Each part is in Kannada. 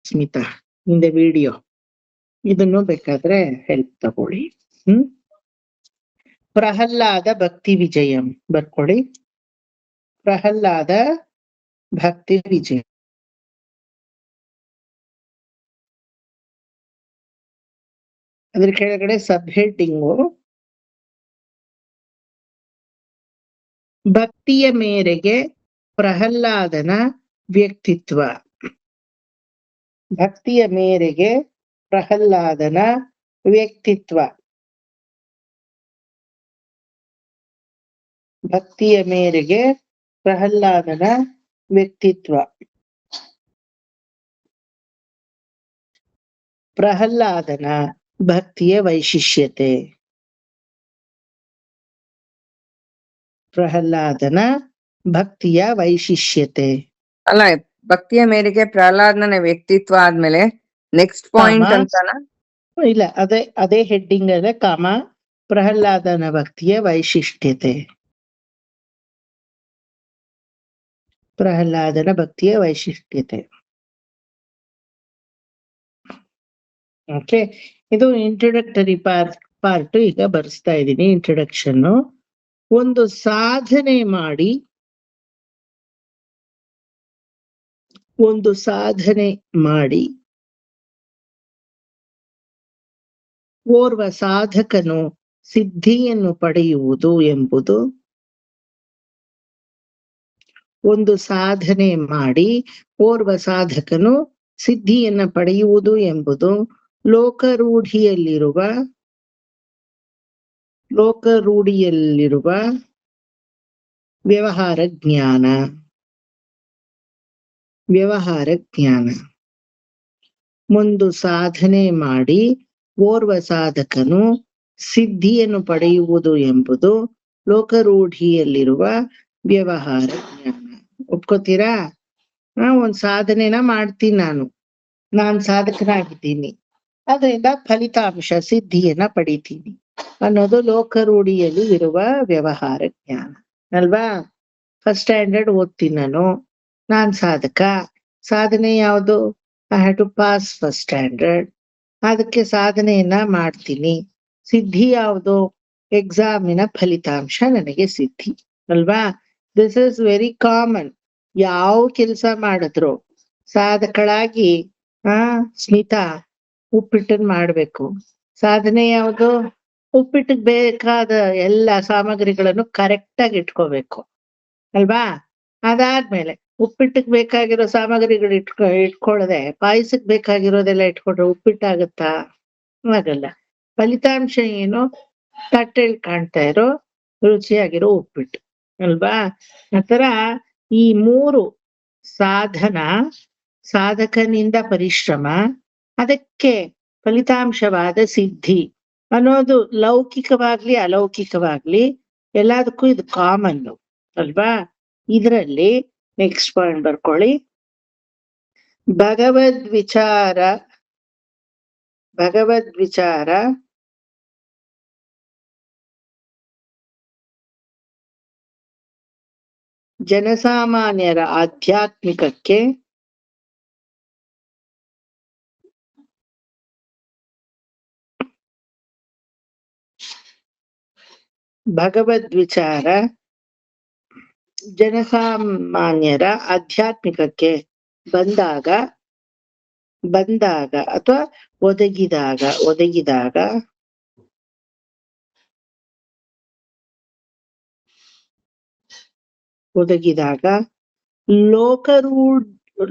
Smita in the video. ಇದನ್ನು ಬೇಕಾದ್ರೆ ಹೆಲ್ಪ್ ತಗೊಳ್ಳಿ. ಪ್ರಹ್ಲಾದ ಭಕ್ತಿ ವಿಜಯಂ ಬರ್ಕೊಡಿ. ಪ್ರಹ್ಲಾದ ಭಕ್ತಿ ವಿಜಯ. ಅದ್ರ ಕೆಳಗಡೆ ಸಬ್ ಹೆಡ್ಡಿಂಗು ಭಕ್ತಿಯ ಮೇರೆಗೆ ಪ್ರಹ್ಲಾದನ ವ್ಯಕ್ತಿತ್ವ. ಭಕ್ತಿಯ ಮೇರೆಗೆ ಪ್ರಹ್ಲಾದನ ವ್ಯಕ್ತಿತ್ವ. ಭಕ್ತಿಯ ಮೇರೆಗೆ ಪ್ರಹ್ಲಾದನ ವ್ಯಕ್ತಿತ್ವ. ಪ್ರಹ್ಲಾದನ ಭಕ್ತಿಯ ವೈಶಿಷ್ಟ್ಯತೆ. ಪ್ರಹ್ಲಾದನ ಭಕ್ತಿಯ ವೈಶಿಷ್ಟ್ಯತೆ. ಅಲ್ಲ, ಭಕ್ತಿಯ ಮೇರೆಗೆ ಪ್ರಹ್ಲಾದನ ವ್ಯಕ್ತಿತ್ವ ಆದ್ಮೇಲೆ ನೆಕ್ಸ್ಟ್ ಪಾಯಿಂಟ್ ಅಂತಾನ? ಇಲ್ಲ, ಅದೇ ಹೆಡ್ಡಿಂಗ್ ಅಲ್ಲೇ ಕಾಮ ಪ್ರಹ್ಲಾದನ ಭಕ್ತಿಯ ವೈಶಿಷ್ಟ್ಯತೆ. ಪ್ರಹ್ಲಾದನ ಭಕ್ತಿಯ ವೈಶಿಷ್ಟ್ಯತೆ. ಓಕೆ, ಇದು ಇಂಟ್ರೊಡಕ್ಟರಿ ಪಾರ್ಟ್. ಈಗ ಬರ್ಸ್ತಾ ಇದ್ದೀನಿ ಇಂಟ್ರೊಡಕ್ಷನ್. ಒಂದು ಸಾಧನೆ ಮಾಡಿ ಓರ್ವ ಸಾಧಕನು ಸಿದ್ಧಿಯನ್ನು ಪಡೆಯುವುದು ಎಂಬುದು. ಒಂದು ಸಾಧನೆ ಮಾಡಿ ಓರ್ವ ಸಾಧಕನು ಸಿದ್ಧಿಯನ್ನು ಪಡೆಯುವುದು ಎಂಬುದು ಲೋಕರೂಢಿಯಲ್ಲಿರುವ ವ್ಯವಹಾರ ಜ್ಞಾನ. ಒಂದು ಸಾಧನೆ ಮಾಡಿ ಓರ್ವ ಸಾಧಕನು ಸಿದ್ಧಿಯನ್ನು ಪಡೆಯುವುದು ಎಂಬುದು ಲೋಕರೂಢಿಯಲ್ಲಿರುವ ವ್ಯವಹಾರ ಜ್ಞಾನ. ಒಪ್ಕೋತೀರಾ? ಒಂದ್ ಸಾಧನೆನ ಮಾಡ್ತೀನಿ, ನಾನು ಸಾಧಕನಾಗಿದ್ದೀನಿ, ಅದರಿಂದ ಫಲಿತಾಂಶ ಸಿದ್ಧಿಯನ್ನ ಪಡಿತೀನಿ ಅನ್ನೋದು ಲೋಕರೂಢಿಯಲ್ಲಿ ಇರುವ ವ್ಯವಹಾರ ಜ್ಞಾನ ಅಲ್ವಾ? ಫಸ್ಟ್ ಸ್ಟ್ಯಾಂಡರ್ಡ್ ಓದ್ತೀನಿ ನಾನು ಸಾಧಕ. ಸಾಧನೆ ಯಾವುದು? I have to pass first standard. ಅದಕ್ಕೆ ಸಾಧನೆಯನ್ನ ಮಾಡ್ತೀನಿ. ಸಿದ್ಧಿ ಯಾವುದು? ಎಕ್ಸಾಮಿನ ಫಲಿತಾಂಶ ನನಗೆ ಸಿದ್ಧಿ ಅಲ್ವಾ? This is very common. ಯಾವ ಕೆಲಸ ಮಾಡಿದ್ರು ಸಾಧಕಳಾಗಿ ಸ್ಮಿತಾ ಉಪ್ಪಿಟ್ಟನ್ ಮಾಡ್ಬೇಕು. ಸಾಧನೆ ಯಾವುದು? ಉಪ್ಪಿಟ್ಟಿಗೆ ಬೇಕಾದ ಎಲ್ಲ ಸಾಮಗ್ರಿಗಳನ್ನು ಕರೆಕ್ಟ್ ಆಗಿ ಇಟ್ಕೋಬೇಕು ಅಲ್ವಾ? ಅದಾದ್ಮೇಲೆ ಉಪ್ಪಿಟ್ಟಿಗೆ ಬೇಕಾಗಿರೋ ಸಾಮಗ್ರಿಗಳು ಇಟ್ಕೊಳ್ಳದೆ ಪಾಯಸಕ್ಕೆ ಬೇಕಾಗಿರೋದೆಲ್ಲ ಇಟ್ಕೊಂಡ್ರೆ ಉಪ್ಪಿಟ್ಟಾಗತ್ತಾ? ಆಗಲ್ಲ. ಫಲಿತಾಂಶ ಏನು? ತಟ್ಟೆಲ್ ಕಾಣ್ತಾ ಇರೋ ರುಚಿಯಾಗಿರೋ ಉಪ್ಪಿಟ್ಟು ಅಲ್ವಾ? ಆತರ ಈ ಮೂರು ಸಾಧಕನಿಂದ ಪರಿಶ್ರಮ, ಅದಕ್ಕೆ ಫಲಿತಾಂಶವಾದ ಸಿದ್ಧಿ ಅನ್ನೋದು ಲೌಕಿಕವಾಗ್ಲಿ ಅಲೌಕಿಕವಾಗ್ಲಿ ಎಲ್ಲದಕ್ಕೂ ಇದು ಕಾಮನ್ ಅಲ್ವಾ? ಇದರಲ್ಲಿ ನೆಕ್ಸ್ಟ್ ಪಾಯಿಂಟ್ ಬರ್ಕೊಳ್ಳಿ. ಭಗವದ್ ವಿಚಾರ ಜನಸಾಮಾನ್ಯರ ಆಧ್ಯಾತ್ಮಿಕಕ್ಕೆ ಜನಸಾಮಾನ್ಯರ ಆಧ್ಯಾತ್ಮಿಕಕ್ಕೆ ಬಂದಾಗ ಅಥವಾ ಒದಗಿದಾಗ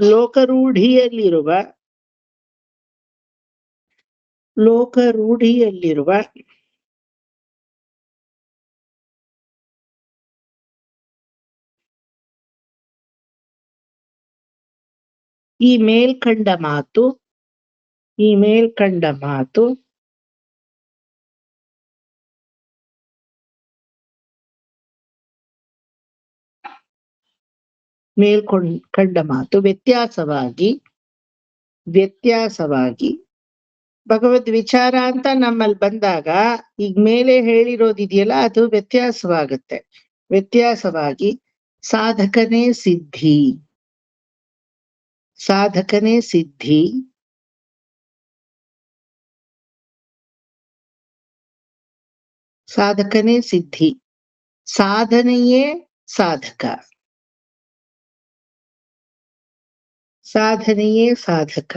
ಲೋಕರೂಢಿಯಲ್ಲಿರುವ ಈ ಮೇಲ್ಕಂಡ ಮಾತು ವ್ಯತ್ಯಾಸವಾಗಿ ಭಗವದ್ ವಿಚಾರ ಅಂತ ನಮ್ಮಲ್ಲಿ ಬಂದಾಗ ಈಗ ಮೇಲೆ ಹೇಳಿರೋದಿದೆಯಲ್ಲ ಅದು ವ್ಯತ್ಯಾಸವಾಗಿ ಸಾಧಕನೇ ಸಿದ್ಧಿ ಸಾಧಕನೇ ಸಿದ್ಧಿ, ಸಾಧನೆಯೇ ಸಾಧಕ, ಸಾಧನೆಯೇ ಸಾಧಕ.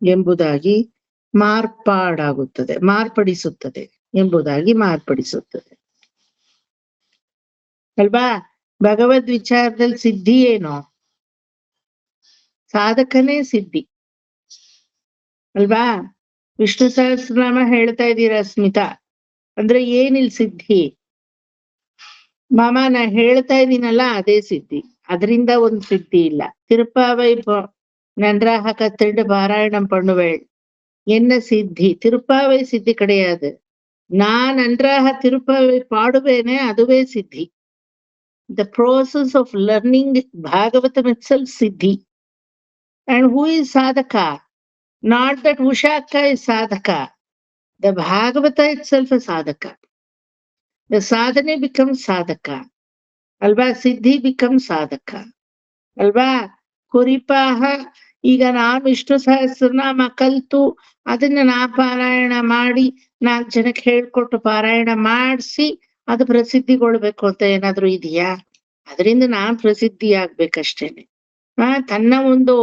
ಎಂಬುದಾಗಿ ಮಾರ್ಪಾಡಾಗುತ್ತದೆ, ಮಾರ್ಪಡಿಸುತ್ತದೆ, ಎಂಬುದಾಗಿ ಮಾರ್ಪಡಿಸುತ್ತದೆ ಅಲ್ವಾ? ಭಗವದ್ ವಿಚಾರದಲ್ಲಿ ಸಿದ್ಧಿ ಏನು? ಸಾಧಕನೇ ಸಿದ್ಧಿ ಅಲ್ವಾ? ವಿಷ್ಣು ಸಹಸ್ರನಾಮ ಹೇಳ್ತಾ ಇದ್ದೀರಾ ಸ್ಮಿತಾ, ಅಂದ್ರೆ ಏನಿಲ್ ಸಿದ್ಧಿ? ಮಾಮ ನಾ ಹೇಳ್ತಾ ಇದ್ದೀನಲ್ಲ ಅದೇ ಸಿದ್ಧಿ, ಅದರಿಂದ ಒಂದು ಸಿದ್ಧಿ ಇಲ್ಲ. திருப்பாவை நன்றாக கத்திண்டு பாராயணம் பண்ணுவேள் என்ன சித்தி? திருப்பாவை சித்தி கிடையாது. நான் நன்றாக திருப்பாவை பாடுவேனே அதுவே சித்தி. The process of learning Bhagavatam itself siddhi. And who is sadhaka? Not that Ushaka is sadhaka. The Bhagavata itself is sadhaka. The sadhane becomes sadhaka. Alva siddhi becomes sadhaka. Alva kuripaha ಈಗ ನಾನು ವಿಷ್ಣು ಸಹಸ್ರನಾಮ ಕಲ್ತು ಅದನ್ನ ನಾ ಪಾರಾಯಣ ಮಾಡಿ 4 ಜನಕ್ಕೆ ಹೇಳ್ಕೊಟ್ಟು ಪಾರಾಯಣ ಮಾಡಿಸಿ ಅದು ಪ್ರಸಿದ್ಧಿಗೊಳ್ಬೇಕು ಅಂತ ಏನಾದ್ರು ಇದೆಯಾ? ಅದರಿಂದ ನಾನ್ ಪ್ರಸಿದ್ಧಿ ಆಗ್ಬೇಕಷ್ಟೇನೆ. ತನ್ನ ಒಂದು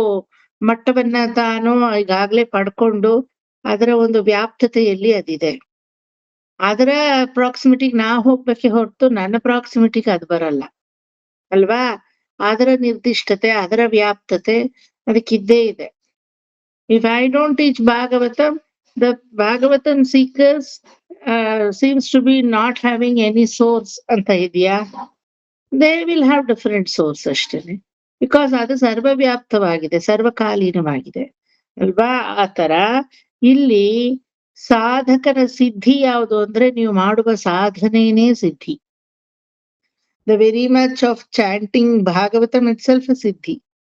ಮಟ್ಟವನ್ನ ತಾನು ಈಗಾಗ್ಲೇ ಪಡ್ಕೊಂಡು ಅದರ ಒಂದು ವ್ಯಾಪ್ತತೆಯಲ್ಲಿ ಅದಿದೆ. ಅದರ ಪ್ರಾಕ್ಸಿಮಿಟಿಗೆ ನಾ ಹೋಗ್ಬೇಕೆ ಹೊರತು ನನ್ನ ಪ್ರಾಕ್ಸಿಮಿಟಿಗೆ ಅದು ಬರಲ್ಲ ಅಲ್ವಾ? ಅದರ ನಿರ್ದಿಷ್ಟತೆ, ಅದರ ವ್ಯಾಪ್ತತೆ ಅದಕ್ಕಿದ್ದೇ ಇದೆ. If I don't teach Bhagavatam, the Bhagavatam seekers seems to be not having any source ಅಂತ ಇದೆಯಾ? They will have different source ಅಷ್ಟೇನೆ. ಬಿಕಾಸ್ ಅದು ಸರ್ವವ್ಯಾಪ್ತವಾಗಿದೆ, ಸರ್ವಕಾಲೀನವಾಗಿದೆ ಅಲ್ವಾ? ಆ ತರ ಇಲ್ಲಿ ಸಾಧಕನ ಸಿದ್ಧಿ ಯಾವುದು ಅಂದ್ರೆ ನೀವು ಮಾಡುವ ಸಾಧನೆನೇ ಸಿದ್ಧಿ. The very much of chanting Bhagavatam itself is ಸಿದ್ಧಿ.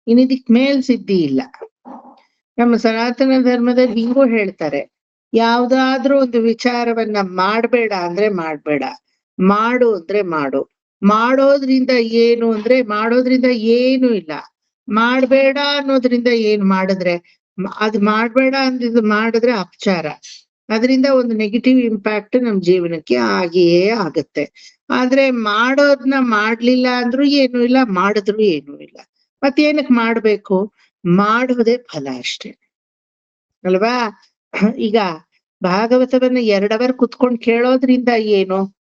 ಇನ್ನಿದಕ್ ಮೇಲ್ ಸಿದ್ಧಿ ಇಲ್ಲ. ನಮ್ಮ ಸನಾತನ ಧರ್ಮದಲ್ಲಿ ಹಿಂಗೂ ಹೇಳ್ತಾರೆ, ಯಾವ್ದಾದ್ರೂ ಒಂದು ವಿಚಾರವನ್ನ ಮಾಡ್ಬೇಡ ಅಂದ್ರೆ ಮಾಡ್ಬೇಡ, ಮಾಡು ಅಂದ್ರೆ ಮಾಡು. ಮಾಡೋದ್ರಿಂದ ಏನು ಅಂದ್ರೆ ಮಾಡೋದ್ರಿಂದ ಏನು ಇಲ್ಲ. ಮಾಡ್ಬೇಡ ಅನ್ನೋದ್ರಿಂದ ಏನು ಮಾಡಿದ್ರೆ ಅದು ಮಾಡ್ಬೇಡ ಅಂದಿದ್ದು ಮಾಡಿದ್ರೆ ಅಪಚಾರ. ಅದರಿಂದ ಒಂದು ನೆಗೆಟಿವ್ ಇಂಪ್ಯಾಕ್ಟ್ ನಮ್ ಜೀವನಕ್ಕೆ ಆಗಿಯೇ ಆಗತ್ತೆ. ಆದ್ರೆ ಮಾಡೋದ್ನ ಮಾಡ್ಲಿಲ್ಲ ಅಂದ್ರೂ ಏನು ಇಲ್ಲ, ಮಾಡಿದ್ರು ಏನು ಇಲ್ಲ. ಮತ್ತೇನಕ್ ಮಾಡ್ಬೇಕು? ಮಾಡೋದೇ ಫಲ ಅಷ್ಟೇ ಅಲ್ವಾ? ಈಗ ಭಾಗವತವನ್ನ 2 ಅವರ್ ಕುತ್ಕೊಂಡು ಕೇಳೋದ್ರಿಂದ ಏನು?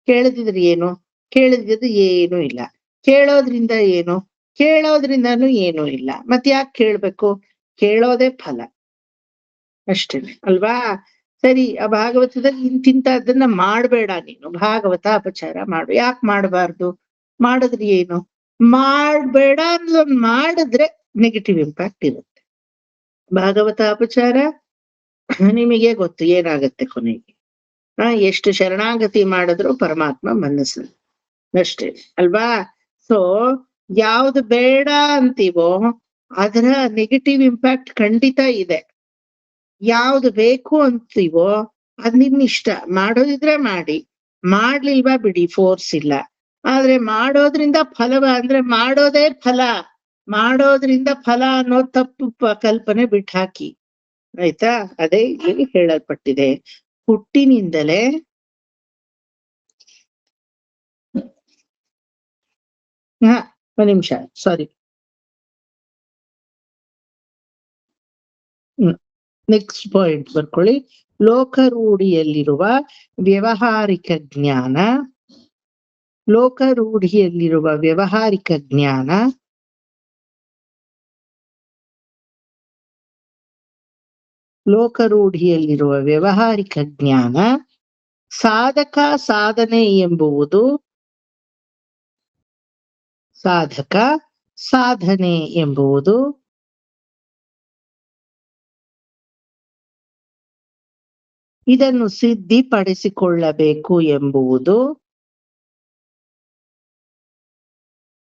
ಕೇಳದಿದ್ರೆ ಏನು? ಕೇಳದಿದ್ದು ಏನೂ ಇಲ್ಲ. ಕೇಳೋದ್ರಿಂದ ಏನು? ಕೇಳೋದ್ರಿಂದನೂ ಏನೂ ಇಲ್ಲ. ಮತ್ ಯಾಕೆ ಕೇಳ್ಬೇಕು? ಕೇಳೋದೇ ಫಲ ಅಷ್ಟೇನೆ ಅಲ್ವಾ? ಸರಿ, ಆ ಭಾಗವತದಲ್ಲಿ ಇಂತಿಂತದನ್ನ ಮಾಡ್ಬೇಡ ನೀನು, ಭಾಗವತ ಅಪಚಾರ ಮಾಡು. ಯಾಕೆ ಮಾಡಬಾರ್ದು? ಮಾಡಿದ್ರೆ ಏನು? ಮಾಡ್ಬೇಡ ಅನ್ನೋದ್ ಮಾಡಿದ್ರೆ ನೆಗೆಟಿವ್ ಇಂಪ್ಯಾಕ್ಟ್ ಇರುತ್ತೆ. ಭಾಗವತ ಅಪಚಾರ ನಿಮಗೆ ಗೊತ್ತು ಏನಾಗತ್ತೆ ಕೊನೆಗೆ. ಎಷ್ಟು ಶರಣಾಗತಿ ಮಾಡಿದ್ರು ಪರಮಾತ್ಮ ಮನಸ್ಸು ಅಷ್ಟೇ ಅಲ್ವಾ? ಸೊ ಯಾವ್ದು ಬೇಡ ಅಂತೀವೋ ಅದರ ನೆಗೆಟಿವ್ ಇಂಪ್ಯಾಕ್ಟ್ ಖಂಡಿತ ಇದೆ. ಯಾವ್ದು ಬೇಕು ಅಂತೀವೋ ಅದ್ ನಿಮ್ ಇಷ್ಟ. ಮಾಡೋದಿದ್ರೆ ಮಾಡಿ, ಮಾಡ್ಲಿಲ್ವಾ ಬಿಡಿ, ಫೋರ್ಸ್ ಇಲ್ಲ. ಆದ್ರೆ ಮಾಡೋದ್ರಿಂದ ಫಲವ ಅಂದ್ರೆ ಮಾಡೋದೇ ಫಲ, ಮಾಡೋದ್ರಿಂದ ಫಲ ಅನ್ನೋ ತಪ್ಪು ಕಲ್ಪನೆ ಬಿಟ್ಟು ಹಾಕಿ, ಆಯ್ತಾ? ಅದೇ ಇಲ್ಲಿ ಹೇಳಲ್ಪಟ್ಟಿದೆ. ಹುಟ್ಟಿನಿಂದಲೇ ಒಂದ್ ನಿಮಿಷ, ಸಾರಿ. ನೆಕ್ಸ್ಟ್ ಪಾಯಿಂಟ್ ಬರ್ಕೊಳ್ಳಿ. ಲೋಕರೂಢಿಯಲ್ಲಿರುವ ವ್ಯವಹಾರಿಕ ಜ್ಞಾನ, ಲೋಕರೂಢಿಯಲ್ಲಿರುವ ವ್ಯವಹಾರಿಕ ಜ್ಞಾನ ಲೋಕರೂಢಿಯಲ್ಲಿರುವ ವ್ಯವಹಾರಿಕ ಜ್ಞಾನ ಸಾಧಕ ಸಾಧನೆ ಎಂಬುವುದು, ಸಾಧಕ ಸಾಧನೆ ಎಂಬುವುದು ಇದನ್ನು ಸಿದ್ಧಿಪಡಿಸಿಕೊಳ್ಳಬೇಕು ಎಂಬುವುದು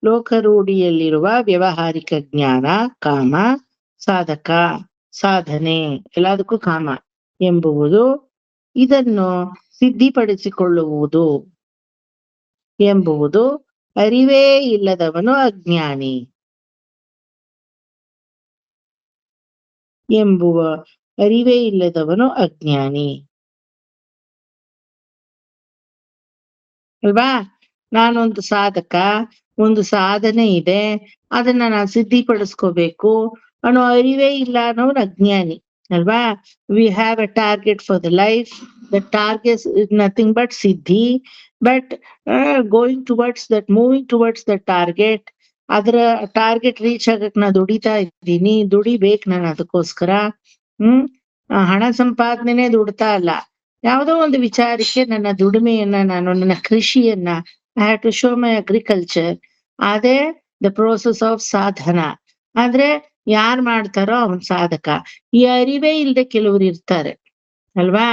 ಲೋಕರೂಢಿಯಲ್ಲಿರುವ ವ್ಯವಹಾರಿಕ ಜ್ಞಾನ, ಕಾಮ, ಸಾಧಕ ಸಾಧನೆ ಎಲ್ಲದಕ್ಕೂ ಕಾಮ ಎಂಬುವುದು, ಇದನ್ನು ಸಿದ್ಧಿಪಡಿಸಿಕೊಳ್ಳುವುದು ಎಂಬುವುದು ಅರಿವೇ ಇಲ್ಲದವನು ಅಜ್ಞಾನಿ. ಎಂಬುವ ಅರಿವೇ ಇಲ್ಲದವನು ಅಜ್ಞಾನಿ. ಅಲ್ವಾ? ನಾನೊಂದು ಸಾಧಕ, ಒಂದು ಸಾಧನೆ ಇದೆ, ಅದನ್ನ ನಾನು ಸಿದ್ಧಿಪಡಿಸ್ಕೋಬೇಕು ಅನ್ನೋ ಅರಿವೇ ಇಲ್ಲ ಅನ್ನೋನು ಅಜ್ಞಾನಿ. ಅಲ್ವಾ? We have a target for the life. The target is nothing but ಸಿದ್ಧಿ. But going towards that, moving towards the target, ಅದರ ಟಾರ್ಗೆಟ್ ರೀಚ್ ಆಗಕ್ ನಾ ದುಡಿತಾ ಇದ್ದೀನಿ, ದುಡಿಬೇಕು ನಾನು ಅದಕ್ಕೋಸ್ಕರ. ಹಣ ಸಂಪಾದನೆ ದುಡ್ತಾ ಅಲ್ಲ, ಯಾವುದೋ ಒಂದು ವಿಚಾರಕ್ಕೆ ನನ್ನ ದುಡಿಮೆಯನ್ನ, ನಾನು ನನ್ನ ಕೃಷಿಯನ್ನ, I have to show my agriculture. ಅದೇ ದ ಪ್ರೋಸೆಸ್ ಆಫ್ ಸಾಧನ. ಆದ್ರೆ ಯಾರ್ ಮಾಡ್ತಾರೋ ಅವನ್ ಸಾಧಕ. ಈ ಅರಿವೇ ಇಲ್ಲದೆ ಕೆಲವರು ಇರ್ತಾರೆ ಅಲ್ವಾ?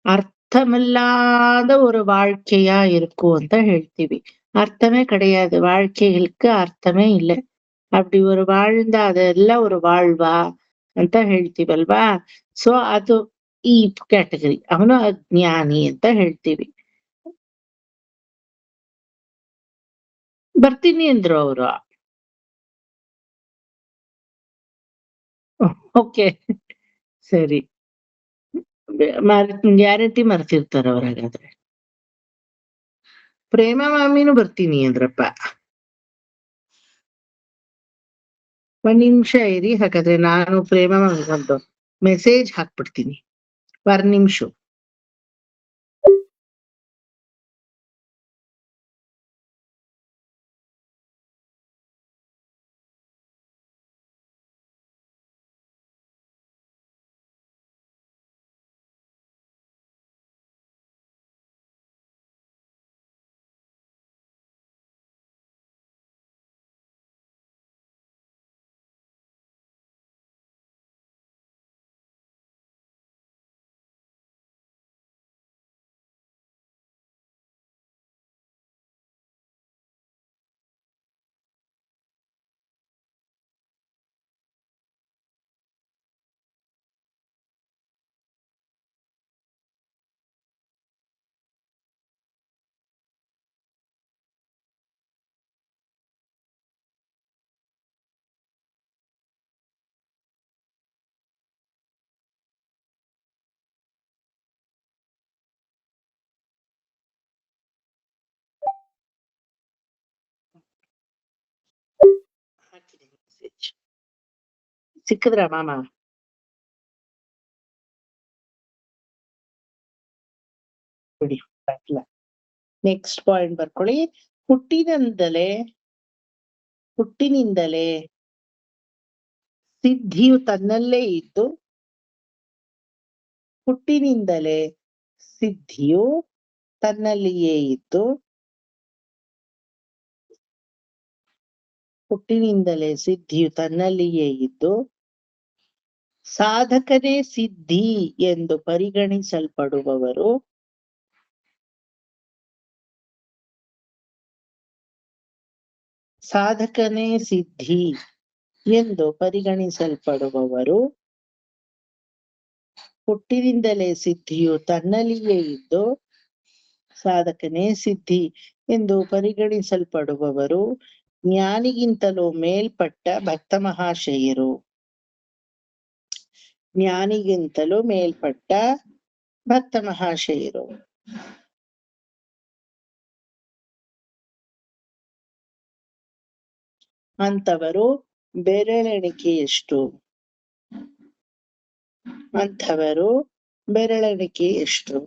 ಅರ್ಥಮಿಲ್ಲಾದ ஒரு வாழ்க்கையா இருக்கும் ಅಂತ ಹೇಳ್ತೀವಿ. ಅರ್ಥமே கிடையாது, வாழ்க்கைகளுக்கு ಅರ್ಥமே ಇಲ್ಲ. அப்படி ஒரு வாழ்ந்தா ಅದೆಲ್ಲ ஒரு வாழ்வா ಅಂತ ಹೇಳ್ತೀವಲ್ವಾ? ಸೊ ಅದು ಈ ಕ್ಯಾಟಗರಿ, ಅವನು ಅಜ್ಞಾನಿ ಅಂತ ಹೇಳ್ತೀವಿ. ಬರ್ತೀನಿ ಅಂದ್ರು ಅವರು. ಓಕೆ, ಸರಿ. ಗ್ಯಾರಂಟಿ ಮರ್ತಿರ್ತಾರ ಅವ್ರ ಹಾಗಾದ್ರೆ. ಪ್ರೇಮ ಮಾಮಿನೂ ಬರ್ತೀನಿ ಅಂದ್ರಪ್ಪ. ಒಂದ್ ನಿಮಿಷ ಇರಿ, ಹಾಗಾದ್ರೆ ನಾನು ಪ್ರೇಮ ಮಾಮಿಗೊಂದು ಮೆಸೇಜ್ ಹಾಕ್ಬಿಡ್ತೀನಿ. ಒಂದ್ ನಿಮಿಷ. ಸಿಕ್ಕಿದ್ರ ಮಾಮ? ಬಿಡಿ, ನೆಕ್ಸ್ಟ್ ಪಾಯಿಂಟ್ ಬರ್ಕೊಳ್ಳಿ. ಹುಟ್ಟಿನಿಂದಲೇ ಸಿದ್ಧಿಯು ತನ್ನಲ್ಲೇ ಇದ್ದು, ಹುಟ್ಟಿನಿಂದಲೇ ಸಿದ್ಧಿಯು ತನ್ನಲ್ಲಿಯೇ ಇದ್ದು, ಹುಟ್ಟಿನಿಂದಲೇ ಸಿದ್ಧಿಯು ತನ್ನಲ್ಲಿಯೇ ಇದ್ದು, ಸಾಧಕನೇ ಸಿದ್ಧಿ ಎಂದು ಪರಿಗಣಿಸಲ್ಪಡುವವರು ಸಾಧಕನೇ ಸಿದ್ಧಿ ಎಂದು ಪರಿಗಣಿಸಲ್ಪಡುವವರು ಹುಟ್ಟಿನಿಂದಲೇ ಸಿದ್ಧಿಯು ತನ್ನಲ್ಲಿಯೇ ಇದ್ದು, ಸಾಧಕನೇ ಸಿದ್ಧಿ ಎಂದು ಪರಿಗಣಿಸಲ್ಪಡುವವರು ಜ್ಞಾನಿಗಿಂತಲೂ ಮೇಲ್ಪಟ್ಟ ಭಕ್ತ ಮಹಾಶಯರು. ಜ್ಞಾನಿಗಿಂತಲೂ ಮೇಲ್ಪಟ್ಟ ಭಕ್ತ ಮಹಾಶಯರು. ಅಂಥವರು ಬೆರಳೆಣಿಕೆಯಷ್ಟು. ಅಂಥವರು ಬೆರಳೆಣಿಕೆಯಷ್ಟು.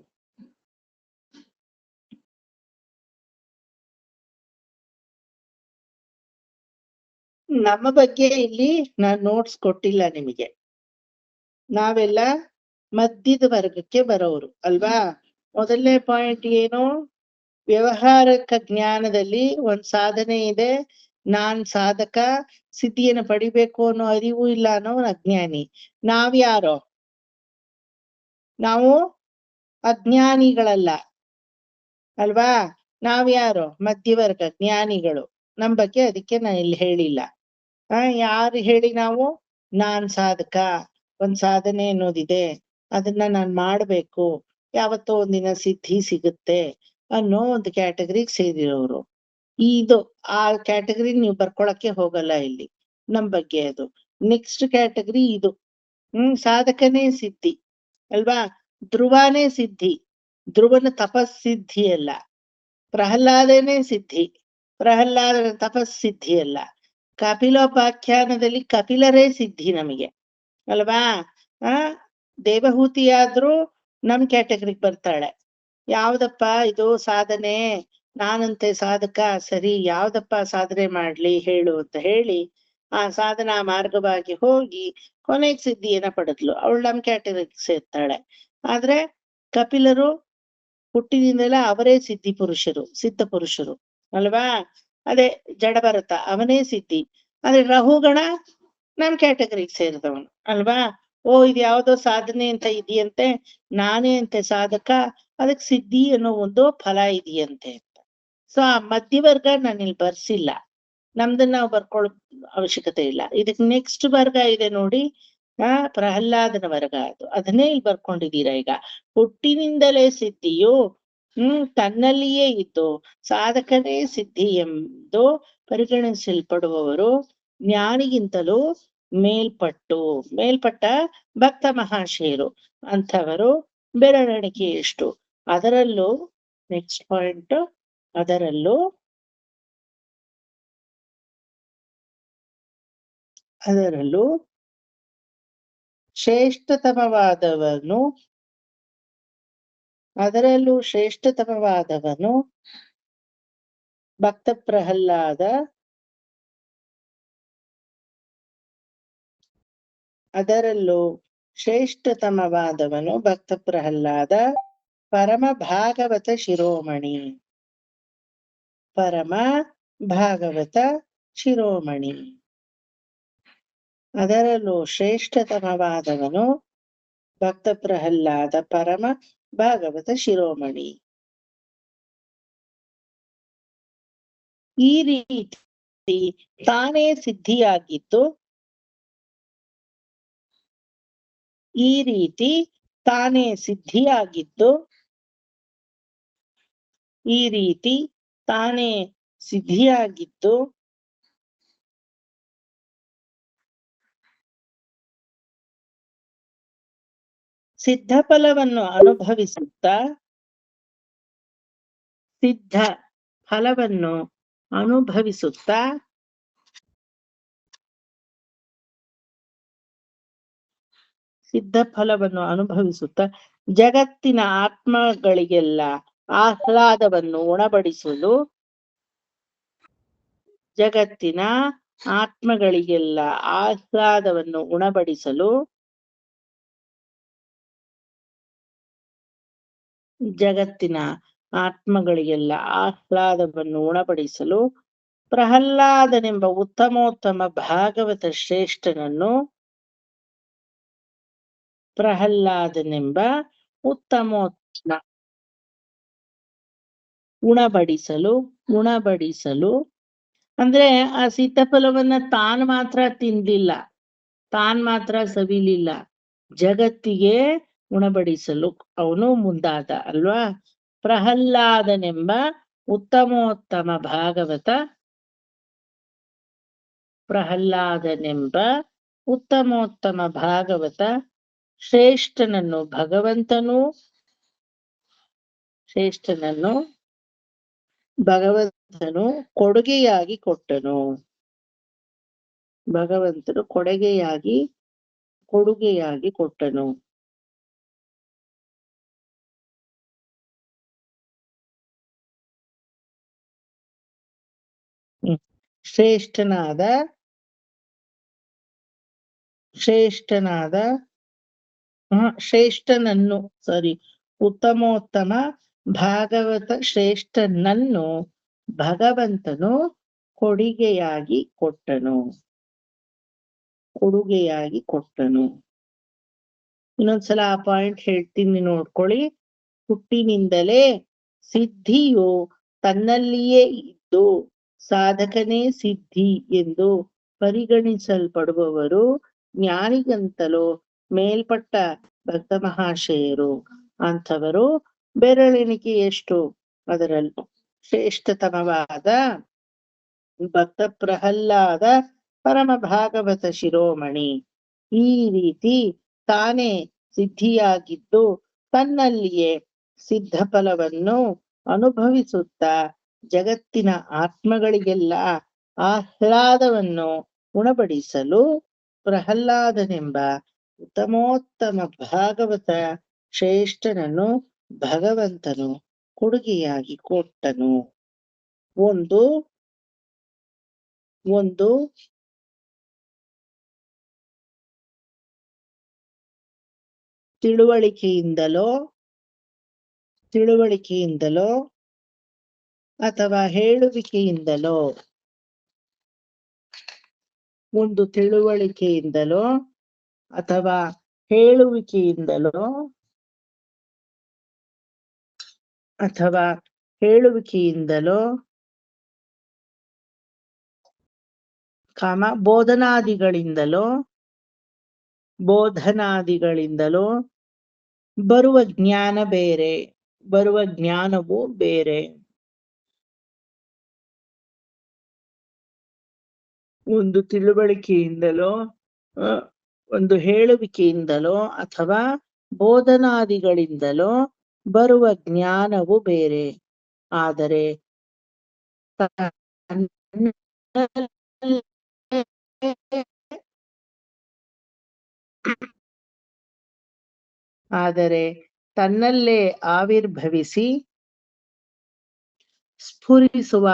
ನಮ್ಮ ಬಗ್ಗೆ ಇಲ್ಲಿ ನಾನು ನೋಟ್ಸ್ ಕೊಟ್ಟಿಲ್ಲ ನಿಮಗೆ. ನಾವೆಲ್ಲ ಮಧ್ಯದ ವರ್ಗಕ್ಕೆ ಬರೋರು ಅಲ್ವಾ? ಮೊದಲನೇ ಪಾಯಿಂಟ್ ಏನು? ವ್ಯವಹಾರಕ ಜ್ಞಾನದಲ್ಲಿ ಒಂದ್ ಸಾಧನೆ ಇದೆ, ನಾನ್ ಸಾಧಕ, ಸಿದ್ಧಿಯನ್ನು ಪಡಿಬೇಕು ಅನ್ನೋ ಅರಿವು ಇಲ್ಲ ಅನ್ನೋ ಅಜ್ಞಾನಿ. ನಾವ್ಯಾರೋ? ನಾವು ಅಜ್ಞಾನಿಗಳಲ್ಲ ಅಲ್ವಾ? ನಾವ್ಯಾರೋ? ಮಧ್ಯವರ್ಗ ಜ್ಞಾನಿಗಳು. ನಮ್ ಬಗ್ಗೆ ಅದಕ್ಕೆ ನಾನು ಇಲ್ಲಿ ಹೇಳಿಲ್ಲ. ಯಾರು ಹೇಳಿ? ನಾವು ನಾನ್ ಸಾಧಕ, ಒಂದ್ ಸಾಧನೆ ಅನ್ನೋದಿದೆ, ಅದನ್ನ ನಾನ್ ಮಾಡ್ಬೇಕು, ಯಾವತ್ತೋ ಒಂದಿನ ಸಿದ್ಧಿ ಸಿಗುತ್ತೆ ಅನ್ನೋ ಒಂದು ಕ್ಯಾಟಗರಿಗೆ ಸೇರಿರೋರು. ಇದು ಆ ಕ್ಯಾಟಗರಿ ನೀವು ಬರ್ಕೊಳಕ್ಕೆ ಹೋಗಲ್ಲ ಇಲ್ಲಿ. ನಮ್ ಬಗ್ಗೆ ಅದು. ನೆಕ್ಸ್ಟ್ ಕ್ಯಾಟಗರಿ ಇದು. ಸಾಧಕನೇ ಸಿದ್ಧಿ ಅಲ್ವಾ? ಧ್ರುವನೇ ಸಿದ್ಧಿ, ಧ್ರುವನ ತಪಸ್ಸಿದ್ಧಿ ಅಲ್ಲ. ಪ್ರಹ್ಲಾದನೇ ಸಿದ್ಧಿ, ಪ್ರಹ್ಲಾದನ ತಪಸ್ಸಿದ್ಧಿ ಅಲ್ಲ. ಕಪಿಲೋಪಾಖ್ಯಾನದಲ್ಲಿ ಕಪಿಲರೇ ಸಿದ್ಧಿ ನಮಗೆ ಅಲ್ವಾ? ದೇವಹೂತಿಯಾದ್ರೂ ನಮ್ ಕ್ಯಾಟಗರಿಗೆ ಬರ್ತಾಳೆ. ಯಾವ್ದಪ್ಪ ಇದು ಸಾಧನೆ, ನಾನಂತೆ ಸಾಧಕ, ಸರಿ ಯಾವ್ದಪ್ಪ ಸಾಧನೆ ಮಾಡ್ಲಿ ಹೇಳು ಅಂತ ಹೇಳಿ ಆ ಸಾಧನಾ ಮಾರ್ಗವಾಗಿ ಹೋಗಿ ಕೊನೆಗೆ ಸಿದ್ಧಿಯನ್ನ ಪಡೆದ್ಲು. ಅವಳು ನಮ್ ಕ್ಯಾಟಗರಿಗೆ ಸೇರ್ತಾಳೆ. ಆದ್ರೆ ಕಪಿಲರು ಹುಟ್ಟಿನಿಂದಲೇ ಅವರೇ ಸಿದ್ಧಿ ಪುರುಷರು, ಸಿದ್ಧ ಪುರುಷರು ಅಲ್ವಾ? ಅದೇ ಜಡಭರತ ಅವನೇ ಸಿದ್ಧಿ. ಆದ್ರೆ ರಹುಗಣ ನಮ್ ಕ್ಯಾಟಗರಿಗೆ ಸೇರಿದವನು ಅಲ್ವಾ? ಇದು ಯಾವ್ದೋ ಸಾಧನೆ ಅಂತ ಇದೆಯಂತೆ, ನಾನೇ ಅಂತೆ ಸಾಧಕ, ಅದಕ್ಕೆ ಸಿದ್ಧಿ ಅನ್ನೋ ಒಂದು ಫಲ ಇದೆಯಂತೆ ಅಂತ. ಸೊ ಆ ಮಧ್ಯವರ್ಗ ನಾನು ಇಲ್ಲಿ ಬರ್ಸಿಲ್ಲ, ನಮ್ದನ್ನ ನಾವು ಬರ್ಕೊಳ್ಳೋ ಅವಶ್ಯಕತೆ ಇಲ್ಲ. ಇದಕ್ ನೆಕ್ಸ್ಟ್ ವರ್ಗ ಇದೆ ನೋಡಿ, ಪ್ರಹ್ಲಾದನ ವರ್ಗ, ಅದನ್ನೇ ಇಲ್ಲಿ ಬರ್ಕೊಂಡಿದ್ದೀರಾ. ಈಗ ಹುಟ್ಟಿನಿಂದಲೇ ಸಿದ್ಧಿಯು ತನ್ನಲ್ಲಿಯೇ ಇದ್ದು ಸಾಧಕನೇ ಸಿದ್ಧಿ ಎಂದು ಪರಿಗಣಿಸಲ್ಪಡುವವರು ಜ್ಞಾನಿಗಿಂತಲೂ ಮೇಲ್ಪಟ್ಟ ಭಕ್ತ ಮಹಾಶಯರು ಅಂಥವರು ಬೆರಳೆಣಿಕೆಯಷ್ಟು. ಅದರಲ್ಲೂ ನೆಕ್ಸ್ಟ್ ಪಾಯಿಂಟ್, ಅದರಲ್ಲೂ ಶ್ರೇಷ್ಠತಮವಾದವನು ಭಕ್ತ ಪ್ರಹ್ಲಾದ. ಅದರಲ್ಲೂ ಶ್ರೇಷ್ಠತಮವಾದವನು ಭಕ್ತ ಪ್ರಹ್ಲಾದ, ಪರಮ ಭಾಗವತ ಶಿರೋಮಣಿ, ಪರಮ ಭಾಗವತ ಶಿರೋಮಣಿ. ಅದರಲ್ಲೂ ಶ್ರೇಷ್ಠತಮವಾದವನು ಭಕ್ತ ಪ್ರಹ್ಲಾದ, ಪರಮ ಭಾಗವತ ಶಿರೋಮಣಿ. ಈ ರೀತಿ ತಾನೇ ಸಿದ್ಧಿಯಾಗಿದ್ದು, ಸಿದ್ಧ ಫಲವನ್ನು ಅನುಭವಿಸುತ್ತಾ ಜಗತ್ತಿನ ಆತ್ಮಗಳಿಗೆಲ್ಲ ಆಹ್ಲಾದವನ್ನು ಉಣಬಡಿಸಲು ಪ್ರಹ್ಲಾದನೆಂಬ ಉತ್ತಮೋತ್ತಮ ಭಾಗವತ ಶ್ರೇಷ್ಠನನ್ನು ಉಣಬಡಿಸಲು ಅಂದ್ರೆ ಆ ಸಿದ್ಧಫಲವನ್ನ ತಾನ್ ಮಾತ್ರ ತಿನ್ಲಿಲ್ಲ, ತಾನ್ ಮಾತ್ರ ಸವಿಲಿಲ್ಲ, ಜಗತ್ತಿಗೆ ಉಣಬಡಿಸಲು ಅವನು ಮುಂದಾದ ಅಲ್ವಾ? ಪ್ರಹ್ಲಾದನೆಂಬ ಉತ್ತಮೋತ್ತಮ ಭಾಗವತ ಶ್ರೇಷ್ಠನನ್ನು ಭಗವಂತನು ಕೊಡುಗೆಯಾಗಿ ಕೊಟ್ಟನು. ಉತ್ತಮೋತ್ತಮ ಭಾಗವತ ಶ್ರೇಷ್ಠನನ್ನು ಭಗವಂತನು ಕೊಡುಗೆಯಾಗಿ ಕೊಟ್ಟನು. ಇನ್ನೊಂದ್ಸಲ ಆ ಪಾಯಿಂಟ್ ಹೇಳ್ತೀನಿ ನೋಡ್ಕೊಳ್ಳಿ. ಹುಟ್ಟಿನಿಂದಲೇ ಸಿದ್ಧಿಯು ತನ್ನಲ್ಲಿಯೇ ಇದ್ದು ಸಾಧಕನೇ ಸಿದ್ಧಿ ಎಂದು ಪರಿಗಣಿಸಲ್ಪಡುವವರು ಜ್ಞಾನಿಗಂತಲೂ ಮೇಲ್ಪಟ್ಟ ಭಕ್ತ ಮಹಾಶಯರು ಅಂಥವರು ಬೆರಳೆಣಿಕೆಯಷ್ಟು. ಅದರಲ್ಲೂ ಶ್ರೇಷ್ಠತಮವಾದ ಭಕ್ತ ಪ್ರಹ್ಲಾದ ಪರಮ ಭಾಗವತ ಶಿರೋಮಣಿ. ಈ ರೀತಿ ತಾನೇ ಸಿದ್ಧಿಯಾಗಿದ್ದು ತನ್ನಲ್ಲಿಯೇ ಸಿದ್ಧ ಫಲವನ್ನು ಅನುಭವಿಸುತ್ತಾ ಜಗತ್ತಿನ ಆತ್ಮಗಳಿಗೆಲ್ಲ ಆಹ್ಲಾದವನ್ನು ಉಣಬಡಿಸಲು ಪ್ರಹ್ಲಾದನೆಂಬ ಉತ್ತಮೋತ್ತಮ ಭಾಗವತ ಶ್ರೇಷ್ಠನನ್ನು ಭಗವಂತನು ಕೊಡುಗೆಯಾಗಿ ಕೊಟ್ಟನು. ಒಂದು ಒಂದು ತಿಳುವಳಿಕೆಯಿಂದಲೋ ಅಥವಾ ಹೇಳುವಿಕೆಯಿಂದಲೋ, ಒಂದು ತಿಳುವಳಿಕೆಯಿಂದಲೋ ಅಥವಾ ಹೇಳುವಿಕೆಯಿಂದಲೋ ಅಥವಾ ಹೇಳುವಿಕೆಯಿಂದಲೋ ಬೋಧನಾದಿಗಳಿಂದಲೋ ಬರುವ ಜ್ಞಾನ ಬೇರೆ, ಬರುವ ಜ್ಞಾನವು ಬೇರೆ. ಒಂದು ತಿಳುವಳಿಕೆಯಿಂದಲೋ ಒಂದು ಹೇಳುವಿಕೆಯಿಂದಲೋ ಅಥವಾ ಬೋಧನಾದಿಗಳಿಂದಲೋ ಬರುವ ಜ್ಞಾನವು ಬೇರೆ. ಆದರೆ ತನ್ನಲ್ಲೇ ಆವಿರ್ಭವಿಸಿ ಸ್ಫುರಿಸುವ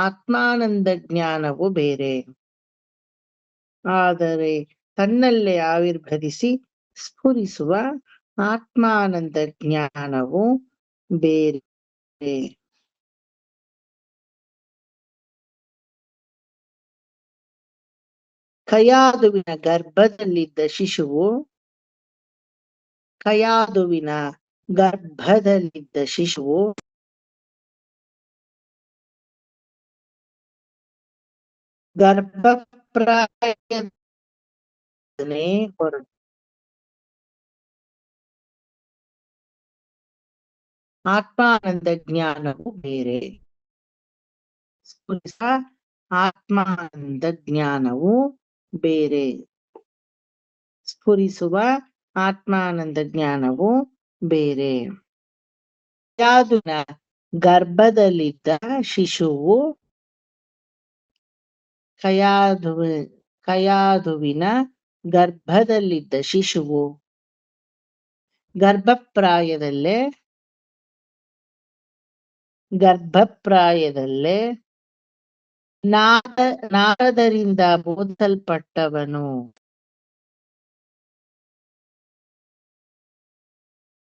ಆತ್ಮಾನಂದ ಜ್ಞಾನವು ಬೇರೆ. ಆದರೆ ತನ್ನಲ್ಲೇ ಆವಿರ್ಭವಿಸಿ ಸ್ಫುರಿಸುವ ಆತ್ಮಾನಂದ ಜ್ಞಾನವು ಬೇರೆ. ಕಯಾದುವಿನ ಗರ್ಭದಲ್ಲಿದ್ದ ಶಿಶುವು ಗರ್ಭಪ್ರಾಯನೇ ಹೊರಟು ಆತ್ಮಾನಂದ ಜ್ಞಾನವು ಬೇರೆ. ಆತ್ಮಾನಂದ ಜ್ಞಾನವು ಬೇರೆ. ಸ್ಫುರಿಸುವ ಆತ್ಮಾನಂದ ಜ್ಞಾನವು ಬೇರೆ. ಗರ್ಭದಲ್ಲಿದ್ದ ಶಿಶುವು ಕಯಾದುವಿನ ಗರ್ಭದಲ್ಲಿದ್ದ ಶಿಶುವು ಗರ್ಭಪ್ರಾಯದಲ್ಲೇ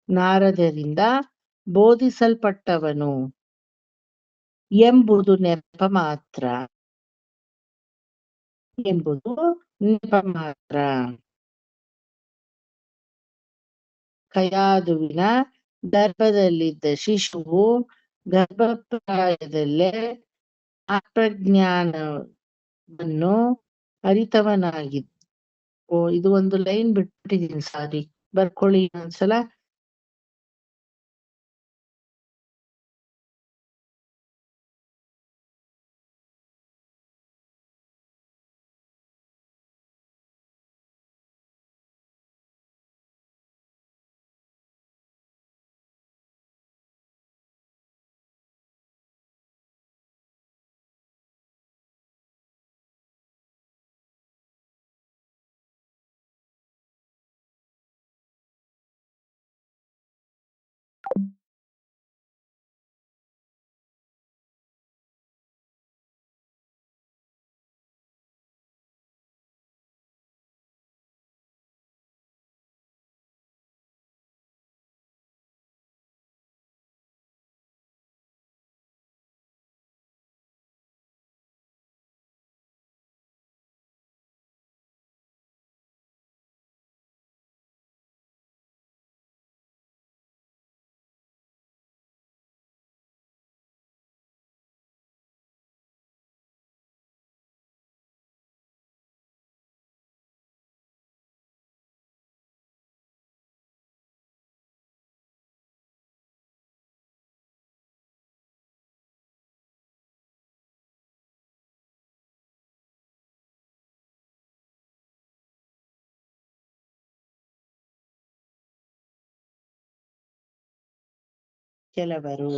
ನಾರದರಿಂದ ಬೋಧಿಸಲ್ಪಟ್ಟವನು ಎಂಬುದು ನೆಪ ಮಾತ್ರ. ಕಯಾದುವಿನ ಗರ್ಭದಲ್ಲಿದ್ದ ಶಿಶುವು ಗರ್ಭಪ್ರಾಯದಲ್ಲೇ ಆತ್ಮಜ್ಞಾನವನ್ನು ಅರಿತವನಾಗಿದ್ದ. ಇದು ಒಂದು ಲೈನ್ ಬಿಟ್ಬಿಟ್ಟಿದ್ದೀನಿ, ಸಾರಿ, ಬರ್ಕೊಳ್ಳಿ ಒಂದ್ಸಲ. ಕೆಲವರು.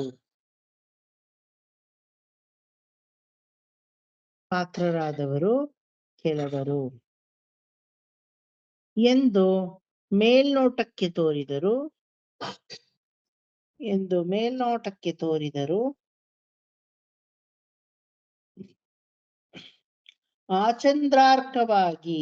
ಪಾತ್ರರಾದವರು ಕೆಲವರು ಎಂದು ಮೇಲ್ನೋಟಕ್ಕೆ ತೋರಿದರು ಆಚಂದ್ರಾರ್ಕವಾಗಿ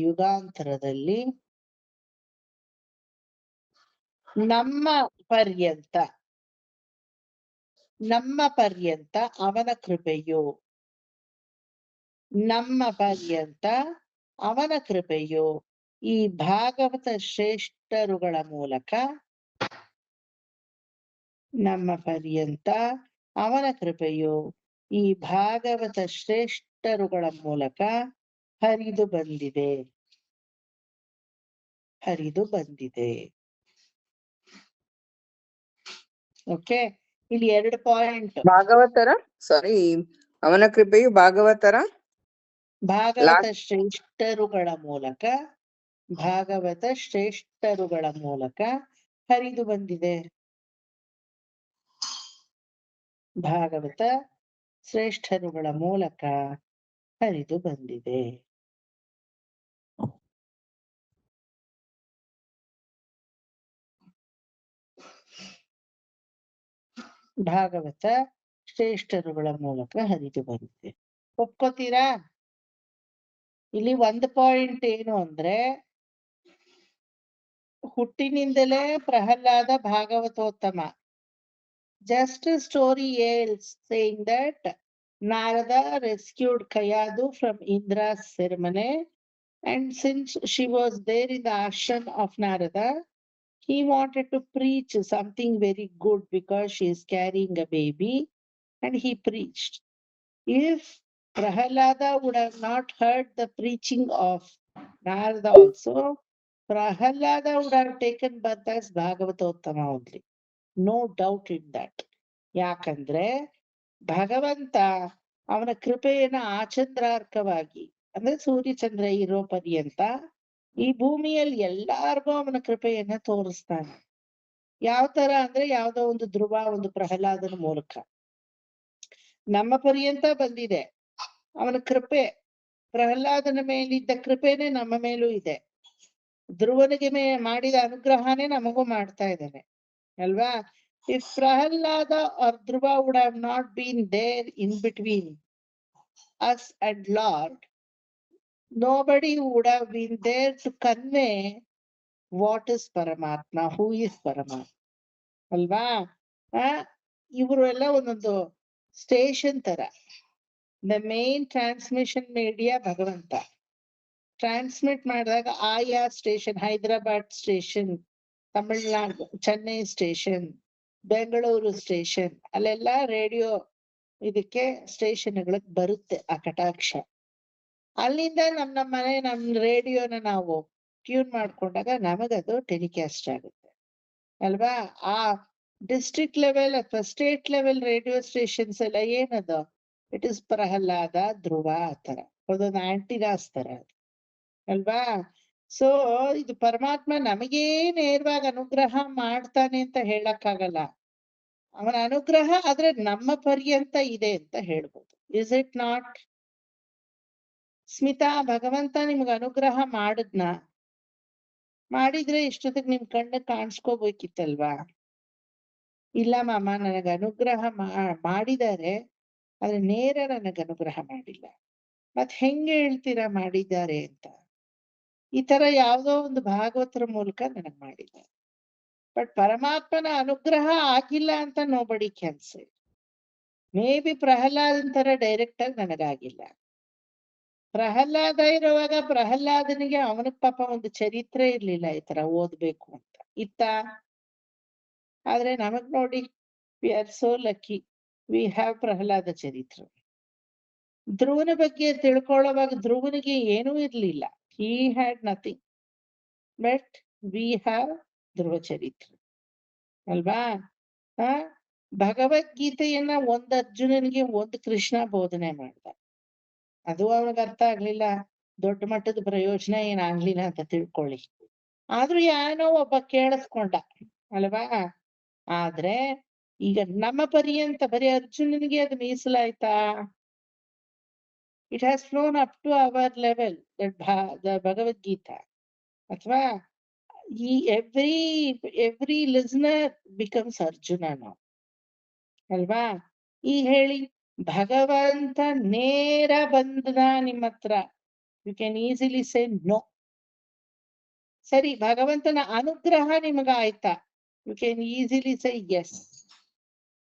ಯುಗಾಂತರದಲ್ಲಿ ನಮ್ಮ ಪರ್ಯಂತ ಅವನ ಕೃಪೆಯು ಈ ಭಾಗವತ ಶ್ರೇಷ್ಠರುಗಳ ಮೂಲಕ ಹರಿದು ಬಂದಿದೆ. ಓಕೆ, ಇಲ್ಲಿ 2 ಪಾಯಿಂಟ್. ಅವನ ಕೃಪೆಯು ಭಾಗವತ ಶ್ರೇಷ್ಠರುಗಳ ಮೂಲಕ ಹರಿದು ಬಂದಿದೆ. ಭಾಗವತ ಶ್ರೇಷ್ಠರುಗಳ ಮೂಲಕ ಹರಿದು ಬಂದಿದೆ. ಭಾಗವತ ಶ್ರೇಷ್ಠರುಗಳ ಮೂಲಕ ಹರಿದು ಬಂದಿದೆ. ಒಪ್ಕೋತೀರಾ? ಇಲ್ಲಿ 1 ಪಾಯಿಂಟ್ ಏನು ಅಂದ್ರೆ, ಹುಟ್ಟಿನಿಂದಲೇ Pralhad ಭಾಗವತೋತ್ತಮ. Just a story else saying that Narada rescued Kayadu from Indra's ceremony, and since she was there in the ashram of Narada, he wanted to preach something very good because she is carrying a baby, and he preached. If Prahlada would have not heard the preaching of Narada also, Prahlada would have taken birth as Bhagavatottama only. No doubt in that. ಯಾಕಂದ್ರೆ ಭಗವಂತ ಅವನ ಕೃಪೆಯನ್ನ ಆಚಂದ್ರಾರ್ಕವಾಗಿ, ಅಂದ್ರೆ ಸೂರ್ಯಚಂದ್ರ ಇರೋ ಪರ್ಯಂತ ಈ ಭೂಮಿಯಲ್ಲಿ ಎಲ್ಲಾರ್ಗೂ ಅವನ ಕೃಪೆಯನ್ನ ತೋರಿಸ್ತಾನೆ. ಯಾವ ತರ ಅಂದ್ರೆ, ಯಾವ್ದೋ ಒಂದು ಧ್ರುವ, ಒಂದು ಪ್ರಹ್ಲಾದನ ಮೂಲಕ ನಮ್ಮ ಪರ್ಯಂತ ಬಂದಿದೆ ಅವನ ಕೃಪೆ. ಪ್ರಹ್ಲಾದನ ಮೇಲಿದ್ದ ಕೃಪೆನೆ ನಮ್ಮ ಮೇಲೂ ಇದೆ. ಧ್ರುವನಿಗೆ ಮಾಡಿದ ಅನುಗ್ರಹನೇ ನಮಗೂ ಮಾಡ್ತಾ ಇದ್ದಾನೆ ಅಲ್ವಾ? If Prahlada or Dhruva would have not been there in between us and Lord, nobody would have been there to convey what is Paramatma, who is Paramatma. ಅಲ್ವಾ? ಇವರು ಎಲ್ಲ ಒಂದೊಂದು ಸ್ಟೇಷನ್ ತರ. ದ ಮೇನ್ ಟ್ರಾನ್ಸ್ಮಿಷನ್ ಮೀಡಿಯಾ ಭಗವಂತ. ಟ್ರಾನ್ಸ್ಮಿಟ್ ಮಾಡಿದಾಗ ಆಯಾ station, Hyderabad station, Tamil Nadu Chennai station, Bengaluru station, ಅಲ್ಲೆಲ್ಲ ರೇಡಿಯೋ ಇದಕ್ಕೆ ಸ್ಟೇಷನ್ಗಳಿಗೆ ಬರುತ್ತೆ ಆ ಕಟಾಕ್ಷ. ಅಲ್ಲಿಂದ ನಮ್ಮ ಮನೆ ರೇಡಿಯೋನ ನಾವು ಟ್ಯೂನ್ ಮಾಡ್ಕೊಂಡಾಗ ನಮಗದು ಟೆಲಿಕಾಸ್ಟ್ ಆಗುತ್ತೆ ಅಲ್ವಾ? ಆ ಡಿಸ್ಟ್ರಿಕ್ಟ್ ಲೆವೆಲ್ ಅಥವಾ ಸ್ಟೇಟ್ ಲೆವೆಲ್ ರೇಡಿಯೋ ಸ್ಟೇಷನ್ಸ್ ಎಲ್ಲ ಏನದು, ಇಟ್ ಇಸ್ ಪ್ರಹ್ಲಾದ, ಧ್ರುವ, ಆ ತರ ಒಂದೊಂದು ಆಂಟಿನಾಸ್ ತರ ಅಲ್ವಾ? ಸೊ ಇದು ಪರಮಾತ್ಮ ನಮಗೇ ನೇರವಾಗಿ ಅನುಗ್ರಹ ಮಾಡ್ತಾನೆ ಅಂತ ಹೇಳಕ್ಕಾಗಲ್ಲ. ಅವನ ಅನುಗ್ರಹ ಆದ್ರೆ ನಮ್ಮ ಪರ್ಯಂತ ಇದೆ ಅಂತ ಹೇಳ್ಬೋದು. Is it not? ಸ್ಮಿತಾ, ಭಗವಂತ ನಿಮ್ಗೆ ಅನುಗ್ರಹ ಮಾಡಿದ್ರೆ ಇಷ್ಟೊತ್ತಿಗೆ ನಿಮ್ ಕಣ್ಣು ಕಾಣಿಸ್ಕೋಬೇಕಿತ್ತಲ್ವಾ? ಇಲ್ಲ ಮಾಮ, ನನಗೆ ಅನುಗ್ರಹ ಮಾಡಿದ್ದಾರೆ, ಆದ್ರೆ ನೇರ ನನಗೆ ಅನುಗ್ರಹ ಮಾಡಿಲ್ಲ. ಮತ್ ಹೆಂಗೆ ಹೇಳ್ತೀರಾ ಮಾಡಿದ್ದಾರೆ ಅಂತ? ಈ ತರ ಯಾವ್ದೋ ಒಂದು ಭಾಗವತರ ಮೂಲಕ ನನಗ್ ಮಾಡಿದ್ದಾರೆ. ಬಟ್ ಪರಮಾತ್ಮನ ಅನುಗ್ರಹ ಆಗಿಲ್ಲ ಅಂತ nobody can say. Maybe ಪ್ರಹ್ಲಾದನ್ ತರ ಡೈರೆಕ್ಟ್ ಆಗಿ ನನಗಾಗಿಲ್ಲ. ಪ್ರಹ್ಲಾದ ಇರುವಾಗ ಪ್ರಹ್ಲಾದನಿಗೆ ಅವನಿಗೆ ಪಾಪ ಒಂದು ಚರಿತ್ರೆ ಇರ್ಲಿಲ್ಲ ಈ ತರ ಓದ್ಬೇಕು ಅಂತ ಇತ್ತ. ಆದ್ರೆ ನಮಗ್ ನೋಡಿ, we are so lucky, we have Prahlada ಚರಿತ್ರೆ. ಧ್ರುವನ ಬಗ್ಗೆ ತಿಳ್ಕೊಳ್ಳೋವಾಗ ಧ್ರುವನಿಗೆ ಏನೂ ಇರ್ಲಿಲ್ಲ. He had nothing, but we have ಧ್ರುವ ಚರಿತ್ರೆ ಅಲ್ವಾ? ಆ ಭಗವದ್ಗೀತೆಯನ್ನ ಒಂದ್ ಅರ್ಜುನನಿಗೆ ಒಂದು ಕೃಷ್ಣ ಬೋಧನೆ ಮಾಡ್ದ. ಅದು ಅವನಿಗೆ ಅರ್ಥ ಆಗ್ಲಿಲ್ಲ, ದೊಡ್ಡ ಮಟ್ಟದ ಪ್ರಯೋಜನ ಏನಾಗ್ಲಿಲ್ಲ ಅಂತ ತಿಳ್ಕೊಳ್ಳಿ. ಆದ್ರೂ ಯಾನೋ ಒಬ್ಬ ಕೇಳಿಸ್ಕೊಂಡ ಅಲ್ವಾ. ಆದ್ರೆ ಈಗ ನಮ್ಮ ಪರ್ಯಂತ ಬರೀ ಅರ್ಜುನನಿಗೆ ಅದು ಮೀಸಲಾಯ್ತಾ? It has flown up to our level, the Bhagavad Gita. ಅಥವಾ ಈ ಎವ್ರಿ ಲಿಸ್ನರ್ ಬಿಕಮ್ಸ್ ಅರ್ಜುನ ನಾವು, ಅಲ್ವಾ? ಈ ಹೇಳಿ ಭಗವಂತ ನೇರ ಬಂದ ನಿಮ್ಮ ಹತ್ರ, you can easily say no. ಸರಿ, ಭಗವಂತನ ಅನುಗ್ರಹ ನಿಮಗಾಯ್ತಾ, you can easily say yes.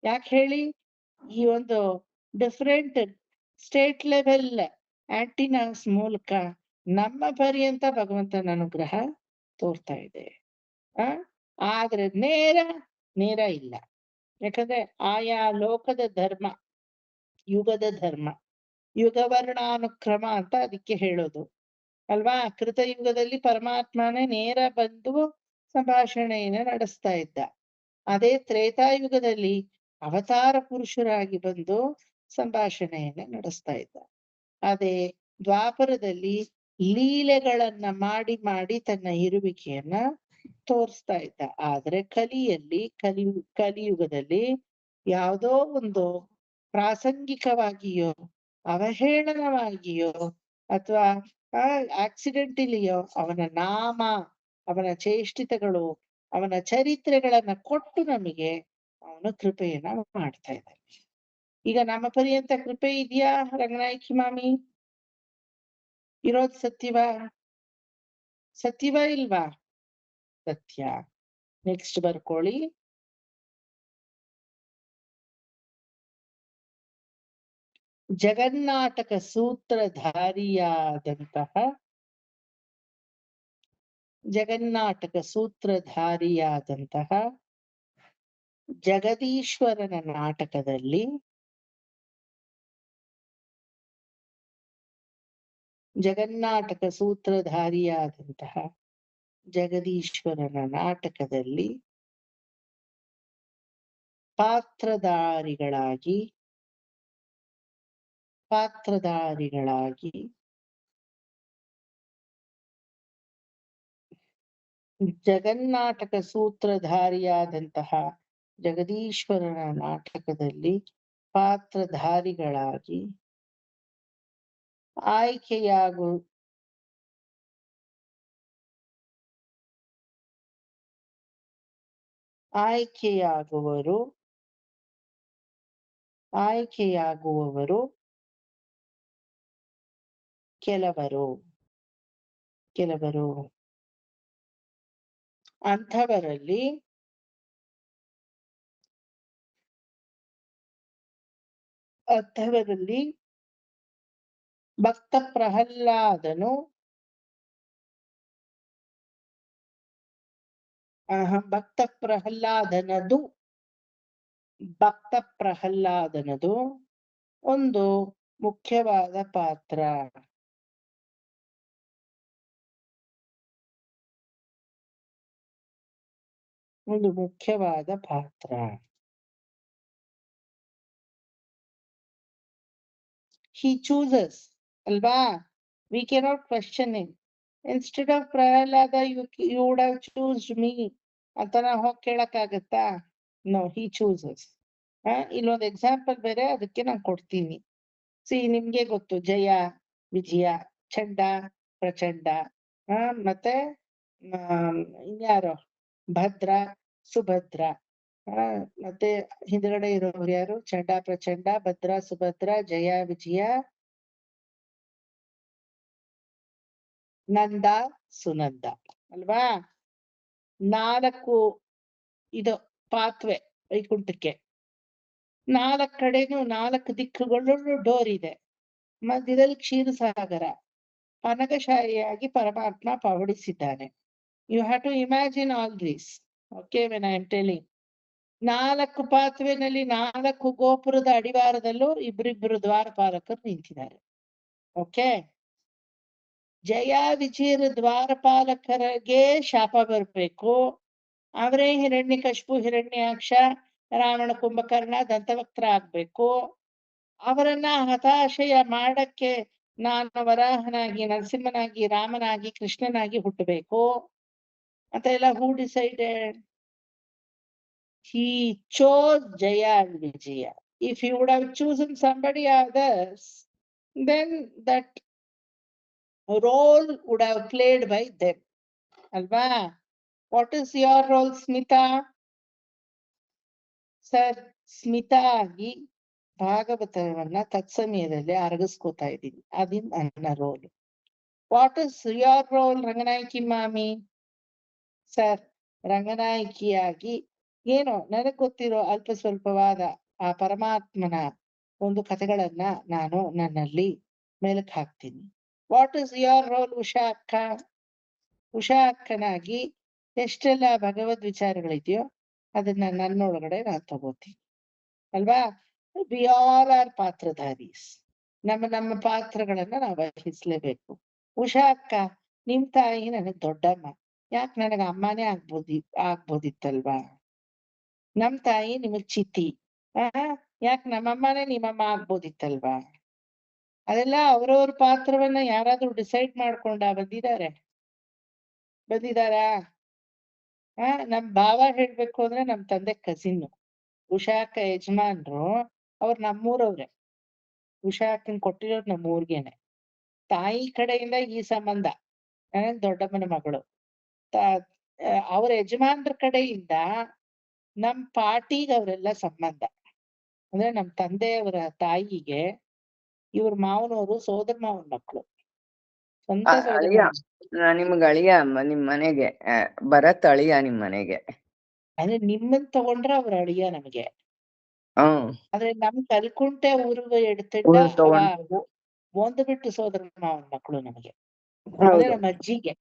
ಯಾಕೆ ಹೇಳಿ? ಈ ಒಂದು ಡಿಫರೆಂಟ್ ಸ್ಟೇಟ್ ಲೆವೆಲ್ ಆಂಟಿನಾಸ್ ಮೂಲಕ ನಮ್ಮ ಪರ್ಯಂತ ಭಗವಂತನ ಅನುಗ್ರಹ ತೋರ್ತಾ ಇದೆ. ಆದ್ರೆ ನೇರ ಇಲ್ಲ. ಯಾಕಂದ್ರೆ ಆಯಾ ಲೋಕದ ಧರ್ಮ, ಯುಗದ ಧರ್ಮ, ಯುಗವರ್ಣಾನುಕ್ರಮ ಅಂತ ಅದಕ್ಕೆ ಹೇಳೋದು ಅಲ್ವಾ. ಕೃತಯುಗದಲ್ಲಿ ಪರಮಾತ್ಮನೇ ನೇರ ಬಂದು ಸಂಭಾಷಣೆಯನ್ನ ನಡೆಸ್ತಾ ಇದ್ದ. ಅದೇ ತ್ರೇತಾಯುಗದಲ್ಲಿ ಅವತಾರ ಪುರುಷರಾಗಿ ಬಂದು ಸಂಭಾಷಣೆಯನ್ನ ನಡೆಸ್ತಾ ಇದ್ದ. ಅದೇ ದ್ವಾಪರದಲ್ಲಿ ಲೀಲೆಗಳನ್ನ ಮಾಡಿ ತನ್ನ ಇರುವಿಕೆಯನ್ನ ತೋರಿಸ್ತಾ ಇದ್ದ. ಆದ್ರೆ ಕಲಿಯುಗದಲ್ಲಿ ಯಾವುದೋ ಒಂದು ಪ್ರಾಸಂಗಿಕವಾಗಿಯೋ ಅವಹೇಳನವಾಗಿಯೋ ಅಥವಾ ಆಕ್ಸಿಡೆಂಟಲಿಯೋ ಅವನ ನಾಮ, ಅವನ ಚೇಷ್ಟಿತಗಳು, ಅವನ ಚರಿತ್ರೆಗಳನ್ನ ಕೊಟ್ಟು ನಮಗೆ ಅವನು ಕೃಪೆಯನ್ನ ಮಾಡ್ತಾ ಇದ್ದಾನೆ. ಈಗ ನಮ್ಮ ಪರ್ಯಂತ ಕೃಪೆ ಇದೆಯಾ ರಂಗನಾಯಕಿ ಮಾಮಿ? ಇರೋದ್ ಸತ್ಯವಾ ಇಲ್ವಾ? ಸತ್ಯ. ನೆಕ್ಸ್ಟ್ ಬರ್ಕೊಳ್ಳಿ. ಜಗನ್ನಾಟಕ ಸೂತ್ರಧಾರಿಯಾದಂತಹ ಜಗದೀಶ್ವರನ ನಾಟಕದಲ್ಲಿ ಜಗದೀಶ್ವರನ ನಾಟಕದಲ್ಲಿ ಪಾತ್ರಧಾರಿಗಳಾಗಿ ಜಗನ್ನಾಟಕ ಸೂತ್ರಧಾರಿಯಾದಂತಹ ಜಗದೀಶ್ವರನ ನಾಟಕದಲ್ಲಿ ಪಾತ್ರಧಾರಿಗಳಾಗಿ ಆಯ್ಕೆಯಾಗುವವರು ಕೆಲವರು. ಅಂಥವರಲ್ಲಿ ಭಕ್ತ ಪ್ರಹ್ಲಾದನದು ಒಂದು ಮುಖ್ಯವಾದ ಪಾತ್ರ. He chooses, ಅಲ್ವಾ? We cannot question him. Instead of Prahalada, you would have chosen me ಅಂತ ನಾವು ಹೋಗಿ ಕೇಳಕ್ಕಾಗತ್ತಾ? No, he chooses. ಇಲ್ಲೊಂದು ಎಕ್ಸಾಂಪಲ್ ಬೇರೆ ಅದಕ್ಕೆ ನಾನು ಕೊಡ್ತೀನಿ. ನಿಮ್ಗೆ ಗೊತ್ತು, ಜಯ, ವಿಜಯ, ಚಂಡ, ಪ್ರಚಂಡ, ಮತ್ತೆ ಇನ್ಯಾರೋ ಭದ್ರ, ಸುಭದ್ರ, ಮತ್ತೆ ಹಿಂದ್ಗಡೆ ಇರೋರು ಯಾರು? ಚಂಡ, ಪ್ರಚಂಡ, ಭದ್ರ, ಸುಭದ್ರ, ಜಯ, ವಿಜಯ, ನಂದ, ಸುನಂದ, ಅಲ್ವಾ? 4 ಇದು ಪಾತ್ವೆ ವೈಕುಂಠಕ್ಕೆ. 4 ಕಡೆನೂ 4 ದಿಕ್ಕುಗಳಲ್ಲೂ ಡೋರ್ ಇದೆ. ಮಧ್ಯದಲ್ಲಿ ಕ್ಷೀರಸಾಗರ, ಪನಗಶಾಹಿಯಾಗಿ ಪರಮಾತ್ಮ ಪವಡಿಸಿದ್ದಾನೆ. You have to imagine all this. Okay, when I am telling. 4 ಪಾತ್ವೆನಲ್ಲಿ 4 ಗೋಪುರದ ಅಡಿವಾರದಲ್ಲೂ ಇಬ್ಬರಿಬ್ಬರು ದ್ವಾರಪಾಲಕರು ನಿಂತಿದ್ದಾರೆ. ಓಕೆ, ಜಯ ವಿಜಯರ ದ್ವಾರಪಾಲಕರಿಗೆ ಶಾಪ ಬರ್ಬೇಕು. ಅವರೇ ಹಿರಣ್ಯಕಶಿಪು, ಹಿರಣ್ಯಾಕ್ಷ, ರಾವಣ ಕುಂಭಕರ್ಣ ದಂತವಕ್ತ್ರ ಆಗ್ಬೇಕು. ಅವರನ್ನ ಹತಾಶಯ ಮಾಡಕ್ಕೆ ನಾನು ವರಾಹನಾಗಿ, ನರಸಿಂಹನಾಗಿ, ರಾಮನಾಗಿ, ಕೃಷ್ಣನಾಗಿ ಹುಟ್ಟಬೇಕು ಅಂತ ಎಲ್ಲ ಹೂ decided? He chose Jaya and Vijaya. If he would have chosen somebody others, then that role would have played by them. Alva, what is your role, Smita? Sir, Smita ಆಗಿ ಭಾಗವತವನ್ನ ತತ್ಸಮಯದಲ್ಲಿ ಅರಗಿಸ್ಕೋತಾ ಇದ್ದೀನಿ. ಅದು ನನ್ನ role. What is your role, Ranganayaki ಮಾಮಿ? ಸರ್, ರಂಗನಾಯಕಿಯಾಗಿ ಏನೋ ನನಗ್ ಗೊತ್ತಿರೋ ಅಲ್ಪ ಸ್ವಲ್ಪವಾದ ಆ ಪರಮಾತ್ಮನ ಒಂದು ಕಥೆಗಳನ್ನ ನಾನು ನನ್ನಲ್ಲಿ ಮೆಲುಕು ಹಾಕ್ತೀನಿ. What is your role, Usha ಅಕ್ಕ? ಉಷಾ ಅಕ್ಕನಾಗಿ ಎಷ್ಟೆಲ್ಲ ಭಗವದ್ ವಿಚಾರಗಳಿದೆಯೋ ಅದನ್ನ ನನ್ನೊಳಗಡೆ ನಾನು ತಗೋತೀನಿ ಅಲ್ವಾ? ವಿ ಆಲ್ ಆರ್ ಪಾತ್ರಧಾರೀಸ್. ನಮ್ಮ ಪಾತ್ರಗಳನ್ನ ನಾವು ವಹಿಸ್ಲೇಬೇಕು. ಉಷಾ ಅಕ್ಕ, ನಿಮ್ ತಾಯಿ ನನಗ್ ದೊಡ್ಡಮ್ಮ, ಯಾಕೆ ನನಗ ಅಮ್ಮನೇ ಆಗ್ಬೋದಿತ್ತಲ್ವಾ? ನಮ್ ತಾಯಿ ನಿಮಗ್ ಚಿತಿ, ಯಾಕೆ ನಮ್ಮಮ್ಮನೇ ನಿಮ್ಮಮ್ಮ ಆಗ್ಬೋದಿತ್ತಲ್ವಾ? ಅದೆಲ್ಲ ಅವ್ರವ್ರ ಪಾತ್ರವನ್ನ ಯಾರಾದ್ರೂ ಡಿಸೈಡ್ ಮಾಡ್ಕೊಂಡ ಬಂದಿದಾರಾ? ನಮ್ ಭಾವ ಹೇಳ್ಬೇಕು ಅಂದ್ರೆ ನಮ್ ತಂದೆ ಕಸಿನ್. ಉಷಾ ಅಕ್ಕ ಯಜಮಾನ್ರು ಅವ್ರು ನಮ್ಮೂರವ್ರೆ. ಉಷಾ ಅಕ್ಕನ್ ಕೊಟ್ಟಿರೋರು ನಮ್ಮೂರ್ಗೇನೆ. ತಾಯಿ ಕಡೆಯಿಂದ ಈ ಸಂಬಂಧ, ದೊಡ್ಡಮ್ಮನ ಮಗಳು. ಅವ್ರ ಯಜಮಾನ್ರ ಕಡೆಯಿಂದ ನಮ್ ಪಾರ್ಟಿಗೆ ಅವರೆಲ್ಲ ಸಂಬಂಧ. ಅಂದ್ರೆ ನಮ್ ತಂದೆಯವರ ತಾಯಿಗೆ ಇವ್ರ ಮಾವನವರು ಸೋದರ ಮಾವನ ಮಕ್ಕಳು, ಸ್ವಂತ ಅಳಿಯ. ಸೋದರ. ನಿಮ್ಗ ಅಳಿಯ ನಿಮ್ ಮನೆಗೆ ಭರತ್ ಅಳಿಯ ನಿಮ್ ಮನೆಗೆ. ಅಂದ್ರೆ ನಿಮ್ಮನ್ ತಗೊಂಡ್ರೆ ಅವ್ರ ಅಳಿಯ ನಮ್ಗೆ. ಆದ್ರೆ ನಮ್ ಕಲ್ಕುಂಟೆ ಊರಿಗೆ ಎಡ್ತಿಡ್ಡ ಒಂದು ಬಿಟ್ಟು ಸೋದರ ಮಾವನ ಮಕ್ಕಳು ನಮಗೆ. ಅಂದ್ರೆ ನಮ್ಮ ಅಜ್ಜಿಗೆ,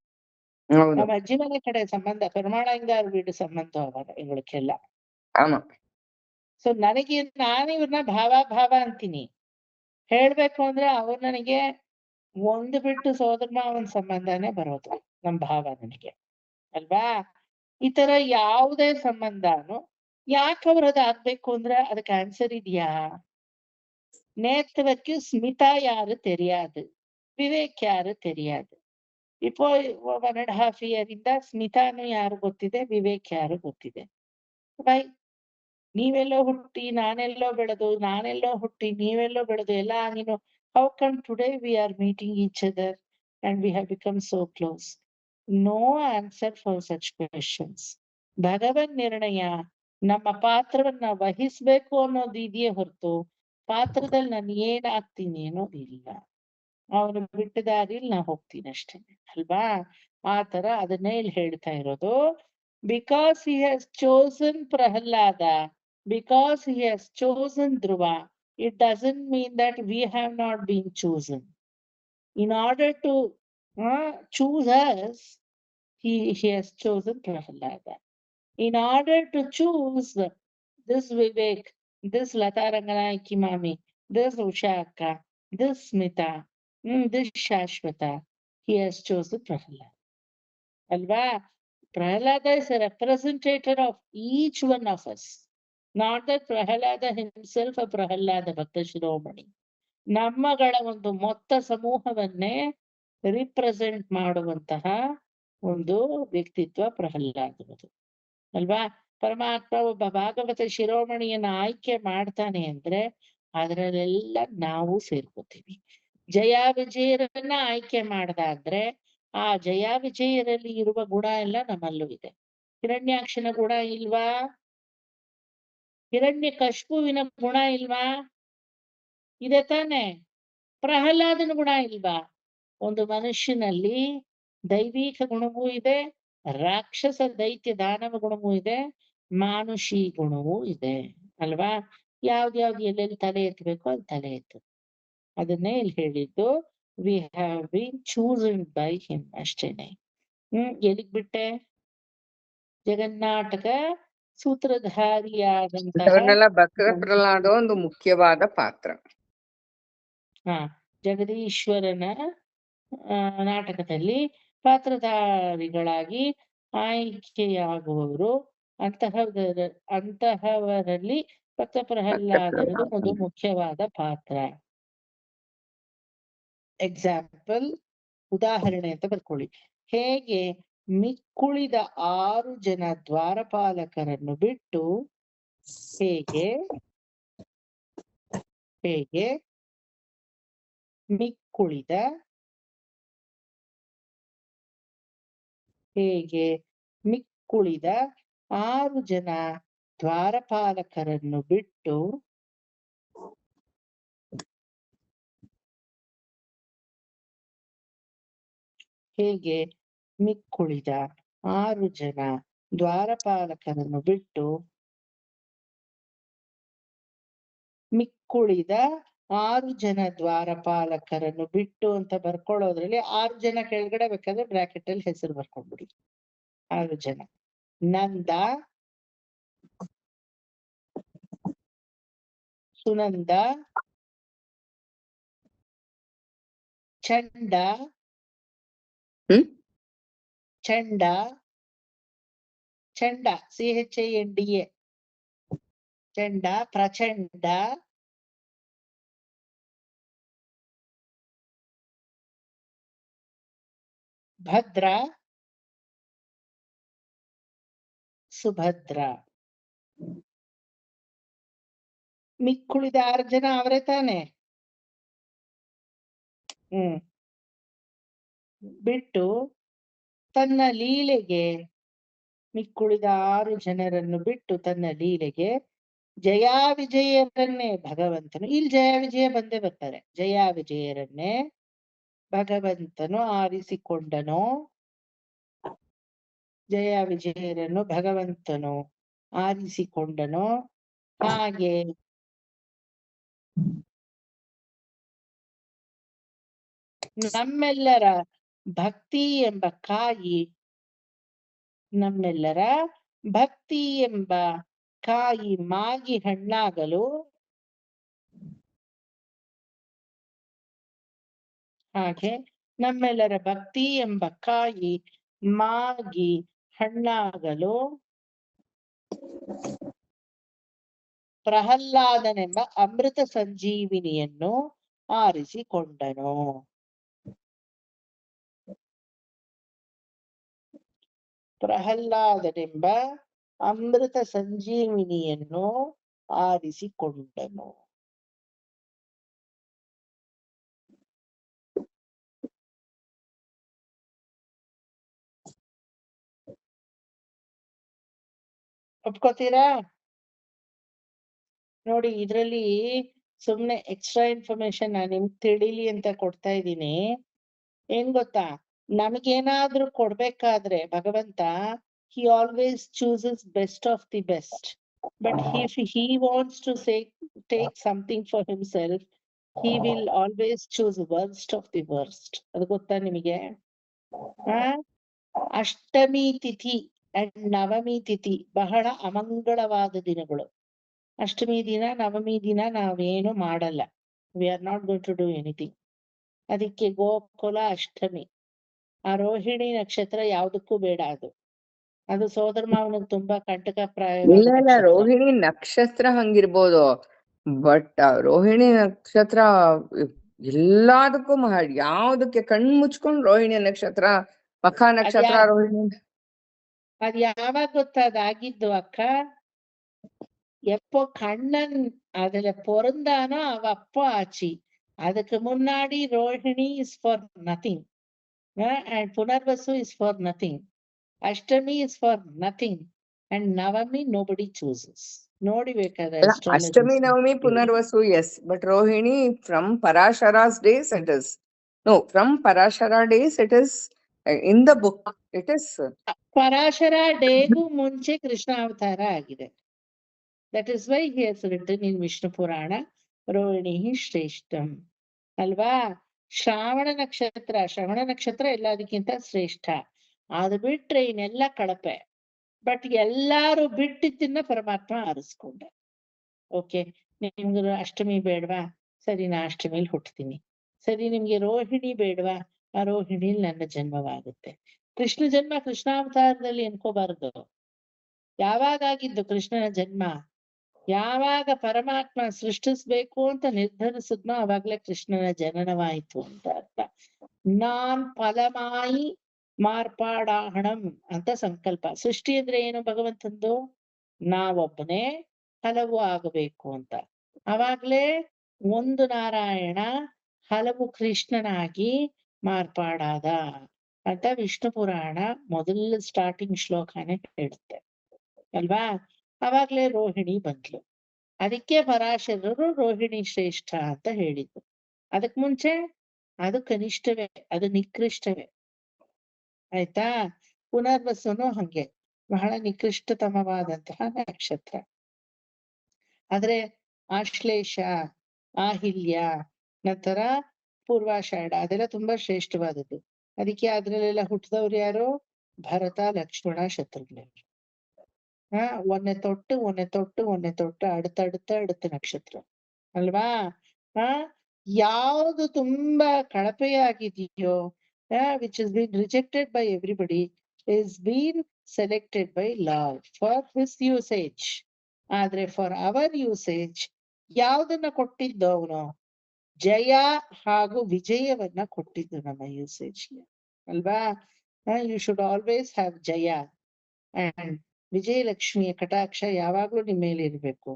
ನಮ್ಮ ಅಜ್ಜಿ ಮನೆ ಕಡೆ ಸಂಬಂಧ, ಪೆರುಮಾಳಂಗಾರ್ ವೀಡು ಸಂಬಂಧ ಅವಾಗ ಇವ್ಳಕ್ಕೆಲ್ಲ. ಸೊ ನನಗೆ ನಾನು ಇವ್ರನ್ನ ಭಾವ ಅಂತೀನಿ. ಹೇಳ್ಬೇಕು ಅಂದ್ರೆ ಅವ್ರು ನನಗೆ ಒಂದು ಬಿಟ್ಟು ಸೋದರ ಮಾವನ ಸಂಬಂಧನೇ ಬರೋದು, ನಮ್ ಭಾವ ನನಗೆ ಅಲ್ವಾ? ಈ ತರ ಯಾವುದೇ ಸಂಬಂಧನು ಯಾಕೆ ಅವ್ರದ್ದು ಆಗ್ಬೇಕು ಅಂದ್ರೆ ಅದಕ್ಕೆ ಆನ್ಸರ್ ಇದೆಯಾ? நேத்துவரைக்கு ஸ்மிதா யாரு தெரியாது, ವಿವೇಕ್ ಯಾರು தெரியாது. இப்போ 1.5 year ಇಂದ ಸ್ಮಿತಾನು ಯಾರು ಗೊತ್ತಿದೆ, ವಿವೇಕ್ ಯಾರು ಗೊತ್ತಿದೆ. ಬೈ, ನೀವೆಲ್ಲೋ ಹುಟ್ಟಿ ನಾನೆಲ್ಲೋ ಬೆಳೆದು, ನಾನೆಲ್ಲೋ ಹುಟ್ಟಿ ನೀವೆಲ್ಲೋ ಬೆಳೆದು ಎಲ್ಲ ನೀನು, how come today we are meeting each other and we have become so close? No answer for such questions. ಭಗವನ್ ನಿರ್ಣಯ ನಮ್ಮ ಪಾತ್ರವನ್ನ ವಹಿಸ್ಬೇಕು ಅನ್ನೋದು ಇದೆಯೇ ಹೊರತು ಪಾತ್ರದಲ್ಲಿ ನಾನು ಏನಾಗ್ತೀನಿ ಅನ್ನೋದಿಲ್ಲ. ಅವನು ಬಿಟ್ಟ ದಾರಿಲಿ ನಾ ಹೋಗ್ತೀನಿ ಅಷ್ಟೇ ಅಲ್ವಾ? ಆ ತರ ಅದನ್ನೇ ಇಲ್ಲಿ ಹೇಳ್ತಾ ಇರೋದು. Because he has chosen Prahlada, because he has chosen Dhruva, it doesn't mean that we have not been chosen. In order to choose us, he has chosen Prahlada. In order to choose this Vivek, this Lata Ranganayaki Mami, this Usha Akka, this Smita, this Shashwata, he has chosen Prahlada. Alva? Prahlada is a representative of each one of us. Not that Prahlada himself a Prahlada Bhakta Shiromani. ನಮ್ಮಗಳ ಒಂದು ಮೊತ್ತ ಸಮೂಹವನ್ನೇ ರಿಪ್ರೆಸೆಂಟ್ ಮಾಡುವಂತಹ ಒಂದು ವ್ಯಕ್ತಿತ್ವ ಪ್ರಹ್ಲಾದನದು ಅಲ್ವಾ? ಪರಮಾತ್ಮ ಒಬ್ಬ ಭಾಗವತ ಶಿರೋಮಣಿಯನ್ನ ಆಯ್ಕೆ ಮಾಡ್ತಾನೆ ಅಂದ್ರೆ ಅದರಲ್ಲೆಲ್ಲ ನಾವು ಸೇರ್ಕೋತೀವಿ. ಜಯ ವಿಜಯರನ್ನ ಆಯ್ಕೆ ಮಾಡ್ದಾದ್ರೆ ಆ ಜಯ ವಿಜಯರಲ್ಲಿ ಇರುವ ಗುಣ ಎಲ್ಲ ನಮ್ಮಲ್ಲೂ ಇದೆ. ಹಿರಣ್ಯಾಕ್ಷನ ಗುಣ ಇಲ್ವಾ? ಹಿರಣ್ಯ ಕಶ್ಪುವಿನ ಗುಣ ಇಲ್ವಾ? ಇದೆ ತಾನೆ. ಪ್ರಹ್ಲಾದನ ಗುಣ ಇಲ್ವಾ? ಒಂದು ಮನುಷ್ಯನಲ್ಲಿ ದೈವಿಕ ಗುಣವೂ ಇದೆ, ರಾಕ್ಷಸ ದೈತ್ಯ ದಾನವ ಗುಣವೂ ಇದೆ, ಮಾನುಷಿ ಗುಣವೂ ಇದೆ ಅಲ್ವಾ? ಯಾವ್ದ್ಯಾವ್ದು ಎಲ್ಲೆಲ್ಲಿ ತಲೆ ಎತ್ತಬೇಕು ಅಲ್ಲಿ ತಲೆ ಎತ್ತು. ಅದನ್ನೇ ಇಲ್ಲಿ ಹೇಳಿದ್ದು, we have been chosen by him ಅಷ್ಟೇನೆ. ಎಲ್ಲಿಗ್ ಬಿಟ್ಟೆ? ಜಗನ್ನಾಟಕ ಸೂತ್ರಧಾರಿಯಾದಂತಹ ಭಕ್ತ ಪ್ರಹ್ಲಾದ ಒಂದು ಮುಖ್ಯವಾದ ಪಾತ್ರ. ಜಗದೀಶ್ವರನ ನಾಟಕದಲ್ಲಿ ಪಾತ್ರಧಾರಿಗಳಾಗಿ ಆಯ್ಕೆಯಾಗುವವರು ಅಂತಹವರಲ್ಲಿ ಭಕ್ತ ಪ್ರಹ್ಲಾದನದು ಒಂದು ಮುಖ್ಯವಾದ ಪಾತ್ರ. ಎಕ್ಸಾಂಪಲ್, ಉದಾಹರಣೆ ಅಂತ ಬರ್ಕೊಳ್ಳಿ. ಹೇಗೆ ಮಿಕ್ಕುಳಿದ 6 ಜನ ದ್ವಾರಪಾಲಕರನ್ನು ಬಿಟ್ಟು ಹೇಗೆ ಮಿಕ್ಕುಳಿದ 6 ಜನ ದ್ವಾರಪಾಲಕರನ್ನು ಬಿಟ್ಟು ಮಿಕ್ಕುಳಿದ 6 ಜನ ದ್ವಾರಪಾಲಕರನ್ನು ಬಿಟ್ಟು ಅಂತ ಬರ್ಕೊಳ್ಳೋದ್ರಲ್ಲಿ 6 ಜನ ಕೆಳಗಡೆ ಬೇಕಾದ್ರೆ ಬ್ರಾಕೆಟ್ ಅಲ್ಲಿ ಹೆಸರು ಬರ್ಕೊಂಡ್ಬಿಡಿ. 6 ಜನ: ನಂದ, ಸುನಂದ, ಚಂಡ, CHANDA, ಚಂಡ, ಪ್ರಚಂಡ, ಭದ್ರ, ಸುಭದ್ರ. ಮಿಕ್ಕುಳಿದ 6 ಜನ ಅವರೇ ತಾನೆ. ಬಿಟ್ಟು ತನ್ನ ಲೀಲೆಗೆ ಮಿಕ್ಕುಳಿದ 6 ಜನರನ್ನು ಬಿಟ್ಟು ತನ್ನ ಲೀಲೆಗೆ ಜಯಾ ವಿಜಯರನ್ನೇ ಭಗವಂತನು, ಇಲ್ಲಿ ಜಯ ವಿಜಯ ಬಂದೇ ಬರ್ತಾರೆ, ಜಯಾ ವಿಜಯರನ್ನೇ ಭಗವಂತನು ಆರಿಸಿಕೊಂಡನು. ಜಯ ವಿಜಯರನ್ನು ಭಗವಂತನು ಆರಿಸಿಕೊಂಡನು. ಹಾಗೆ ನಮ್ಮೆಲ್ಲರ ಭಕ್ತಿ ಎಂಬ ಕಾಯಿ ಮಾಗಿ ಹಣ್ಣಾಗಲು, ಹಾಗೆ ನಮ್ಮೆಲ್ಲರ ಭಕ್ತಿ ಎಂಬ ಕಾಯಿ ಮಾಗಿ ಹಣ್ಣಾಗಲು ಪ್ರಹ್ಲಾದನೆಂಬ ಅಮೃತ ಸಂಜೀವಿನಿಯನ್ನು ಆರಿಸಿಕೊಂಡನು. ಪ್ರಹ್ಲಾದನೆಂಬ ಅಮೃತ ಸಂಜೀವಿನಿಯನ್ನು ಆರಿಸಿಕೊಂಡನು. ಒಪ್ಕೋತೀರಾ? ನೋಡಿ, ಇದ್ರಲ್ಲಿ ಸುಮ್ನೆ ಎಕ್ಸ್ಟ್ರಾ ಇನ್ಫಾರ್ಮೇಶನ್ ನಾನು ನಿಮ್ಗೆ ತಿಳಿಲಿ ಅಂತ ಕೊಡ್ತಾ ಇದ್ದೀನಿ. ಏನ್ ಗೊತ್ತಾ, ನಮಗೇನಾದ್ರೂ ಕೊಡ್ಬೇಕಾದ್ರೆ ಭಗವಂತ he always chooses best of the best, but if he wants to take something for himself, he will always choose worst of the worst. ಅದು ಗೊತ್ತಾ ನಿಮಗೆ? ಅಷ್ಟಮಿ ತಿಥಿ ಅಂಡ್ ನವಮಿ ತಿಥಿ ಬಹಳ ಅಮಂಗಳವಾದ ದಿನಗಳು. ಅಷ್ಟಮಿ ದಿನ, ನವಮಿ ದಿನ ನಾವೇನು ಮಾಡಲ್ಲ. We are not going to do anything. ಅದಕ್ಕೆ ಗೋಕುಲ ಅಷ್ಟಮಿ. ಆ ರೋಹಿಣಿ ನಕ್ಷತ್ರ ಯಾವ್ದಕ್ಕೂ ಬೇಡ. ಅದು ಸೋದರ ಮಾವನಿಗೆ ತುಂಬಾ ಕಂಟಕಪ್ರಾಯವಾದ ನಕ್ಷತ್ರ. ರೋಹಿಣಿ ನಕ್ಷತ್ರ ಹಂಗಿರ್ಬೋದು, ಬಟ್ ರೋಹಿಣಿ ನಕ್ಷತ್ರ ಎಲ್ಲದಕ್ಕೂ ಯಾವ್ದಕ್ಕೆ ಕಣ್ ಮುಚ್ಕೊಂಡ್ ರೋಹಿಣಿ ನಕ್ಷತ್ರ, ಮಖ ನಕ್ಷತ್ರ, ರೋಹಿಣಿ. ಅದ್ ಯಾವಾಗ ಗೊತ್ತಾ ಅದಾಗಿದ್ದು ಅಕ್ಕ? எப்போ கண்ணன் அதுல பொருந்தானோ அவ அப்போ ஆச்சு. அதுக்கு முன்னாடி Rohini is for nothing, and Punarvasu is for nothing, Ashtami is for nothing, and Navami nobody chooses. ನೋಡಿ ಬೇಕಾದ್ರೆ Ashtami, Navami, Punarvasu, yes, but Rohini from Parashara's days it is. No, from Parashara days it is in the book. It is Parashara ಡೇಗೂ ಮುಂಚೆ ಕೃಷ್ಣ ಅವತಾರ ಆಗಿದೆ. That is why he has written in Vishnu Purana, Rohini ಶ್ರೇಷ್ಠಂ ಅಲ್ವಾ? ಶ್ರಾವಣ ನಕ್ಷತ್ರ ಎಲ್ಲದಕ್ಕಿಂತ ಶ್ರೇಷ್ಠ. ಅದು ಬಿಟ್ರೆ ಇನ್ನೆಲ್ಲ ಕಳಪೆ. ಬಟ್ ಎಲ್ಲಾರು ಬಿಟ್ಟಿದ್ದನ್ನ ಪರಮಾತ್ಮ ಆರಿಸ್ಕೊಂಡ. ಓಕೆ, ನಿಮ್ಗೆ ಅಷ್ಟಮಿ ಬೇಡವಾ? ಸರಿ, ನಾ ಅಷ್ಟಮಿಲಿ ಹುಟ್ಟತೀನಿ. ಸರಿ, ನಿಮ್ಗೆ ರೋಹಿಣಿ ಬೇಡವಾ? ಆ ರೋಹಿಣಿಲಿ ನನ್ನ ಜನ್ಮವಾಗುತ್ತೆ. ಕೃಷ್ಣ ಜನ್ಮ ಕೃಷ್ಣಾವತಾರದಲ್ಲಿ ಅನ್ಕೋಬಾರದು. ಯಾವಾಗ ಆಗಿದ್ದು ಕೃಷ್ಣನ ಜನ್ಮ? ಯಾವಾಗ ಪರಮಾತ್ಮ ಸೃಷ್ಟಿಸ್ಬೇಕು ಅಂತ ನಿರ್ಧರಿಸಿದ್ನೋ ಅವಾಗ್ಲೇ ಕೃಷ್ಣನ ಜನನವಾಯಿತು ಅಂತ ಅರ್ಥ. ನಾನ್ ಫಲಮಾಯಿ ಮಾರ್ಪಾಡಾಹಣಂ ಅಂತ ಸಂಕಲ್ಪ. ಸೃಷ್ಟಿ ಅಂದ್ರೆ ಏನು ಭಗವಂತಂದು? ನಾವೊಬ್ಬನೇ ಹಲವು ಆಗಬೇಕು ಅಂತ. ಅವಾಗ್ಲೇ ಒಂದು ನಾರಾಯಣ ಹಲವು ಕೃಷ್ಣನಾಗಿ ಮಾರ್ಪಾಡಾದ ಅಂತ ವಿಷ್ಣು ಪುರಾಣ ಮೊದಲ ಸ್ಟಾರ್ಟಿಂಗ್ ಶ್ಲೋಕನೇ ಹೇಳುತ್ತೆ ಅಲ್ವಾ? ಅವಾಗ್ಲೇ ರೋಹಿಣಿ ಬಂದ್ಲು. ಅದಕ್ಕೆ ಪರಾಶರರು ರೋಹಿಣಿ ಶ್ರೇಷ್ಠ ಅಂತ ಹೇಳಿದ್ರು. ಅದಕ್ ಮುಂಚೆ ಅದು ಕನಿಷ್ಠವೇ, ಅದು ನಿಕೃಷ್ಟವೇ. ಆಯ್ತಾ? ಪುನರ್ವಸುನು ಹಂಗೆ ಬಹಳ ನಿಕೃಷ್ಟತಮವಾದಂತಹ ನಕ್ಷತ್ರ. ಆದ್ರೆ ಆಶ್ಲೇಷ, ಆಹಿಲ್ಯ, ನಂತರ ಪೂರ್ವಾಷಾಢ ಅದೆಲ್ಲ ತುಂಬಾ ಶ್ರೇಷ್ಠವಾದದ್ದು. ಅದಕ್ಕೆ ಅದ್ರಲ್ಲೆಲ್ಲ ಹುಟ್ಟಿದವ್ರು ಯಾರು? ಭರತ, ಲಕ್ಷ್ಮಣ, ಶತ್ರುಘ್ನ. ಒಂದೇ ತೊಟ್ಟು அடுத்த ನಕ್ಷತ್ರ ಅಲ್ವಾ? ಯಾವುದು ತುಂಬಾ ಕಳಪೆಯಾಗಿದೆಯೋ, which has been rejected by everybody, is been selected by love for his usage. ಆದ್ರೆ for our usage ಯಾವುದನ್ನ ಕೊಟ್ಟಿದ್ದು ಅವನು? ಜಯ ಹಾಗೂ ವಿಜಯವನ್ನ ಕೊಟ್ಟಿದ್ದು ನಮ್ಮ ಯೂಸೇಜ್ಗೆ ಅಲ್ವಾ? You should always have Jaya and ವಿಜಯಲಕ್ಷ್ಮಿಯ ಕಟಾಕ್ಷ ಯಾವಾಗ್ಲೂ ನಿಮ್ಮ ಮೇಲೆ ಇರ್ಬೇಕು.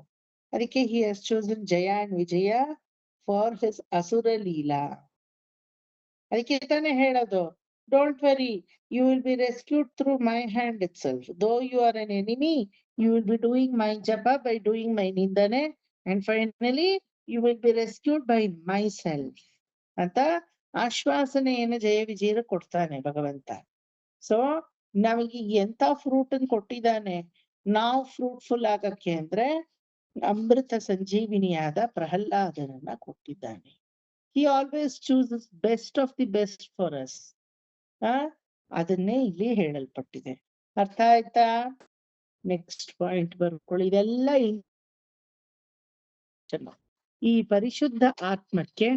ಅದಕ್ಕೆ he has chosen Jaya and Vijaya for his ಅಸುರ ಲೀಲಾ. ಅದಕ್ಕೆ ತಾನೇ ಹೇಳೋದು, don't worry, you will be rescued through my hand itself. Though you are an enemy, you will be doing my ಜಪ ಬೈ ಡೂಯಿಂಗ್ ಮೈ ನಿಂದನೆ, and finally you will be rescued by myself ಅಂತ ಆಶ್ವಾಸನೆಯನ್ನು ಜಯ ವಿಜಯರು ಕೊಡ್ತಾನೆ ಭಗವಂತ. ಸೊ ನಮಗೆ ಎಂತ ಫ್ರೂಟ್ ಅನ್ನು ಕೊಟ್ಟಿದ್ದಾನೆ ನಾವು ಫ್ರೂಟ್ಫುಲ್ ಆಗಕ್ಕೆ ಅಂದ್ರೆ ಅಮೃತ ಸಂಜೀವಿನಿಯಾದ ಪ್ರಹ್ಲಾದನನ್ನ ಕೊಟ್ಟಿದ್ದಾನೆ. He always chooses best of the best for us. ಅದನ್ನೇ ಇಲ್ಲಿ ಹೇಳಲ್ಪಟ್ಟಿದೆ. ಅರ್ಥ ಆಯ್ತಾ? ನೆಕ್ಸ್ಟ್ ಪಾಯಿಂಟ್ ಬರ್ಕೊಳ್ಳಿ. ಇದೆಲ್ಲ ಈ ಪರಿಶುದ್ಧ ಆತ್ಮಕ್ಕೆ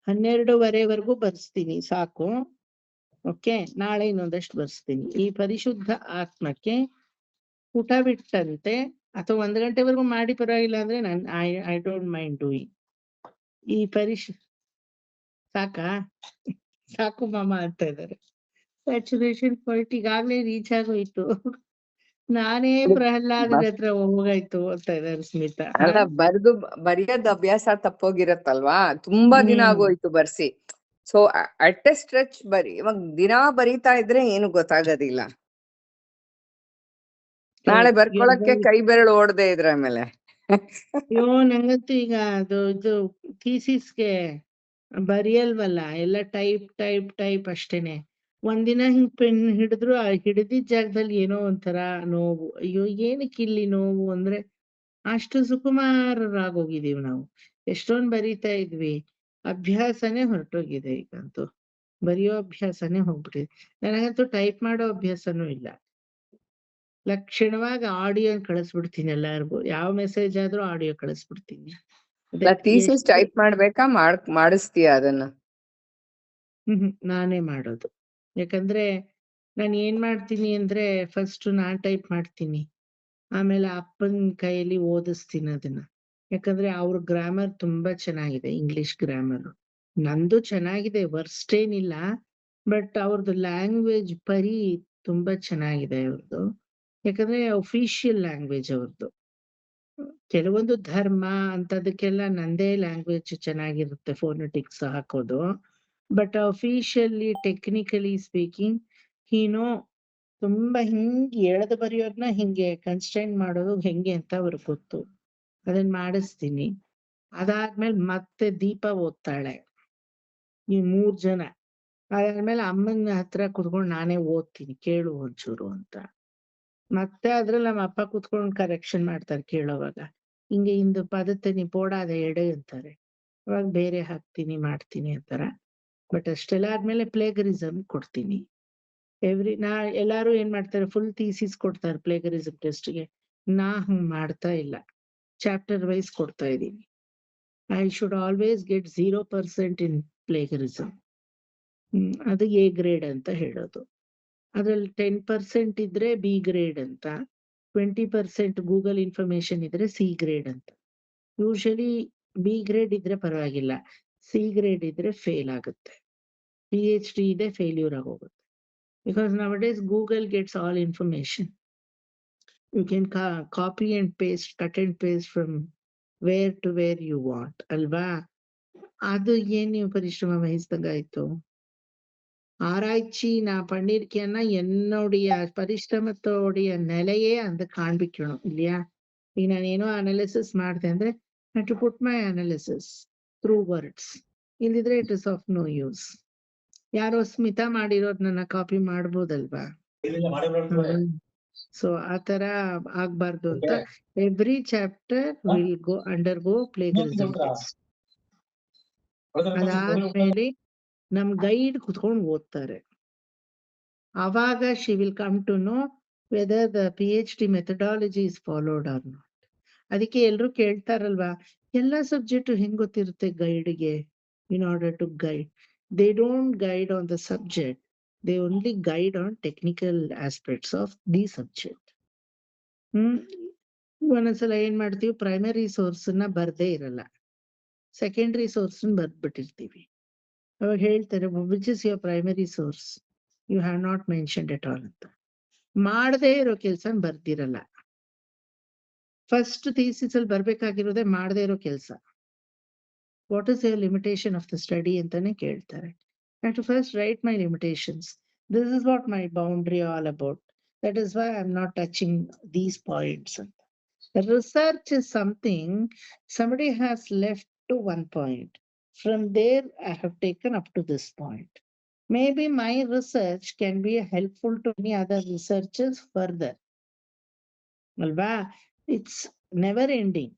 12:30 ಬರ್ಸ್ತೀನಿ ಸಾಕು. ಓಕೆ, ನಾಳೆ ಇನ್ನೊಂದಷ್ಟು ಬರ್ಸ್ತೀನಿ. ಈ ಪರಿಶುದ್ಧ ಆತ್ಮಕ್ಕೆ ಊಟ ಬಿಟ್ಟಂತೆ ಅಥವಾ 1 ಗಂಟೆವರೆಗೂ ಮಾಡಿ ಪರವಾಗಿಲ್ಲ ಅಂದ್ರೆ ಐ ಡೋಂಟ್ ಮೈಂಡ್ ಡೂಯಿಂಗ್. ಈ ಸಾಕು ಮಾಮ ಅಂತ ಇದ್ದಾರೆ. ಸ್ಯಾಚುರೇಷನ್ ಪಾಯಿಂಟ್ ಈಗಾಗ್ಲೇ ರೀಚ್ ಆಗೋಯ್ತು. ನಾನೇ ಪ್ರಹ್ಲಾದನ ಹತ್ರ ಹೋಗಾಯ್ತು ಅಂತ ಇದ್ದಾರೆ ಸ್ಮಿತಾ. ಅಲ್ಲ, ಬರೆಯೋದ್ ಅಭ್ಯಾಸ ತಪ್ಪೋಗಿರತ್ತಲ್ವಾ, ತುಂಬಾ ದಿನ ಆಗೋಯ್ತು ಬರ್ಸಿ. ಸೊ ಅಟ್ ಎ ಸ್ಟ್ರೆಚ್ ಇವಾಗ ದಿನಾ ಬರೀತಾ ಇದ್ರೆ ಏನು ಗೊತ್ತಾಗೋದಿಲ್ಲ. ನಾಳೆ ಬರ್ಕೊಳಕ್ಕೆ ಕೈ ಬೆರಳು ಓಡದೆ ಇದ್ರ ಆಮೇಲೆ ಅಯ್ಯೋ ನಂಗಂತೂ ಈಗ ಇದು ಥೀಸಿಸ್ಗೆ ಬರೆಯಲ್ವಲ್ಲ, ಎಲ್ಲ ಟೈಪ್ ಅಷ್ಟೇನೆ. ಒಂದಿನ ಹಿಂಗ್ ಪೆನ್ ಹಿಡಿದ್ರು ಆ ಹಿಡಿದಿದ್ದ ಜಾಗದಲ್ಲಿ ಏನೋ ಒಂಥರ ನೋವು. ಅಯ್ಯೋ ಏನಕ್ಕೆ ಇಲ್ಲಿ ನೋವು ಅಂದ್ರೆ ಅಷ್ಟು ಸುಕುಮಾರರಾಗೋಗಿದೀವಿ ನಾವು. ಎಷ್ಟೊಂದ್ ಬರೀತಾ ಇದ್ವಿ, ಅಭ್ಯಾಸನೇ ಹೊರಟೋಗಿದೆ. ಈಗಂತೂ ಬರೆಯೋ ಅಭ್ಯಾಸನೇ ಹೋಗ್ಬಿಟ್ಟಿದೆ. ನನಗಂತೂ ಟೈಪ್ ಮಾಡೋ ಅಭ್ಯಾಸನೂ ಇಲ್ಲ. ಲಕ್ಷಣವಾಗಿ ಆಡಿಯೋ ಕಳಿಸ್ಬಿಡ್ತೀನಿ ಎಲ್ಲಾರ್ಗು. ಯಾವ ಮೆಸೇಜ್ ಆದ್ರೂ ಆಡಿಯೋ ಕಳಿಸ್ಬಿಡ್ತೀನಿ. ಥೀಸಿಸ್ ಟೈಪ್ ಮಾಡ್ಬೇಕಾ, ಮಾಡಿಸ್ತೀಯ ಅದನ್ನ? ನಾನೇ ಮಾಡೋದು. ಯಾಕಂದ್ರೆ ನಾನು ಏನ್ ಮಾಡ್ತೀನಿ ಅಂದ್ರೆ ಫಸ್ಟ್ ನಾನ್ ಟೈಪ್ ಮಾಡ್ತೀನಿ, ಆಮೇಲೆ ಅಪ್ಪನ ಕೈಯಲ್ಲಿ ಓದಿಸ್ತೀನಿ ಅದನ್ನ. ಯಾಕಂದ್ರೆ ಅವ್ರ ಗ್ರಾಮರ್ ತುಂಬಾ ಚೆನ್ನಾಗಿದೆ, ಇಂಗ್ಲಿಷ್ ಗ್ರಾಮರ್. ನಂದು ಚೆನ್ನಾಗಿದೆ, ವರ್ಸ್ಟ್ ಏನಿಲ್ಲ, ಬಟ್ ಅವ್ರದ್ದು ಲ್ಯಾಂಗ್ವೇಜ್ ತುಂಬಾ ಚೆನ್ನಾಗಿದೆ ಅವ್ರದ್ದು. ಯಾಕಂದ್ರೆ ಅಫಿಷಿಯಲ್ ಲ್ಯಾಂಗ್ವೇಜ್ ಅವ್ರದ್ದು. ಕೆಲವೊಂದು ಧರ್ಮ ಅಂತದಕ್ಕೆಲ್ಲ ನಂದೇ ಲ್ಯಾಂಗ್ವೇಜ್ ಚೆನ್ನಾಗಿರುತ್ತೆ, ಫೋನೆಟಿಕ್ಸ್ ಹಾಕೋದು. But officially technically speaking Eno ತುಂಬಾ ಹಿಂಗೆ ಎಳೆದು ಬರೆಯೋರ್ನ ಹಿಂಗೆ ಕನ್ಸ್ಟೆಂಟ್ ಮಾಡೋದು ಹೆಂಗೆ ಅಂತ ಅವ್ರಿಗೆ ಗೊತ್ತು. ಅದನ್ನ ಮಾಡಿಸ್ತೀನಿ. ಅದಾದ್ಮೇಲೆ ಮತ್ತೆ ದೀಪ ಓದ್ತಾಳೆ, ಈ 3 ಜನ. ಅದಾದ್ಮೇಲೆ ಅಮ್ಮನ ಹತ್ರ ಕುತ್ಕೊಂಡು ನಾನೇ ಓದ್ತೀನಿ, ಕೇಳು ಒಂಚೂರು ಅಂತ. ಮತ್ತೆ ಅದ್ರಲ್ಲಿ ನಮ್ಮ ಅಪ್ಪ ಕುತ್ಕೊಂಡು ಕರೆಕ್ಷನ್ ಮಾಡ್ತಾರೆ ಕೇಳೋವಾಗ. ಹಿಂಗೆ ಇಂದು ಪದತೆ ನೀ ಪೋಡಾದ ಎಡೆ ಅಂತಾರೆ, ಅವಾಗ ಬೇರೆ ಹಾಕ್ತೀನಿ ಮಾಡ್ತೀನಿ ಅಂತಾರ. ಬಟ್ ಅಷ್ಟೆಲ್ಲ ಆದ್ಮೇಲೆ ಪ್ಲೇಗರಿಸಮ್ ಕೊಡ್ತೀನಿ. ಎಲ್ಲಾರು ಏನ್ ಮಾಡ್ತಾರೆ, ಫುಲ್ ಥೀಸಿಸ್ ಕೊಡ್ತಾರೆ ಪ್ಲೇಗರಿಸಮ್ ಟೆಸ್ಟ್ಗೆ. ನಾ ಹಂಗ್ ಮಾಡ್ತಾ ಇಲ್ಲ, ಚಾಪ್ಟರ್ ವೈಸ್ ಕೊಡ್ತಾ ಇದ್ದೀನಿ. ಐ ಶುಡ್ ಆಲ್ವೇಸ್ ಗೆಟ್ 0% ಇನ್ ಪ್ಲೇಗರಿಸಮ್. ಅದು ಎ ಗ್ರೇಡ್ ಅಂತ ಹೇಳೋದು. ಅದ್ರಲ್ಲಿ 10% ಇದ್ರೆ ಬಿ ಗ್ರೇಡ್ ಅಂತ, 20% ಗೂಗಲ್ ಇನ್ಫಾರ್ಮೇಶನ್ ಇದ್ರೆ ಸಿ ಗ್ರೇಡ್ ಅಂತ. ಯೂಶಲಿ ಬಿ ಗ್ರೇಡ್ ಇದ್ರೆ ಪರವಾಗಿಲ್ಲ, ಸಿ ಗ್ರೇಡ್ ಇದ್ರೆ ಫೇಲ್ ಆಗುತ್ತೆ. PhD ಇದೆ ಫೇಲ್ಯೂರ್ ಆಗೋಗುತ್ತೆ. Because nowadays Google gets all information. You can copy and paste, cut and paste from where to where you want ಅಲ್ವಾ? ಅದು ಏನ್ ನೀವು ಪರಿಶ್ರಮ ವಹಿಸಿದಂಗಾಯ್ತು. ஆராய்ச்சி நான் பண்ணிருக்கேன்னா என்னுடைய ಪರಿಶ್ರಮத்தோடைய ನೆಲೆಯೇ ಅಂತ ಕಾಣ್ಬಿಟ್ಟணும் இல்லையா? ಈಗ ನಾನೇನೋ ಅನಾಲಿಸಿಸ್ ಮಾಡ್ದೆ ಅಂದ್ರೆ to put my analysis through words, ಇಲ್ದಿದ್ರೆ it is of no use. ಯಾರೋ ಸ್ಮಿತಾ ಮಾಡಿರೋದ್ ನನ್ನ ಕಾಪಿ ಮಾಡ್ಬೋದಲ್ವಾ? ಸೊ ಆ ತರ ಆಗ್ಬಾರ್ದು ಅಂತ every chapter will go undergo plagiarism test. ಅದಾದ್ಮೇಲೆ ನಮ್ ಗೈಡ್ ಕುತ್ಕೊಂಡು ಓದ್ತಾರೆ. ಆವಾಗ she will come to know whether the PhD methodology is followed or not. ಅದಕ್ಕೆ ಎಲ್ರು ಕೇಳ್ತಾರಲ್ವಾ, ಎಲ್ಲಾ ಸಬ್ಜೆಕ್ಟ್ ಹೆಂಗ್ ಗೊತ್ತಿರುತ್ತೆ ಗೈಡ್ಗೆ? In order to guide, they don't guide on the subject, they only guide on technical aspects of the subject. ಒಂದೊಂದ್ಸಲ ಏನ್ ಮಾಡ್ತೀವಿ, ಪ್ರೈಮರಿ ಸೋರ್ಸ್ ನ ಬರ್ದೇ ಇರಲ್ಲ, ಸೆಕೆಂಡರಿ ಸೋರ್ಸ್ ಬರ್ದ್ಬಿಟ್ಟಿರ್ತೀವಿ. ಅವಾಗ ಹೇಳ್ತಾರೆ which is your primary source, you have not mentioned at all ಅಂತ. ಮಾಡದೇ ಇರೋ ಕೆಲ್ಸ ಬರ್ದಿರಲ್ಲ. ಫಸ್ಟ್ ಥೀಸಿಸ್ ಅಲ್ಲಿ ಬರ್ಬೇಕಾಗಿರೋದೇ ಮಾಡದೇ ಇರೋ ಕೆಲ್ಸ. What is your limitation of the study ಅಂತಾನೆ ಕೇಳ್ತಾರೆ. I to first write my limitations, this is what my boundary all about, that is why I am not touching these points ಅಂತ. Research is something somebody has left to one point. From there, I have taken up to this point. Maybe my research can be helpful to any other researchers further. Alva, it's never ending.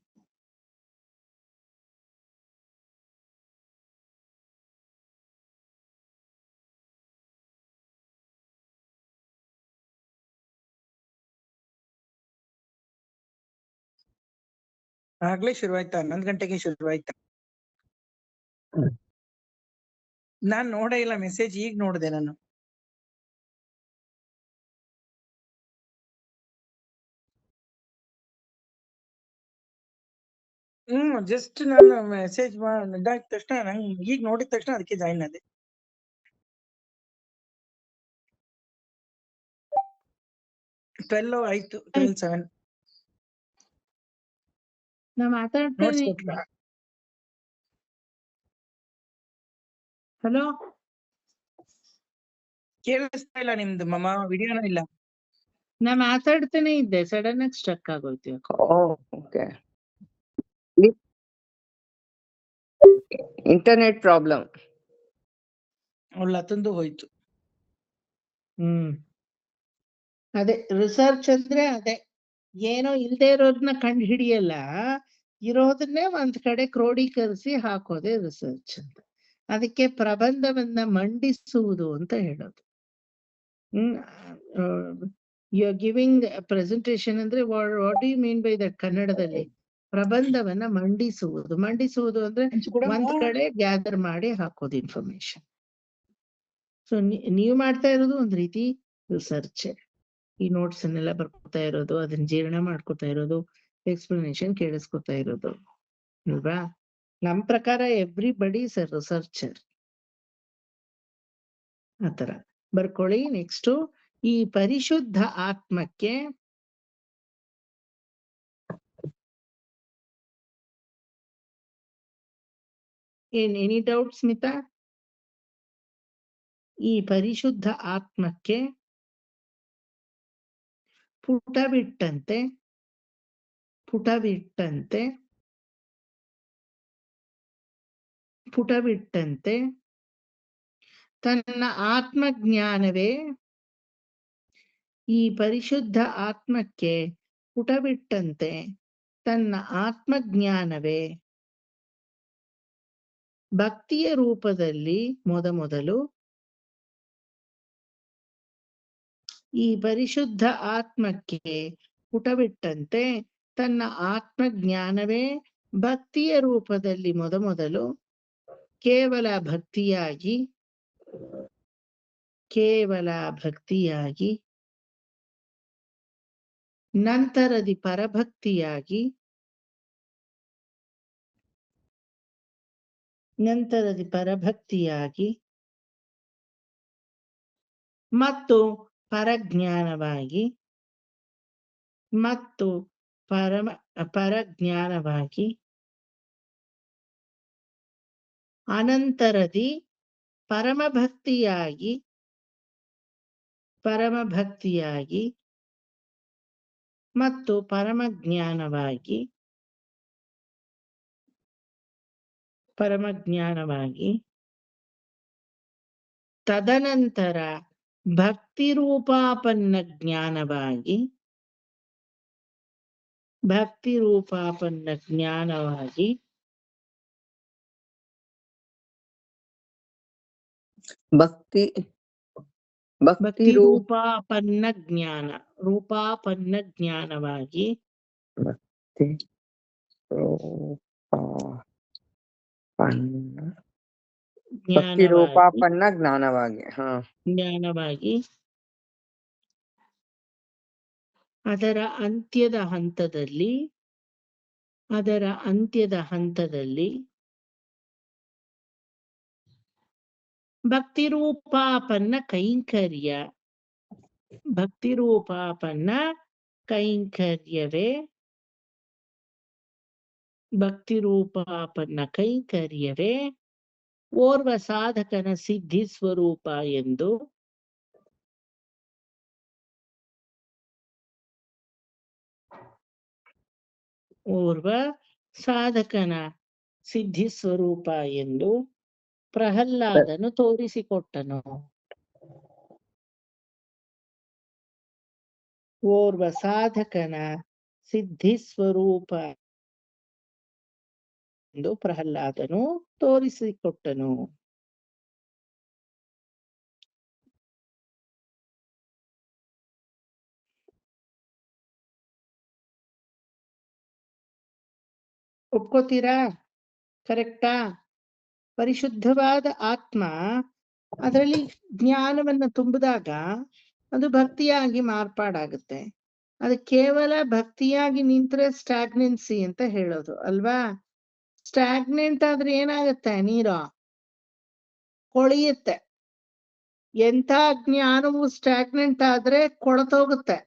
ಆಗ್ಲೇ ಶುರುವಾಯ್ತಾ? 11 ಗಂಟೆಗೆ ಶುರುವಾಯ್ತಾ? ನಾನ್ ನೋಡೇ ಇಲ್ಲ ಮೆಸೇಜ್, ಈಗ ನೋಡಿದೆ ನಾನು. ಜಸ್ಟ್ ನಾನು ಮೆಸೇಜ್ ಇದಾದ ತಕ್ಷಣ ನಂಗೆ ಈಗ ನೋಡಿದ ತಕ್ಷಣ ಅದಕ್ಕೆ ಜಾಯಿನ್ ಆದೆ. ಆಯ್ತು, 12:07 ನಾ ನೋಟ್ಸ್ ಮಾತಾಡ್ತೇನೆ. ಕೊಟ್ಲ. ಹಲೋ, ಕೇಳಿಸ್ತಾ ಇಲ್ಲ ನಿಮ್ದು ಮಮ್ಮ, ವಿಡಿಯೋನೂ ಇಲ್ಲ. ನಾ ಮಾತಾಡ್ತೇನೆ ಇದ್ದೆ, ಸಡನ್ ಆಗಿ ಸ್ಟ್ರಕ್ ಆಗೋಯ್ತು. Okay, internet problem. ತಂದು ಹೋಯ್ತು. ಅದೇ ರಿಸರ್ಚ್ ಅಂದ್ರೆ ಅದೇ, ಏನೋ ಇಲ್ದೇ ಇರೋದನ್ನ ಕಂಡು ಹಿಡಿಯಲ್ಲ, ಇರೋದನ್ನೇ ಒಂದ್ ಕಡೆ ಕ್ರೋಢೀಕರಿಸಿ ಹಾಕೋದೆ ರಿಸರ್ಚ್ ಅಂತ. ಅದಕ್ಕೆ ಪ್ರಬಂಧವನ್ನ ಮಂಡಿಸುವುದು ಅಂತ ಹೇಳೋದು. ಯು ಆರ್ ಗಿವಿಂಗ್ ಪ್ರೆಸೆಂಟೇಶನ್ ಅಂದ್ರೆ what do you mean by that ಕನ್ನಡದಲ್ಲಿ? ಪ್ರಬಂಧವನ್ನ ಮಂಡಿಸುವುದು ಅಂದ್ರೆ ಒಂದ್ ಕಡೆ ಗ್ಯಾದರ್ ಮಾಡಿ ಹಾಕೋದು ಇನ್ಫಾರ್ಮೇಶನ್. ಸೊ ನೀವು ಮಾಡ್ತಾ ಇರೋದು ಒಂದ್ ರೀತಿ ರಿಸರ್ಚ್. ಈ ನೋಟ್ಸ್ ಅನ್ನೆಲ್ಲ ಬರ್ಕೊತಾ ಇರೋದು, ಅದನ್ನ ಜೀರ್ಣ ಮಾಡ್ಕೊತಾ ಇರೋದು, ಎಕ್ಸ್ಪ್ಲನೇಷನ್ ಕೇಳಿಸ್ಕೊತಾ ಇರೋದು ಅಲ್ವಾ? ನಮ್ ಪ್ರಕಾರ ಎವ್ರಿಬಡಿ ಇಸ್ ಅ ರಿಸರ್ಚರ್. ಆತರ ಬರ್ಕೊಳ್ಳಿ. ನೆಕ್ಸ್ಟ್, ಈ ಪರಿಶುದ್ಧ ಆತ್ಮಕ್ಕೆ ಎನಿ ಡೌಟ್ ಸ್ಮಿತಾ? ಈ ಪರಿಶುದ್ಧ ಆತ್ಮಕ್ಕೆ ಪುಟ ಬಿಟ್ಟಂತೆ ತನ್ನ ಆತ್ಮಜ್ಞಾನವೇ, ಈ ಪರಿಶುದ್ಧ ಆತ್ಮಕ್ಕೆ ಪುಟ ಬಿಟ್ಟಂತೆ ತನ್ನ ಆತ್ಮಜ್ಞಾನವೇ ಭಕ್ತಿಯ ರೂಪದಲ್ಲಿ ಮೊದಮೊದಲು, ಈ ಪರಿಶುದ್ಧ ಆತ್ಮಕ್ಕೆ ಪುಟ ಬಿಟ್ಟಂತೆ ತನ್ನ ಆತ್ಮಜ್ಞಾನವೇ ಭಕ್ತಿಯ ರೂಪದಲ್ಲಿ ಮೊದಮೊದಲು ಕೇವಲ ಭಕ್ತಿಯಾಗಿ ಕೇವಲ ಭಕ್ತಿಯಾಗಿ, ನಂತರದಿ ಪರಭಕ್ತಿಯಾಗಿ, ಮತ್ತು ಪರಜ್ಞಾನವಾಗಿ, ಅನಂತರದಿ ಪರಮಭಕ್ತಿಯಾಗಿ ಮತ್ತು ಪರಮಜ್ಞಾನವಾಗಿ ತದನಂತರ ಭಕ್ತಿರೂಪಾಪನ್ನ ಜ್ಞಾನವಾಗಿ ರೂಪಾಪನ್ನ ಜ್ಞಾನವಾಗಿ ಅದರ ಅಂತ್ಯದ ಹಂತದಲ್ಲಿ ಭಕ್ತಿರೂಪಾಪನ್ನ ಕೈಂಕರ್ಯವೇ ಓರ್ವ ಸಾಧಕನ ಸಿದ್ಧಿ ಸ್ವರೂಪ ಎಂದು ಪ್ರಹ್ಲಾದನು ತೋರಿಸಿಕೊಟ್ಟನು. ಓರ್ವ ಸಾಧಕನ ಸಿದ್ಧಿ ಸ್ವರೂಪ ಎಂದು ಪ್ರಹ್ಲಾದನು ತೋರಿಸಿಕೊಟ್ಟನು. ಒಪ್ಕೋತೀರಾ? ಕರೆಕ್ಟಾ? ಪರಿಶುದ್ಧವಾದ ಆತ್ಮ ಅದರಲ್ಲಿ ಜ್ಞಾನವನ್ನ ತುಂಬಿದಾಗ ಅದು ಭಕ್ತಿಯಾಗಿ ಮಾರ್ಪಾಡಾಗುತ್ತೆ. ಅದು ಕೇವಲ ಭಕ್ತಿಯಾಗಿ ನಿಂತ್ರೆ ಸ್ಟಾಗ್ನೆನ್ಸಿ ಅಂತ ಹೇಳೋದು ಅಲ್ವಾ? ಸ್ಟಾಗ್ನೆಂಟ್ ಆದ್ರೆ ಏನಾಗುತ್ತೆ? ನೀರು ಕೊಳೆಯುತ್ತೆ. ಎಂಥ ಜ್ಞಾನವು ಸ್ಟಾಗ್ನೆಂಟ್ ಆದ್ರೆ ಕೊಳತೋಗುತ್ತೆ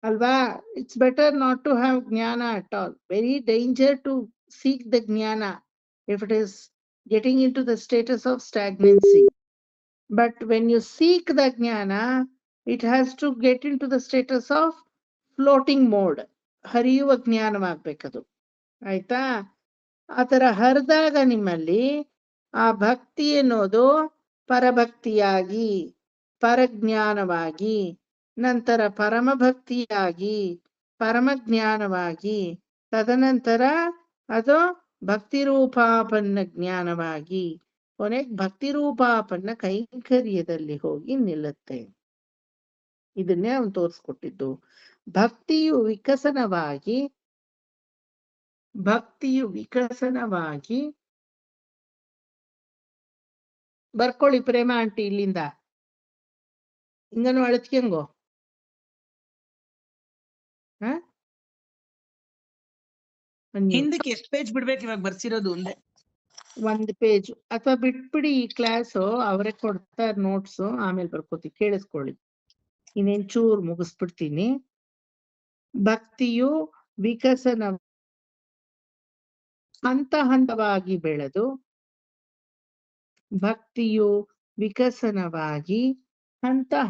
ಅಲ್ವಾ? It's better not to have ಜ್ಞಾನ at all. Very danger to seek the ಜ್ಞಾನ if it is getting into the status of stagnancy. But when you seek the jnana, it has to get into the status of floating mode. ಹರಿಯುವ ಜ್ಞಾನವಾಗಬೇಕದು. ಆಯ್ತಾ? ಆ ಥರ ಹರಿದಾಗ ನಿಮ್ಮಲ್ಲಿ ಆ ಭಕ್ತಿ ಎನ್ನುವುದು ಪರಭಕ್ತಿಯಾಗಿ, ಪರಜ್ಞಾನವಾಗಿ, ನಂತರ ಪರಮಭಕ್ತಿಯಾಗಿ, ಪರಮಜ್ಞಾನವಾಗಿ, ತದನಂತರ ಅದು ಭಕ್ತಿರೂಪಾಪನ್ನ ಜ್ಞಾನವಾಗಿ, ಕೊನೆಗೆ ಭಕ್ತಿರೂಪಾಪನ್ನ ಕೈಂಕರ್ಯದಲ್ಲಿ ಹೋಗಿ ನಿಲ್ಲುತ್ತೆ. ಇದನ್ನೇ ಅವನು ತೋರಿಸ್ಕೊಟ್ಟಿದ್ದು. ಭಕ್ತಿಯು ವಿಕಸನವಾಗಿ ಬರ್ಕೊಳ್ಳಿ ಪ್ರೇಮ ಆಂಟಿ ಇಲ್ಲಿಂದ ಹಿಂಗನು ಅಳತ್ಕೆಂಗೋ. ಹಿಂದಕ್ಕೆ ಎಷ್ಟು ಪೇಜ್ ಬಿಡ್ಬೇಕು ಇವಾಗ ಬರ್ಸಿರೋದು? ಒಂದು ಪೇಜ್ ಅಥವಾ ಬಿಟ್ಬಿಡಿ. ಈ ಕ್ಲಾಸು ಅವರೇ ಕೊಡ್ತಾರೆ ನೋಟ್ಸು, ಆಮೇಲೆ ಬರ್ಕೋತೀವಿ. ಕೇಳಿಸ್ಕೊಳ್ಳಿ, ಇನ್ನೇನ್ ಚೂರ್ ಮುಗಿಸ್ಬಿಡ್ತೀನಿ. ಭಕ್ತಿಯು ವಿಕಸನ ಹಂತವಾಗಿ ಬೆಳೆದು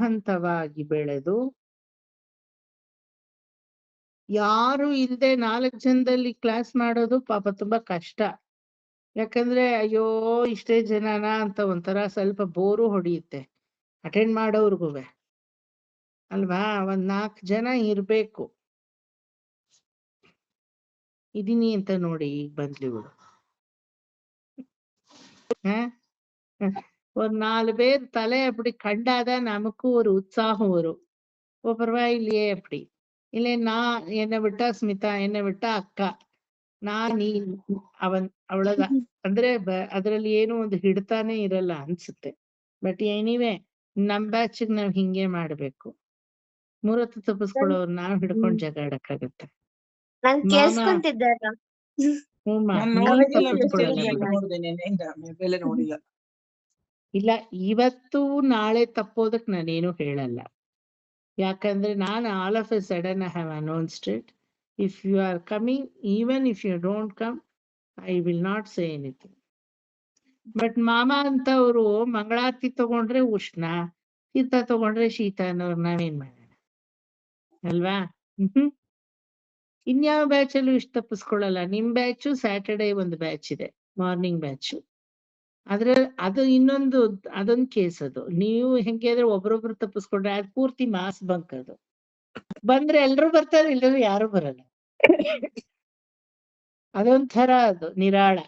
ಹಂತವಾಗಿ ಬೆಳೆದು ಯಾರು ಇಲ್ಲದೆ 4 ಜನದಲ್ಲಿ ಕ್ಲಾಸ್ ಮಾಡೋದು ಪಾಪ ತುಂಬಾ ಕಷ್ಟ. ಯಾಕಂದ್ರೆ ಅಯ್ಯೋ ಇಷ್ಟೇ ಜನನ ಅಂತ ಒಂಥರ ಸ್ವಲ್ಪ ಬೋರು ಹೊಡೆಯುತ್ತೆ ಅಟೆಂಡ್ ಮಾಡೋರ್ಗು ಅಲ್ವಾ? 4 ಜನ ಇರ್ಬೇಕು. ಇದೀನಿ ಅಂತ ನೋಡಿ ಈಗ ಬಂದ್ಲಿ ಇವಳು. 4 பேர் தலை அப்படி கண்டாதான் நமக்கு ஒரு உற்சாகம் வரும். ஓ பரவாயில்லையே அப்படி. இல்லை நான் என்னை விட்டா ಸ್ಮಿತಾ, என்னை விட்டா ಅಕ್ಕ, ನೀ ಅವಳದ ಅಂದ್ರೆ ಅದರಲ್ಲಿ ಏನೋ ಒಂದು ಹಿಡ್ತಾನೆ ಇರಲ್ಲ ಅನ್ಸುತ್ತೆ. ಬಟ್ ಎನಿವೆ ನಮ್ ಬ್ಯಾಚಿಗೆ ನಾವ್ ಹಿಂಗೆ ಮಾಡ್ಬೇಕು. ಮೂರತ್ತು ತಪ್ಪಿಸ್ಕೊಳ್ಳೋರು ನಾವ್ ಹಿಡ್ಕೊಂಡ್ ಜಗಾಡಕ್ಕಾಗತ್ತೆ. ನಾನ್ ಮಾಮ ಕೇಳ್ಸ್ಕೊಂತಿದ್ದೆ ಹೂಮ್ಮ ನಾನ್ ನೀವ್ ನೋಡಿದಿಲ್ಲ, ತಪ್ಪಿಸ್ಕೊಳ್ಳಲ್ಲ ಮೆಸೇಜ್ ಬಿಡು. ನೋಡಿದೆ ನೆನ್ನೆಯಿಂದ, ಮೇಲೆ ನೋಡಿಲ್ಲ. ಇಲ್ಲ, ಇವತ್ತು ನಾಳೆ ತಪ್ಪೋದಕ್ ನಾನೇನು ಹೇಳಲ್ಲ. ಯಾಕಂದ್ರೆ ನಾನು all of a sudden I have announced it. If you are coming, even if you don't come, I will not say anything. But ಮಾಮ ಅಂತವ್ರು ಮಂಗಳಾರತಿ ತಗೊಂಡ್ರೆ ಉಷ್ಣ, ತೀರ್ಥ ತಗೊಂಡ್ರೆ ಶೀತ ಅನ್ನೋರು ನಾವೇನ್ ಮಾಡೋಣ ಅಲ್ವಾ? ಇನ್ಯಾವ ಬ್ಯಾಚ್ ಅಲ್ಲೂ ಇಷ್ಟ ತಪ್ಪಿಸ್ಕೊಳ್ಳಲ್ಲ. ನಿಮ್ ಬ್ಯಾಚು ಸ್ಯಾಟರ್ಡೇ ಒಂದು ಬ್ಯಾಚ್ ಇದೆ, ಮಾರ್ನಿಂಗ್ ಬ್ಯಾಚ್. ಆದ್ರೆ ಅದು ಇನ್ನೊಂದು, ಅದೊಂದು ಕೇಸ್. ಅದು ನೀವು ಹೆಂಗೆ ಅಂದ್ರೆ ಒಬ್ರೊಬ್ರು ತಪ್ಪಿಸ್ಕೊಂಡ್ರೆ ಅದು ಪೂರ್ತಿ ಮಾಸ್ ಬಂಕ್. ಅದು ಬಂದ್ರೆ ಎಲ್ರು ಬರ್ತಾರೆ, ಇಲ್ಲರೂ ಯಾರು ಬರಲ್ಲ. ಅದೊಂಥರ ಅದು ನಿರಾಳ.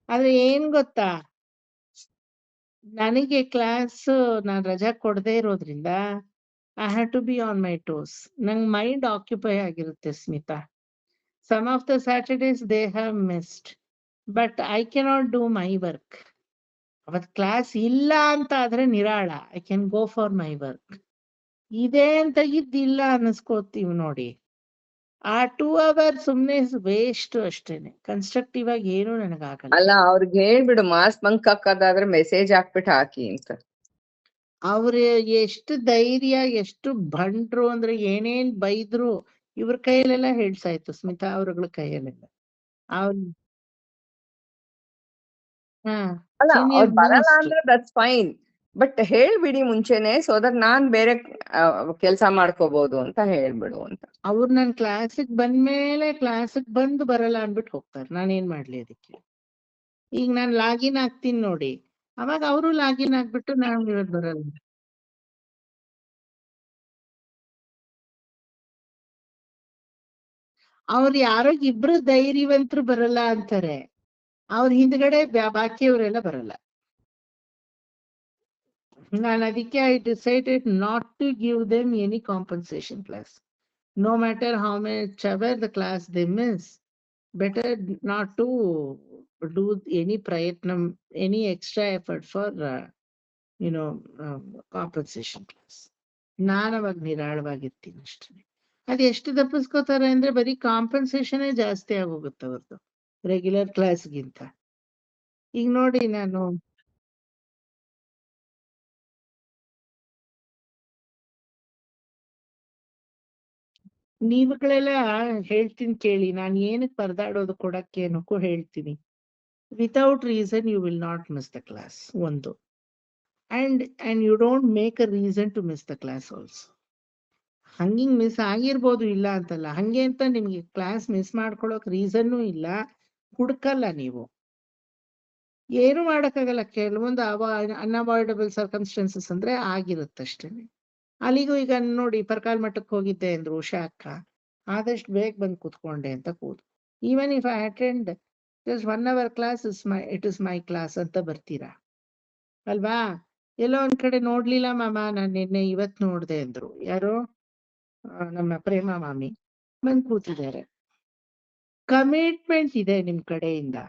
ಆದ್ರೆ ಏನ್ ಗೊತ್ತಾ, ನನಗೆ ಕ್ಲಾಸ್ ನಾನ್ ರಜಾ ಕೊಡದೇ ಇರೋದ್ರಿಂದ I have to be on my toes. ನಂಗ್ ಮೈಂಡ್ ಆಕ್ಯುಪೈ ಆಗಿರುತ್ತೆ Smita. Some of the Saturdays they have missed, but I cannot do my work. ಅವತ್ ಕ್ಲಾಸ್ ಇಲ್ಲ ಅಂತ ಆದ್ರೆ ನಿರಾಳ, I can go for my work. ಇದೆ ಅಂತ ಇದ್ದಿಲ್ಲ ಅನ್ನಿಸ್ಕೋತೀವಿ ನೋಡಿ, ಆ 2 hours ಸುಮ್ನೆ ವೇಸ್ಟ್ ಅಷ್ಟೇನೆ. ಕನ್ಸ್ಟ್ರಕ್ಟಿವ್ ಆಗಿ ಏನು ನನಗಾಗಲ್ಲ. ಅಲ್ಲ, ಅವ್ರಿಗೆ ಹೇಳ್ಬಿಡು ಮಾಸ್ ಬಂಕ್ ಹಾಕೋದಾದ್ರೆ ಮೆಸೇಜ್ ಹಾಕ್ಬಿಟ್ಟು ಹಾಕಿ ಅಂತ. ಅವ್ರ ಎಷ್ಟು ಧೈರ್ಯ, ಎಷ್ಟು ಬಂಡ್ರು ಅಂದ್ರೆ ಏನೇನ್ ಬೈದ್ರು ಇವ್ರ ಕೈಯಲ್ಲೆಲ್ಲ ಹೇಳ್ಸಾಯ್ತು ಸ್ಮಿತಾ ಅವ್ರಗಳ ಕೈಯಲ್ಲೆಲ್ಲ. ಅವ್ರ ಹಾ ಅಲ್ಲ, ಅವ್ರು ಸೀನಿಯರ್ ಬರಲ್ಲ ಮೋಸ್ಟ್. ಅಂದ್ರೆ ದಟ್ಸ್ ಫೈನ್, ಬಟ್ ಹೇಳ್ಬಿಡಿ ಮುಂಚೆನೆ, ಸೊ ದಟ್ ನಾನ್ ಬೇರೆ ಕೆಲಸ ಮಾಡ್ಕೋಬಹುದು ಅಂತ ಹೇಳ್ಬಿಡು ಅಂತ. ಅವ್ರು ನನ್ ಕ್ಲಾಸಿಗೆ ಬಂದ್ಮೇಲೆ ಕ್ಲಾಸಿಗೆ ಬಂದು ಬರಲ್ಲ ಅನ್ಬಿಟ್ಟು ಹೋಗ್ತಾರೆ. ನಾನೇನ್ ಮಾಡ್ಲಿ ಅದಕ್ಕೆ? ಈಗ ನಾನ್ ಲಾಗಿನ್ ಆಗ್ತೀನಿ ನೋಡಿ, ಅವಾಗ ಅವರು ಲಾಗಿನ್ ಆಗ್ಬಿಟ್ಟು ನಾನ್ ಇವತ್ತು ಬರಲ್ಲ. ಅವ್ರು ಯಾರೋ ಇಬ್ರು ಧೈರ್ಯವಂತರು ಬರಲ್ಲ ಅಂತಾರೆ, ಅವ್ರ ಹಿಂದ್ಗಡೆ ಬಾಕಿಯವರೆಲ್ಲ ಬರಲ್ಲ. ನಾನು ಅದಕ್ಕೆ I decided not to give them any compensation class. No matter how much ever the class they miss, better not to do any prayatnam, any extra effort for compensation class. ನಾನು ಅವಾಗ ನಿರಾಳವಾಗಿರ್ತೀನಿ ಅಷ್ಟೇ. ಅದು ಎಷ್ಟು ತಪ್ಪಿಸ್ಕೋತಾರೆ ಅಂದ್ರೆ ಬರೀ ಕಾಂಪನ್ಸೇಷನ್ ಜಾಸ್ತಿ ಆಗೋಗುತ್ತೆ ಅವ್ರದ್ದು ರೆಗ್ಯುಲರ್ ಕ್ಲಾಸ್ಗಿಂತ. ಈಗ ನೋಡಿ, ನಾನು ನೀವುಗಳೆಲ್ಲ ಹೇಳ್ತೀನಿ ಕೇಳಿ, ನಾನು ಏನಕ್ಕೆ ಪರದಾಡೋದು ಕೊಡಕ್ಕೆ ಏನಕ್ಕೂ ಹೇಳ್ತೀನಿ. Without reason you will not miss the class ಒಂದು, and you don't make a reason to miss the class also. ಹಂಗಿಂಗ್ ಮಿಸ್ ಆಗಿರ್ಬೋದು, ಇಲ್ಲ ಅಂತಲ್ಲ, ಹಂಗೆ ಅಂತ ನಿಮ್ಗೆ ಕ್ಲಾಸ್ ಮಿಸ್ ಮಾಡ್ಕೊಳಕ್ ರೀಸನ್ನೂ ಇಲ್ಲ, ಹುಡ್ಕಲ್ಲ ನೀವು, ಏನು ಮಾಡಕ್ಕಾಗಲ್ಲ. ಕೆಲವೊಂದು ಅನ್ಅವಾಯ್ಡಬಲ್ ಸರ್ಕಮ್ಸ್ಟೆನ್ಸಸ್ ಅಂದ್ರೆ ಆಗಿರುತ್ತಷ್ಟೇನೆ. ಅಲ್ಲಿಗೂ ಈಗ ನೋಡಿ, ಪರ್ಕಾಲ್ ಮಠಕ್ಕೆ ಹೋಗಿದ್ದೆ ಅಂದ್ರು ಉಷಾ ಅಕ್ಕ, ಆದಷ್ಟು ಬೇಗ ಬಂದು ಕೂತ್ಕೊಂಡೆ ಅಂತ ಕೂತು. Even if I attend just 1 hour class, it is my class ಅಂತ ಬರ್ತೀರಾ ಅಲ್ವಾ? ಎಲ್ಲೋ ಒಂದ್ ಕಡೆ ನೋಡ್ಲಿಲ್ಲ ಮಾಮ, ನಾನು ನಿನ್ನೆ ಇವತ್ ನೋಡ್ದೆ ಅಂದ್ರು ಯಾರೋ, ನಮ್ಮ ಪ್ರೇಮ ಮಾಮಿ ಬಂದ್ ಕೂತಿದ್ದಾರೆ. ಕಮಿಟ್ಮೆಂಟ್ ಇದೆ ನಿಮ್ ಕಡೆಯಿಂದ,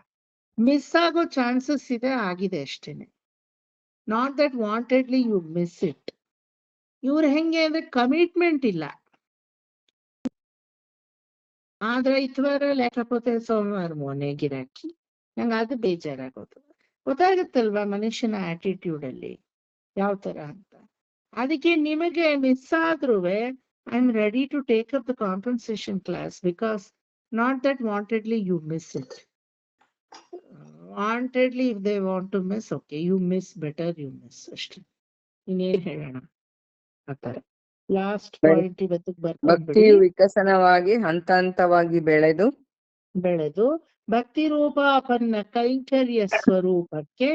ಮಿಸ್ ಆಗೋ ಚಾನ್ಸಸ್ ಇದೆ, ಆಗಿದೆ ಅಷ್ಟೇನೆ. Not that wantedly you miss it. ಇವ್ರು ಹೆಂಗೆ ಅಂದ್ರೆ ಕಮಿಟ್ಮೆಂಟ್ ಇಲ್ಲ, ಆದ್ರೆ ಇತ್ವಾರ ಲೇಖಪೋತೆ ಸೋಮವಾರ ಮೊನ್ನೆ ಗಿರಾಕಿ. ನಂಗೆ ಅದು ಬೇಜಾರಾಗೋದು. ಗೊತ್ತಾಗುತ್ತಲ್ವಾ ಮನುಷ್ಯನ ಆಟಿಟ್ಯೂಡ್ ಅಲ್ಲಿ ಯಾವ ತರ ಅಂತ. ಅದಕ್ಕೆ ನಿಮಗೆ ಮಿಸ್ ಆದ್ರೂ I am ready to take up the compensation class, because not that wantedly you miss it. Wantedly if they want to miss, okay you miss, better you miss ಅಷ್ಟೇ. ಇನ್ನೇನ್ ಹೇಳೋಣ ಆತರ. ಲಾಸ್ಟ್ ಪಾಯಿಂಟ್ ಇವತ್ತಿಗೆ ಬರ್ಕೊಂಡ್ಬಿಡಿ. ಭಕ್ತಿಯು ವಿಕಸನವಾಗಿ ಹಂತ ಹಂತವಾಗಿ ಬೆಳೆದು ಭಕ್ತಿ ರೂಪಾಪನ್ನ ಕೈಂಕರ್ಯ ಸ್ವರೂಪಕ್ಕೆ,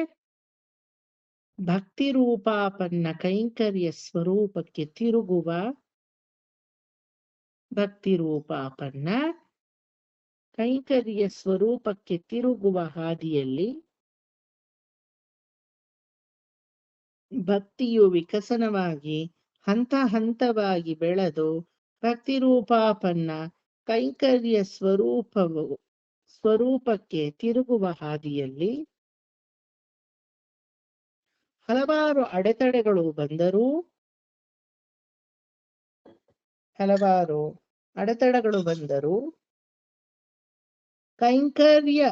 ಭಕ್ತಿ ರೂಪಾಪನ್ನ ಕೈಂಕರ್ಯ ಸ್ವರೂಪಕ್ಕೆ ತಿರುಗುವ, ಭಕ್ತಿ ರೂಪಾಪನ್ನ ಕೈಂಕರ್ಯ ಸ್ವರೂಪಕ್ಕೆ ತಿರುಗುವ ಹಾದಿಯಲ್ಲಿ ಭಕ್ತಿಯು ವಿಕಸನವಾಗಿ ಹಂತ ಹಂತವಾಗಿ ಬೆಳೆದು ಭಕ್ತಿ ರೂಪಾಪನ್ನ ಕೈಂಕರ್ಯ ಸ್ವರೂಪಕ್ಕೆ ತಿರುಗುವ ಹಾದಿಯಲ್ಲಿ ಹಲವಾರು ಅಡೆತಡೆಗಳು ಬಂದರೂ ಕೈಂಕರ್ಯ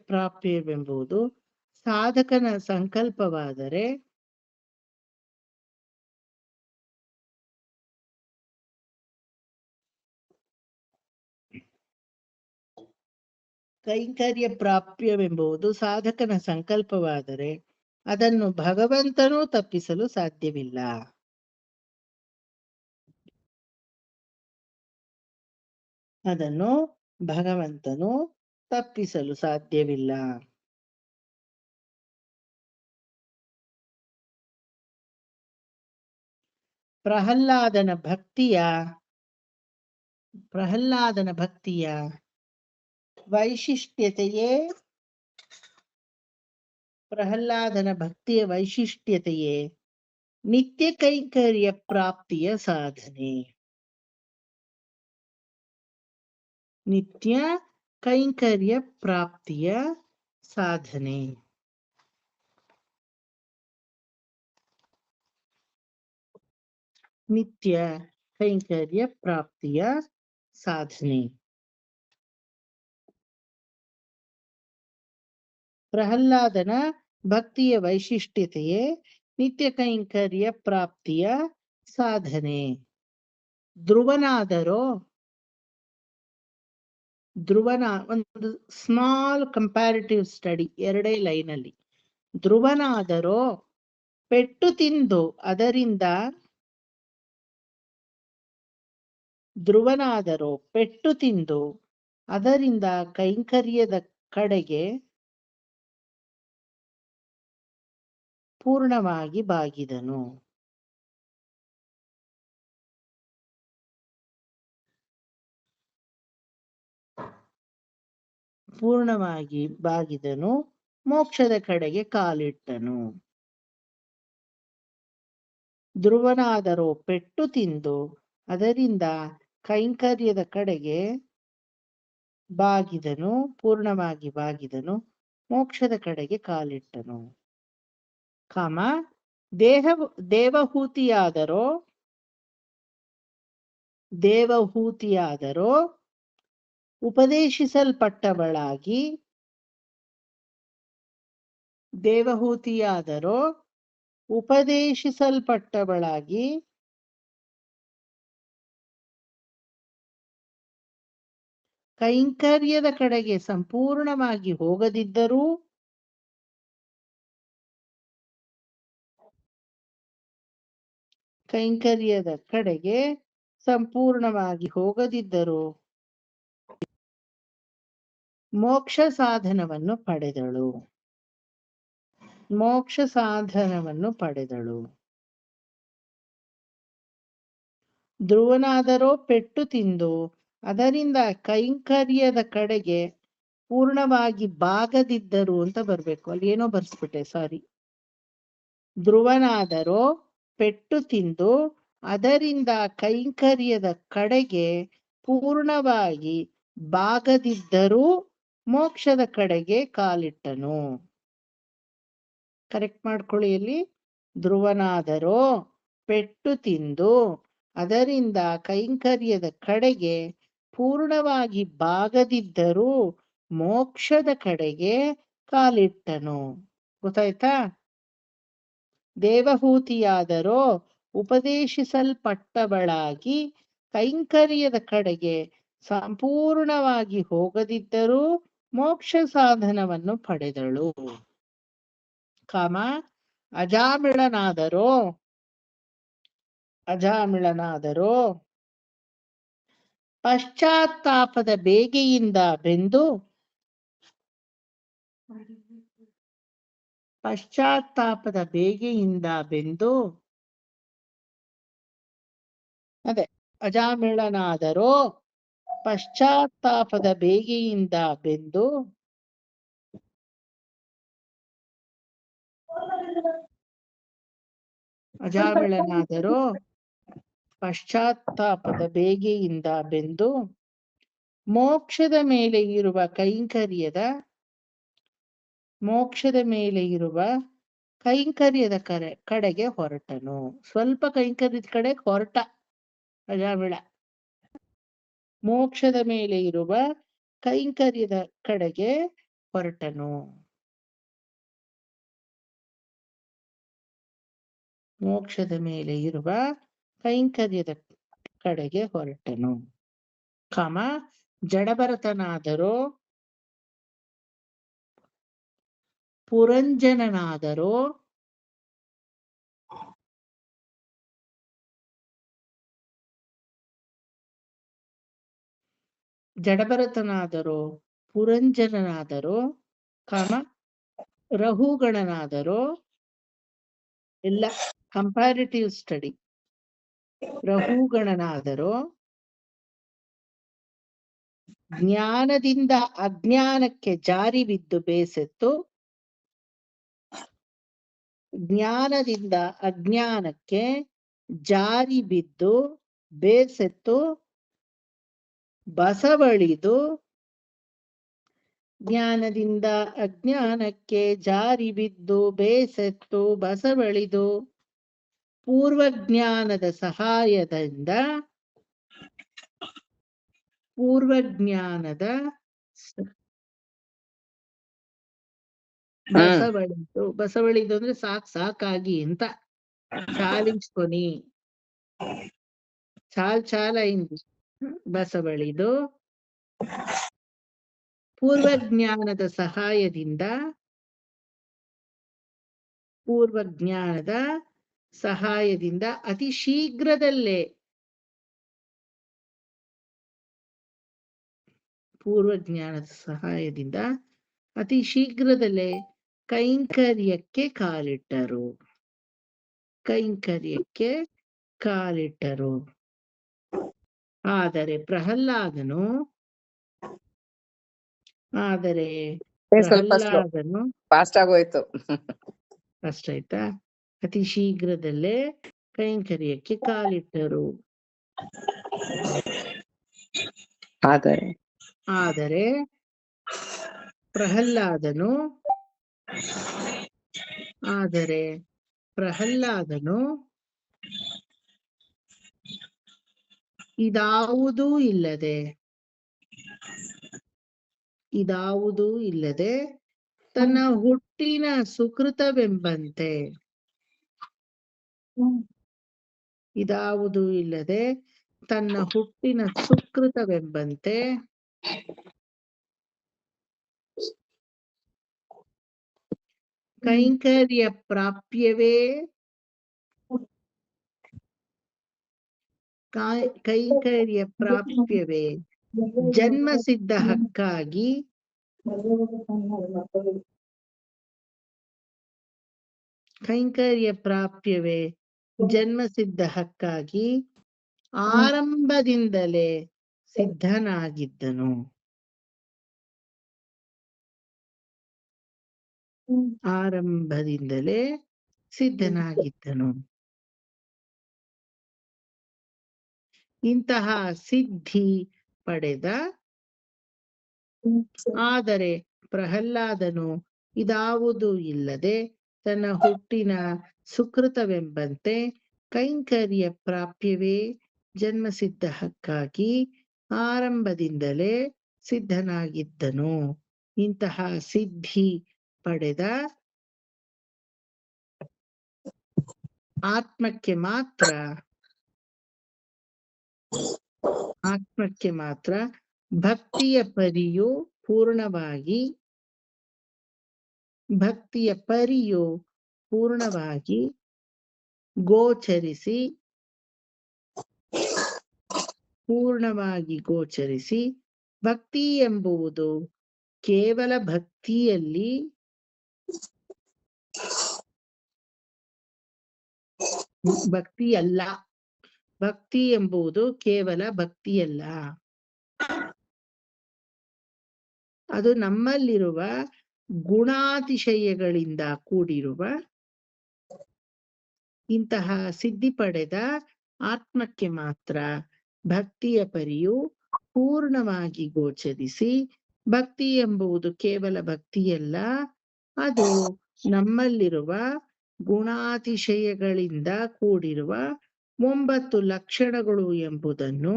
ಪ್ರಾಪ್ಯವೆಂಬುದು ಸಾಧಕನ ಸಂಕಲ್ಪವಾದರೆ ಅದನ್ನು ಭಗವಂತನೂ ತಪ್ಪಿಸಲು ಸಾಧ್ಯವಿಲ್ಲ. ಪ್ರಹ್ಲಾದನ ಭಕ್ತಿಯ ವೈಶಿಷ್ಟ್ಯತೆಯೇ ನಿತ್ಯ ಕೈಂಕರ್ಯ ಪ್ರಾಪ್ತಿಯ ಸಾಧನೆ. ನಿತ್ಯ ಕೈಂಕರ್ಯ ಪ್ರಾಪ್ತಿಯ ಸಾಧನೆ. ಪ್ರಹ್ಲಾದನ ಭಕ್ತಿಯ ವೈಶಿಷ್ಟ್ಯತೆಯೇ ನಿತ್ಯ ಕೈಂಕರ್ಯ ಪ್ರಾಪ್ತಿಯ ಸಾಧನೆ. ಒಂದು ಸ್ಮಾಲ್ ಕಂಪ್ಯಾರಿಟಿವ್ ಸ್ಟಡಿ, 2 ಲೈನಲ್ಲಿ. ಧ್ರುವನಾದರೋ ಪೆಟ್ಟು ತಿಂದು ಅದರಿಂದ ಕೈಂಕರ್ಯದ ಕಡೆಗೆ ಪೂರ್ಣವಾಗಿ ಬಾಗಿದನು. ಮೋಕ್ಷದ ಕಡೆಗೆ ಕಾಲಿಟ್ಟನು. ಧ್ರುವನಾದರೋ ಪೆಟ್ಟು ತಿಂದು ಅದರಿಂದ ಕೈಂಕರ್ಯದ ಕಡೆಗೆ ಪೂರ್ಣವಾಗಿ ಬಾಗಿದನು, ಮೋಕ್ಷದ ಕಡೆಗೆ ಕಾಲಿಟ್ಟನು. ದೇವಹೂತಿಯಾದರೋ ಉಪದೇಶಿಸಲ್ಪಟ್ಟವಳಾಗಿ ಕೈಂಕರ್ಯದ ಕಡೆಗೆ ಸಂಪೂರ್ಣವಾಗಿ ಹೋಗದಿದ್ದರೂ ಮೋಕ್ಷ ಸಾಧನವನ್ನು ಪಡೆದಳು. ಧ್ರುವನಾದರೋ ಪೆಟ್ಟು ತಿಂದು ಅದರಿಂದ ಕೈಂಕರ್ಯದ ಕಡೆಗೆ ಪೂರ್ಣವಾಗಿ ಬಾಗದಿದ್ದರು ಅಂತ ಬರ್ಬೇಕು. ಅಲ್ಲಿ ಏನೋ ಬರ್ಸ್ಬಿಟ್ಟೆ, ಸಾರಿ. ಧ್ರುವನಾದರೋ ಪೆಟ್ಟು ತಿಂದು ಅದರಿಂದ ಕೈಂಕರ್ಯದ ಕಡೆಗೆ ಪೂರ್ಣವಾಗಿ ಬಾಗದಿದ್ದರೂ ಮೋಕ್ಷದ ಕಡೆಗೆ ಕಾಲಿಟ್ಟನು. ಕರೆಕ್ಟ್ ಮಾಡ್ಕೊಳ್ಳಿ. ಇಲ್ಲಿ ಧ್ರುವನಾದರೋ ಪೆಟ್ಟು ತಿಂದು ಅದರಿಂದ ಕೈಂಕರ್ಯದ ಕಡೆಗೆ ಪೂರ್ಣವಾಗಿ ಬಾಗದಿದ್ದರೂ ಮೋಕ್ಷದ ಕಡೆಗೆ ಕಾಲಿಟ್ಟನು. ಗೊತ್ತಾಯ್ತಾ? ದೇವಹೂತಿಯಾದರೋ ಉಪದೇಶಿಸಲ್ಪಟ್ಟವಳಾಗಿ ಕೈಂಕರ್ಯದ ಕಡೆಗೆ ಸಂಪೂರ್ಣವಾಗಿ ಹೋಗದಿದ್ದರೂ ಮೋಕ್ಷ ಸಾಧನವನ್ನು ಪಡೆದಳು. ಅಜಾಮಿಳನಾದರೋ ಪಶ್ಚಾತ್ತಾಪದ ಬೇಗೆಯಿಂದ ಬೆಂದು ಅಜಾಮಿಳನಾದರೋ ಪಶ್ಚಾತ್ತಾಪದ ಬೇಗೆಯಿಂದ ಬೆಂದು ಅಜಾಮಿಳನಾದರೋ ಪಶ್ಚಾತ್ತಾಪದ ಬೇಗೆಯಿಂದ ಬೆಂದು ಮೋಕ್ಷದ ಮೇಲೆ ಇರುವ ಕೈಂಕರ್ಯದ ಕಡೆಗೆ ಹೊರಟನು. ಸ್ವಲ್ಪ ಕೈಂಕರ್ಯದ ಕಡೆ ಹೊರಟ ಅಜಾಮಿಳ. ಮೋಕ್ಷದ ಮೇಲೆ ಇರುವ ಕೈಂಕರ್ಯದ ಕಡೆಗೆ ಹೊರಟನು. ಮೋಕ್ಷದ ಮೇಲೆ ಇರುವ ಕೈಂಕರ್ಯದ ಕಡೆಗೆ ಹೊರಟನು. ಜಡಭರತನಾದರೋ ಪುರಂಜನನಾದರೋ ರಹುಗಣನಾದರೋ ಎಲ್ಲ ಕಂಪ್ಯಾರಿಟಿವ್ ಸ್ಟಡಿ. ರಹುಗಣನಾದರೋ ಜ್ಞಾನದಿಂದ ಅಜ್ಞಾನಕ್ಕೆ ಜಾರಿ ಬಿದ್ದು ಬೇಸೆತ್ತು. ಜ್ಞಾನದಿಂದ ಅಜ್ಞಾನಕ್ಕೆ ಜಾರಿ ಬಿದ್ದು ಬೇಸೆತ್ತು ಬಸವಳಿದು. ಜ್ಞಾನದಿಂದ ಅಜ್ಞಾನಕ್ಕೆ ಜಾರಿ ಬಿದ್ದು ಬೇಸೆತ್ತು ಬಸವಳಿದು ಪೂರ್ವಜ್ಞಾನದ ಸಹಾಯದಿಂದ ಬಸವಳಿದು ಅಂದ್ರೆ ಸಾಕಾಗಿ ಅಂತ ಚಾಲಿಂಚ್ಕೊನಿ ಚಾಲೈಂದು ಬಸವಳಿದು ಪೂರ್ವಜ್ಞಾನದ ಸಹಾಯದಿಂದ ಅತಿ ಶೀಘ್ರದಲ್ಲೇ ಕೈಂಕರ್ಯಕ್ಕೆ ಕಾಲಿಟ್ಟರು. ಆದರೆ ಪ್ರಹ್ಲಾದನು ಫಾಸ್ಟ್ ಆಗೋಯ್ತು. ಅಷ್ಟ ಆಯ್ತಾ? ಅತಿ ಶೀಘ್ರದಲ್ಲೇ ಕೈಂಕರ್ಯಕ್ಕೆ ಕಾಲಿಟ್ಟರು. ಆದರೆ ಪ್ರಹ್ಲಾದನು ಇದಾವುದೂ ಇಲ್ಲದೆ ತನ್ನ ಹುಟ್ಟಿನ ಸುಕೃತವೆಂಬಂತೆ ಕೈಂಕರ್ಯ ಪ್ರಾಪ್ಯವೇ ಜನ್ಮಸಿದ್ಧ ಹಕ್ಕಾಗಿ ಆರಂಭದಿಂದಲೇ ಸಿದ್ಧನಾಗಿದ್ದನು. ಇಂತಹ ಸಿದ್ಧಿ ಪಡೆದ ಆದರೆ ಪ್ರಹ್ಲಾದನು ಇದಾವುದೂ ಇಲ್ಲದೆ ತನ್ನ ಹುಟ್ಟಿನ ಸುಕೃತವೆಂಬಂತೆ ಕೈಂಕರ್ಯ ಪ್ರಾಪ್ಯವೇ ಜನ್ಮಸಿದ್ಧ ಹಕ್ಕಾಗಿ ಆರಂಭದಿಂದಲೇ ಸಿದ್ಧನಾಗಿದ್ದನು. ಇಂತಹ ಸಿದ್ಧಿ ಪಡೆದ ಆತ್ಮಕ್ಕೆ ಮಾತ್ರ ಭಕ್ತಿಯ ಪರಿಯು ಪೂರ್ಣವಾಗಿ ಗೋಚರಿಸಿ ಭಕ್ತಿ ಎಂಬುದು ಕೇವಲ ಭಕ್ತಿಯಲ್ಲಿ ಭಕ್ತಿ ಎಂಬುದು ಕೇವಲ ಭಕ್ತಿಯಲ್ಲ, ಅದು ನಮ್ಮಲ್ಲಿರುವ ಗುಣಾತಿಶಯಗಳಿಂದ ಕೂಡಿರುವ ಇಂತಹ ಸಿದ್ಧಿ ಪಡೆದ ಆತ್ಮಕ್ಕೆ ಮಾತ್ರ ಭಕ್ತಿಯ ಪರಿಯು ಪೂರ್ಣವಾಗಿ ಗೋಚರಿಸಿ, ಭಕ್ತಿ ಎಂಬುದು ಕೇವಲ ಭಕ್ತಿಯಲ್ಲ, ಅದು ನಮ್ಮಲ್ಲಿರುವ ಗುಣಾತಿಶಯಗಳಿಂದ ಕೂಡಿರುವ 9 ಲಕ್ಷಣಗಳು ಎಂಬುದನ್ನು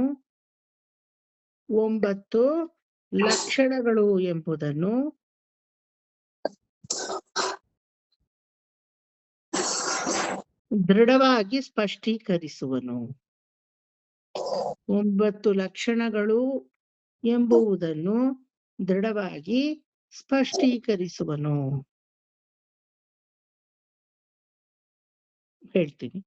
9 ಲಕ್ಷಣಗಳು ಎಂಬುದನ್ನು ದೃಢವಾಗಿ ಸ್ಪಷ್ಟೀಕರಿಸುವನು. 9 ಲಕ್ಷಣಗಳು ಎಂಬುವುದನ್ನು ದೃಢವಾಗಿ ಸ್ಪಷ್ಟೀಕರಿಸುವನು. ಹೇಳ್ತೀನಿ.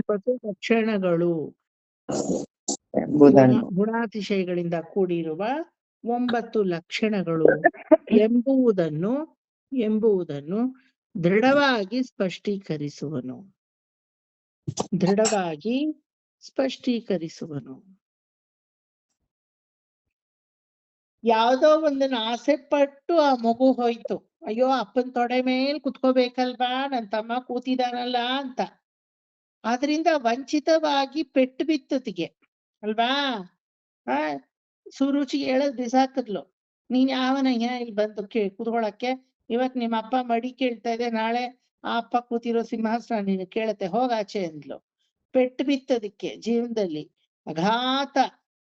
9 ಲಕ್ಷಣಗಳು ಗುಣಾತಿಶಯಗಳಿಂದ ಕೂಡಿರುವ 9 ಲಕ್ಷಣಗಳು ಎಂಬುವುದನ್ನು ದೃಢವಾಗಿ ಸ್ಪಷ್ಟೀಕರಿಸುವನು. ದೃಢವಾಗಿ ಸ್ಪಷ್ಟೀಕರಿಸುವನು. ಯಾವ್ದೋ ಒಂದನ್ನ ಆಸೆ ಪಟ್ಟು ಆ ಮಗು ಹೋಯ್ತು, ಅಯ್ಯೋ ಅಪ್ಪನ ತೊಡೆ ಮೇಲೆ ಕುತ್ಕೋಬೇಕಲ್ವಾ, ನನ್ ತಮ್ಮ ಕೂತಿದಾನಲ್ಲ ಅಂತ. ಆದ್ರಿಂದ ವಂಚಿತವಾಗಿ ಪೆಟ್ಟು ಬಿತ್ತತಿಗೆ ಅಲ್ವಾ. ಸುರುಚಿಗೆ ಹೇಳದ್ ಬಿಸಾಕದ್ಲು, ನೀನ್ ಯಾವನಯ್ಯ ಇಲ್ಲಿ ಬಂದು ಕುತ್ಕೊಳಕ್ಕೆ, ಇವತ್ ನಿಮ್ಮ ಅಪ್ಪ ಮಡಿ ಕೇಳ್ತಾ ಇದೆ, ನಾಳೆ ಆ ಅಪ್ಪ ಕೂತಿರೋ ಸಿಂಹಾಸನ ನೀನು ಕೇಳತ್ತೆ, ಹೋಗಾಚೆ ಅಂದ್ಲು. ಪೆಟ್ಟು ಬಿತ್ತದಕ್ಕೆ ಜೀವನದಲ್ಲಿ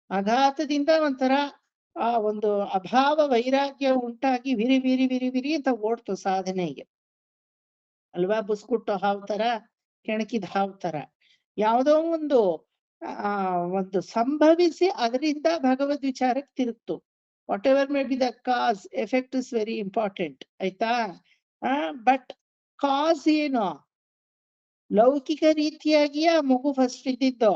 ಅಘಾತದಿಂದ ಒಂಥರ ಆ ಒಂದು ಅಭಾವ ವೈರಾಗ್ಯ ಉಂಟಾಗಿ ವಿರಿ ವಿರಿ ವಿರಿ ವಿರಿ ಅಂತ ಓಡ್ತು ಸಾಧನೆಗೆ ಅಲ್ವಾ. ಬುಸ್ಕುಟ್ಟು ಹಾವ್ ತರ, ಕೆಣಕಿದ ಹಾವ್ ತರ ಯಾವುದೋ ಒಂದು ಸಂಭವಿಸಿ ಅದರಿಂದ ಭಗವದ್ ವಿಚಾರಕ್ಕೆ ತಿರುಗ್ತು. Whatever may be the cause, effect is very important, ಆಯ್ತಾ. ಬಟ್ ಕಾಸ್ ಏನು, ಲೌಕಿಕ ರೀತಿಯಾಗಿ ಆ ಮಗು ಫಸ್ಟ್ ಇದ್ದಿದ್ದು,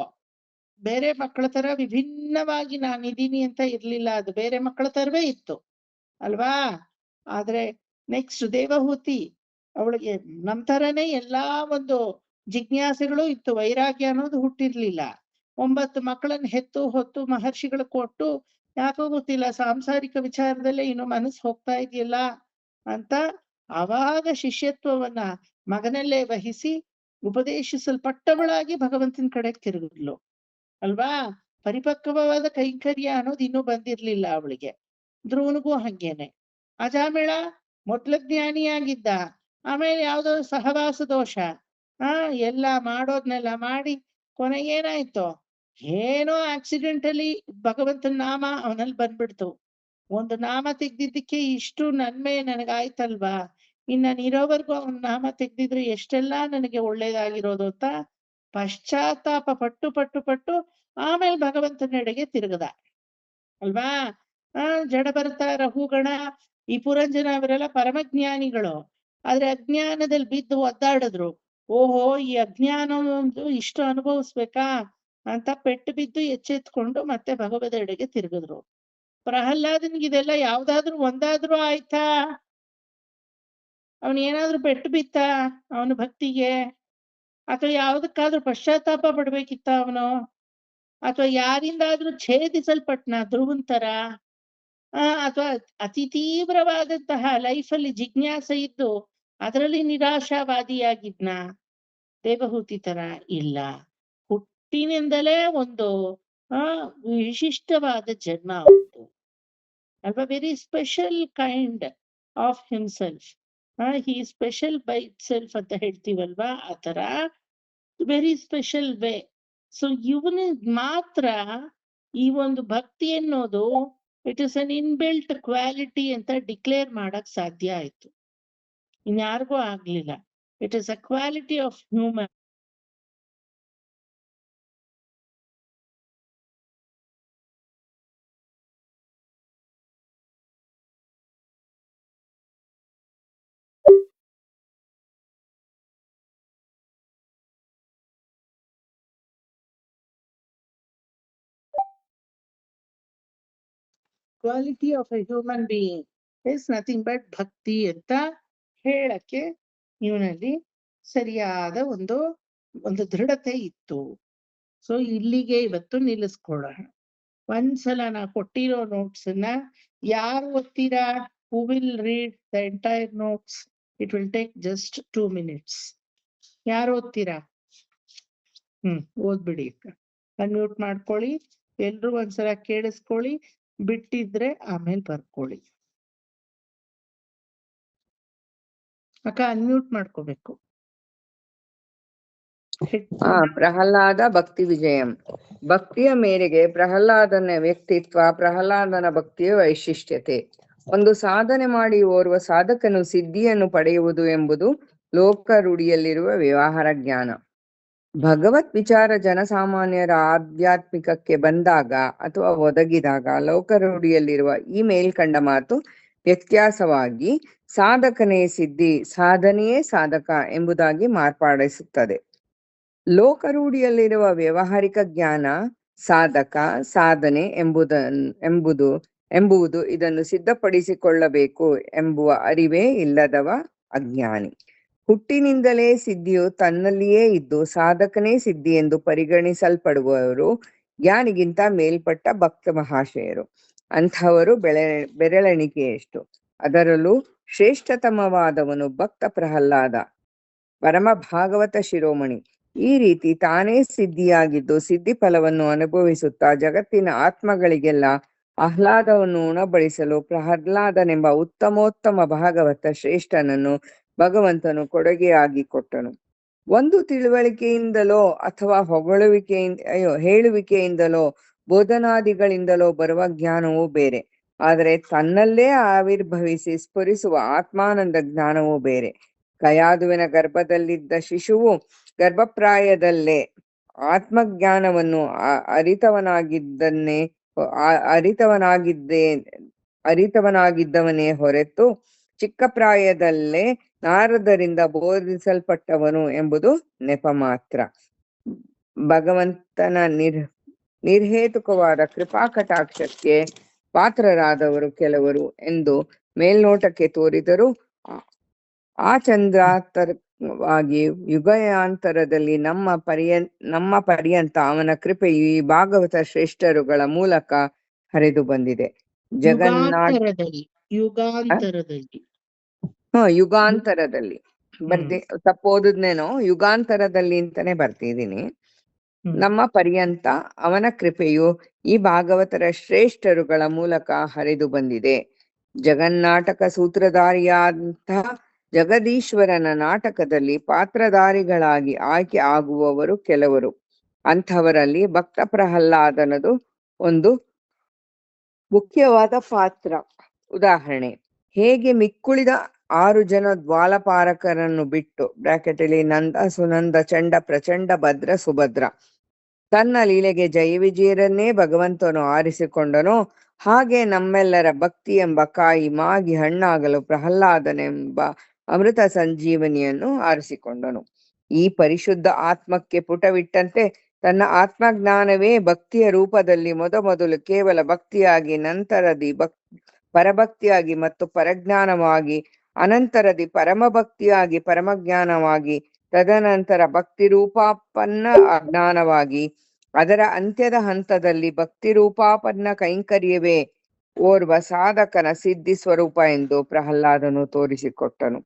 ಬೇರೆ ಮಕ್ಕಳ ತರ ವಿಭಿನ್ನವಾಗಿ ನಾನಿದ್ದೀನಿ ಅಂತ ಇರ್ಲಿಲ್ಲ, ಅದು ಬೇರೆ ಮಕ್ಕಳ ತರವೇ ಇತ್ತು ಅಲ್ವಾ. ಆದ್ರೆ ನೆಕ್ಸ್ಟ್ ದೇವಹೂತಿ, ಅವಳಿಗೆ ನಮ್ ತರನೇ ಎಲ್ಲಾ ಒಂದು ಜಿಜ್ಞಾಸೆಗಳು ಇತ್ತು, ವೈರಾಗ್ಯ ಅನ್ನೋದು ಹುಟ್ಟಿರ್ಲಿಲ್ಲ. 9 ಮಕ್ಕಳನ್ನ ಹೆತ್ತು ಹೊತ್ತು ಮಹರ್ಷಿಗಳು ಕೊಟ್ಟು, ಯಾಕೋ ಗೊತ್ತಿಲ್ಲ ಸಾಂಸಾರಿಕ ವಿಚಾರದಲ್ಲೇ ಇನ್ನು ಮನಸ್ಸು ಹೋಗ್ತಾ ಇದೆಯಲ್ಲ ಅಂತ ಆವಾಗ ಶಿಷ್ಯತ್ವವನ್ನ ಮಗನಲ್ಲೇ ವಹಿಸಿ ಉಪದೇಶಿಸಲ್ಪಟ್ಟವಳಾಗಿ ಭಗವಂತನ ಕಡೆಗೆ ತಿರುಗಿದ್ಲು ಅಲ್ವಾ. ಪರಿಪಕ್ವವಾದ ಕೈಂಕರ್ಯ ಅನ್ನೋದು ಇನ್ನೂ ಬಂದಿರ್ಲಿಲ್ಲ ಅವಳಿಗೆ. ಧ್ರುವನಿಗೂ ಹಂಗೇನೆ. ಅಜಾಮೇಳ ಮೊದ್ಲ ಜ್ಞಾನಿಯಾಗಿದ್ದ, ಆಮೇಲೆ ಯಾವ್ದೋ ಸಹವಾಸ ದೋಷ, ಎಲ್ಲ ಮಾಡೋದ್ನೆಲ್ಲ ಮಾಡಿ ಕೊನೆಗೇನಾಯ್ತು, ಏನೋ ಆಕ್ಸಿಡೆಂಟಲಿ ಭಗವಂತನ ನಾಮ ಅವನಲ್ಲಿ ಬಂದ್ಬಿಡ್ತು. ಒಂದು ನಾಮ ತೆಗ್ದಿದ್ದಕ್ಕೆ ಇಷ್ಟು ನನ್ಮೆ ನನಗಾಯ್ತಲ್ವಾ, ಇನ್ನ ನೀರೋವರೆಗೂ ಅವನ ನಾಮ ತೆಗ್ದಿದ್ರೆ ಎಷ್ಟೆಲ್ಲಾ ನನಗೆ ಒಳ್ಳೇದಾಗಿರೋದು ಅಂತ ಪಶ್ಚಾತ್ತಾಪ ಪಟ್ಟು ಪಟ್ಟು ಪಟ್ಟು ಆಮೇಲೆ ಭಗವಂತನೆಡೆಗೆ ತಿರುಗದ ಅಲ್ವಾ. ಜಡಭರತ, ರಹುಗಣ, ಈ ಪುರಂಜನ ಅವರೆಲ್ಲ ಪರಮಜ್ಞಾನಿಗಳು, ಆದ್ರೆ ಅಜ್ಞಾನದಲ್ಲಿ ಬಿದ್ದು ಒದ್ದಾಡಿದ್ರು. ಓಹೋ, ಈ ಅಜ್ಞಾನ ಒಂದು ಇಷ್ಟು ಅನುಭವಿಸ್ಬೇಕಾ ಅಂತ ಪೆಟ್ಟು ಬಿದ್ದು ಎಚ್ಚೆತ್ಕೊಂಡು ಮತ್ತೆ ಭಗವದೆಡೆಗೆ ತಿರುಗಿದ್ರು. ಪ್ರಹ್ಲಾದನ್ಗೆ ಇದೆಲ್ಲ ಯಾವ್ದಾದ್ರು ಒಂದಾದ್ರೂ ಆಯ್ತಾ? ಅವನೇನಾದ್ರೂ ಪೆಟ್ಟು ಬಿತ್ತ ಅವನ ಭಕ್ತಿಗೆ? ಅಥವಾ ಯಾವ್ದಕ್ಕಾದ್ರೂ ಪಶ್ಚಾತ್ತಾಪ ಪಡ್ಬೇಕಿತ್ತ ಅವನು? ಅಥವಾ ಯಾರಿಂದಾದ್ರೂ ಛೇದಿಸಲ್ಪಟ್ನ ಧ್ರುವನ್ ತರ? ಅಥವಾ ಅತಿ ತೀವ್ರವಾದಂತಹ ಲೈಫಲ್ಲಿ ಜಿಜ್ಞಾಸೆ ಇದ್ದು ಅದರಲ್ಲಿ ನಿರಾಶಾವಾದಿಯಾಗಿದ್ನ ದೇವಹೂತಿ ತರ? ಇಲ್ಲ. ಹುಟ್ಟಿನಿಂದಲೇ ಒಂದು ವಿಶಿಷ್ಟವಾದ ಜನ್ಮ ಅವತ್ತು ಅಲ್ವಾ. Very special kind of himself. He special by it self ಅಂತ ಹೇಳ್ತೀವಲ್ವಾ, ಆ ತರ ವೆರಿ ಸ್ಪೆಷಲ್ ವೇ. ಸೊ ಇವನ ಮಾತ್ರ ಈ ಒಂದು ಭಕ್ತಿ ಅನ್ನೋದು it is an inbuilt quality ಅಂತ ಡಿಕ್ಲೇರ್ ಮಾಡಕ್ ಸಾಧ್ಯ ಆಯ್ತು, ಇನ್ಯಾರಿಗೂ ಆಗ್ಲಿಲ್ಲ. It is a quality of human. Quality of A human being is nothing but ಭಕ್ತಿ ಅಂತ ಹೇಳಕ್ಕೆ ಇವನಲ್ಲಿ ಸರಿಯಾದ ಒಂದು ದೃಢತೆ ಇತ್ತು. ಸೊ ಇಲ್ಲಿಗೆ ಇವತ್ತು ನಿಲ್ಲಿಸ್ಕೊಳ್ಳೋಣ. ಒಂದ್ಸಲ ನಾ ಕೊಟ್ಟಿರೋ ನೋಟ್ಸ್ ಅನ್ನ ಯಾರು ಓದ್ತೀರಾ? who will read the entire notes? It will take just 2 minutes. ಯಾರು ಓದ್ತೀರಾ? ಓದ್ಬಿಡಿ. ಅನ್ಮ್ಯೂಟ್ ಮಾಡ್ಕೊಳ್ಳಿ, ಎಲ್ರು ಒಂದ್ಸಲ ಕೇಳಿಸ್ಕೊಳ್ಳಿ, ಬಿಟ್ಟಿದ್ರೆ ಆಮೇಲೆ ಬರ್ಕೊಳ್ಳಿ. ಅಕ್ಕ ಅನ್ಮ್ಯೂಟ್ ಮಾಡ್ಕೋಬೇಕು. ಪ್ರಹ್ಲಾದ ಭಕ್ತಿ ವಿಜಯಂ. ಭಕ್ತಿಯ ಮೇರೆಗೆ ಪ್ರಹ್ಲಾದನ ವ್ಯಕ್ತಿತ್ವ, ಪ್ರಹ್ಲಾದನ ಭಕ್ತಿಯ ವೈಶಿಷ್ಟ್ಯತೆ. ಒಂದು ಸಾಧನೆ ಮಾಡಿ ಓರ್ವ ಸಾಧಕನು ಸಿದ್ಧಿಯನ್ನು ಪಡೆಯುವುದು ಎಂಬುದು ಲೋಕರೂಢಿಯಲ್ಲಿರುವ ವ್ಯವಹಾರ ಜ್ಞಾನ. ಭಗವತ್ ವಿಚಾರ ಜನಸಾಮಾನ್ಯರ ಆಧ್ಯಾತ್ಮಿಕಕ್ಕೆ ಬಂದಾಗ ಅಥವಾ ಒದಗಿದಾಗ ಲೋಕರೂಢಿಯಲ್ಲಿರುವ ಈ ಮೇಲ್ಕಂಡ ಮಾತು ವ್ಯತ್ಯಾಸವಾಗಿ ಸಾಧಕನೇ ಸಿದ್ಧಿ, ಸಾಧನೆಯೇ ಸಾಧಕ ಎಂಬುದಾಗಿ ಮಾರ್ಪಡಿಸುತ್ತದೆ. ಲೋಕರೂಢಿಯಲ್ಲಿರುವ ವ್ಯಾವಹಾರಿಕ ಜ್ಞಾನ ಸಾಧಕ, ಸಾಧನೆ ಎಂಬುದು ಇದನ್ನು ಸಿದ್ಧಪಡಿಸಿಕೊಳ್ಳಬೇಕು ಎಂಬುವ ಅರಿವೇ ಇಲ್ಲದವ ಅಜ್ಞಾನಿ. ಹುಟ್ಟಿನಿಂದಲೇ ಸಿದ್ಧಿಯು ತನ್ನಲ್ಲಿಯೇ ಇದ್ದು ಸಾಧಕನೇ ಸಿದ್ಧಿ ಎಂದು ಪರಿಗಣಿಸಲ್ಪಡುವವರು ಜ್ಞಾನಿಗಿಂತ ಮೇಲ್ಪಟ್ಟ ಭಕ್ತ ಮಹಾಶಯರು. ಅಂಥವರು ಬೆರಳೆಣಿಕೆಯಷ್ಟು. ಅದರಲ್ಲೂ ಶ್ರೇಷ್ಠತಮವಾದವನು ಭಕ್ತ ಪ್ರಹ್ಲಾದ, ಪರಮ ಭಾಗವತ ಶಿರೋಮಣಿ. ಈ ರೀತಿ ತಾನೇ ಸಿದ್ಧಿಯಾಗಿದ್ದು ಸಿದ್ಧಿ ಫಲವನ್ನು ಅನುಭವಿಸುತ್ತಾ ಜಗತ್ತಿನ ಆತ್ಮಗಳಿಗೆಲ್ಲ ಆಹ್ಲಾದವನ್ನು ಉಣಬಡಿಸಲು ಪ್ರಹ್ಲಾದನೆಂಬ ಉತ್ತಮೋತ್ತಮ ಭಾಗವತ ಶ್ರೇಷ್ಠನನ್ನು ಭಗವಂತನು ಕೊಡುಗೆಯಾಗಿ ಕೊಟ್ಟನು. ಒಂದು ತಿಳುವಳಿಕೆಯಿಂದಲೋ ಅಥವಾ ಹೇಳುವಿಕೆಯಿಂದಲೋ ಬೋಧನಾದಿಗಳಿಂದಲೋ ಬರುವ ಜ್ಞಾನವೂ ಬೇರೆ. ಆದರೆ ತನ್ನಲ್ಲೇ ಆವಿರ್ಭವಿಸಿ ಸ್ಫುರಿಸುವ ಆತ್ಮಾನಂದ ಜ್ಞಾನವೂ ಬೇರೆ. ಕಯಾದುವಿನ ಗರ್ಭದಲ್ಲಿದ್ದ ಶಿಶುವು ಗರ್ಭಪ್ರಾಯದಲ್ಲೇ ಆತ್ಮಜ್ಞಾನವನ್ನು ಅರಿತವನಾಗಿದ್ದವನೇ ಹೊರತು ಚಿಕ್ಕ ಪ್ರಾಯದಲ್ಲೇ ನಾರದರಿಂದ ಬೋಧಿಸಲ್ಪಟ್ಟವನು ಎಂಬುದು ನೆಪ ಮಾತ್ರ. ಭಗವಂತನ ನಿರ್ಹೇತುಕವಾದ ಕೃಪಾ ಕಟಾಕ್ಷಕ್ಕೆ ಪಾತ್ರರಾದವರು ಕೆಲವರು ಎಂದು ಮೇಲ್ನೋಟಕ್ಕೆ ತೋರಿದರೂ ಆಚಂದ್ರಾಂತರವಾಗಿ ಯುಗಾಂತರದಲ್ಲಿ ನಮ್ಮ ಪರ್ಯಂತ ಅವನ ಕೃಪೆಯು ಈ ಭಾಗವತ ಶ್ರೇಷ್ಠರುಗಳ ಮೂಲಕ ಹರಿದು ಬಂದಿದೆ. ಯುಗಾಂತರದಲ್ಲಿ ತಪ್ಪೋದನ್ನೇನೋ ಯುಗಾಂತರದಲ್ಲಿ ಅಂತಾನೆ ಬರ್ತಿದ್ದೀನಿ. ನಮ್ಮ ಪರ್ಯಂತ ಅವನ ಕೃಪೆಯು ಈ ಭಾಗವತರ ಶ್ರೇಷ್ಠರುಗಳ ಮೂಲಕ ಹರಿದು ಬಂದಿದೆ. ಜಗನ್ನಾಟಕ ಸೂತ್ರಧಾರಿಯಾದಂತಹ ಜಗದೀಶ್ವರನ ನಾಟಕದಲ್ಲಿ ಪಾತ್ರಧಾರಿಗಳಾಗಿ ಆಯ್ಕೆ ಆಗುವವರು ಕೆಲವರು. ಅಂಥವರಲ್ಲಿ ಭಕ್ತ ಪ್ರಹ್ಲಾದನದು ಒಂದು ಮುಖ್ಯವಾದ ಪಾತ್ರ. ಉದಾಹರಣೆ, ಹೇಗೆ ಮಿಕ್ಕುಳಿದ 6 ಜನ ದ್ವಾಲಪಾರಕರನ್ನು ಬಿಟ್ಟು ಬ್ರಾಕೆಟಲ್ಲಿ ನಂದ, ಸುನಂದ, ಚಂಡ, ಪ್ರಚಂಡ, ಭದ್ರ, ಸುಭದ್ರ ತನ್ನ ಲೀಲೆಗೆ ಜಯವಿಜಯರನ್ನೇ ಭಗವಂತನು ಆರಿಸಿಕೊಂಡನೋ, ಹಾಗೆ ನಮ್ಮೆಲ್ಲರ ಭಕ್ತಿ ಎಂಬ ಕಾಯಿ ಮಾಗಿ ಹಣ್ಣಾಗಲು ಪ್ರಹ್ಲಾದನೆಂಬ ಅಮೃತ ಸಂಜೀವನಿಯನ್ನು ಆರಿಸಿಕೊಂಡನು. ಈ ಪರಿಶುದ್ಧ ಆತ್ಮಕ್ಕೆ ಪುಟವಿಟ್ಟಂತೆ ತನ್ನ ಆತ್ಮಜ್ಞಾನವೇ ಭಕ್ತಿಯ ರೂಪದಲ್ಲಿ ಮೊದಲು ಕೇವಲ ಭಕ್ತಿಯಾಗಿ, ನಂತರದಿ ಪರಭಕ್ತಿಯಾಗಿ ಮತ್ತು ಪರಜ್ಞಾನವಾಗಿ, ಅನಂತರದಿ ಪರಮಭಕ್ತಿಯಾಗಿ ಪರಮಜ್ಞಾನವಾಗಿ, ತದನಂತರ ಭಕ್ತಿ ರೂಪಾಪನ್ನ ಅಜ್ಞಾನವಾಗಿ, ಅದರ ಅಂತ್ಯದ ಹಂತದಲ್ಲಿ ಭಕ್ತಿ ರೂಪಾಪನ್ನ ಕೈಂಕರ್ಯವೇ ಓರ್ವ ಸಾಧಕನ ಸಿದ್ಧಿ ಸ್ವರೂಪ ಎಂದು ಪ್ರಹ್ಲಾದನು ತೋರಿಸಿಕೊಟ್ಟನು.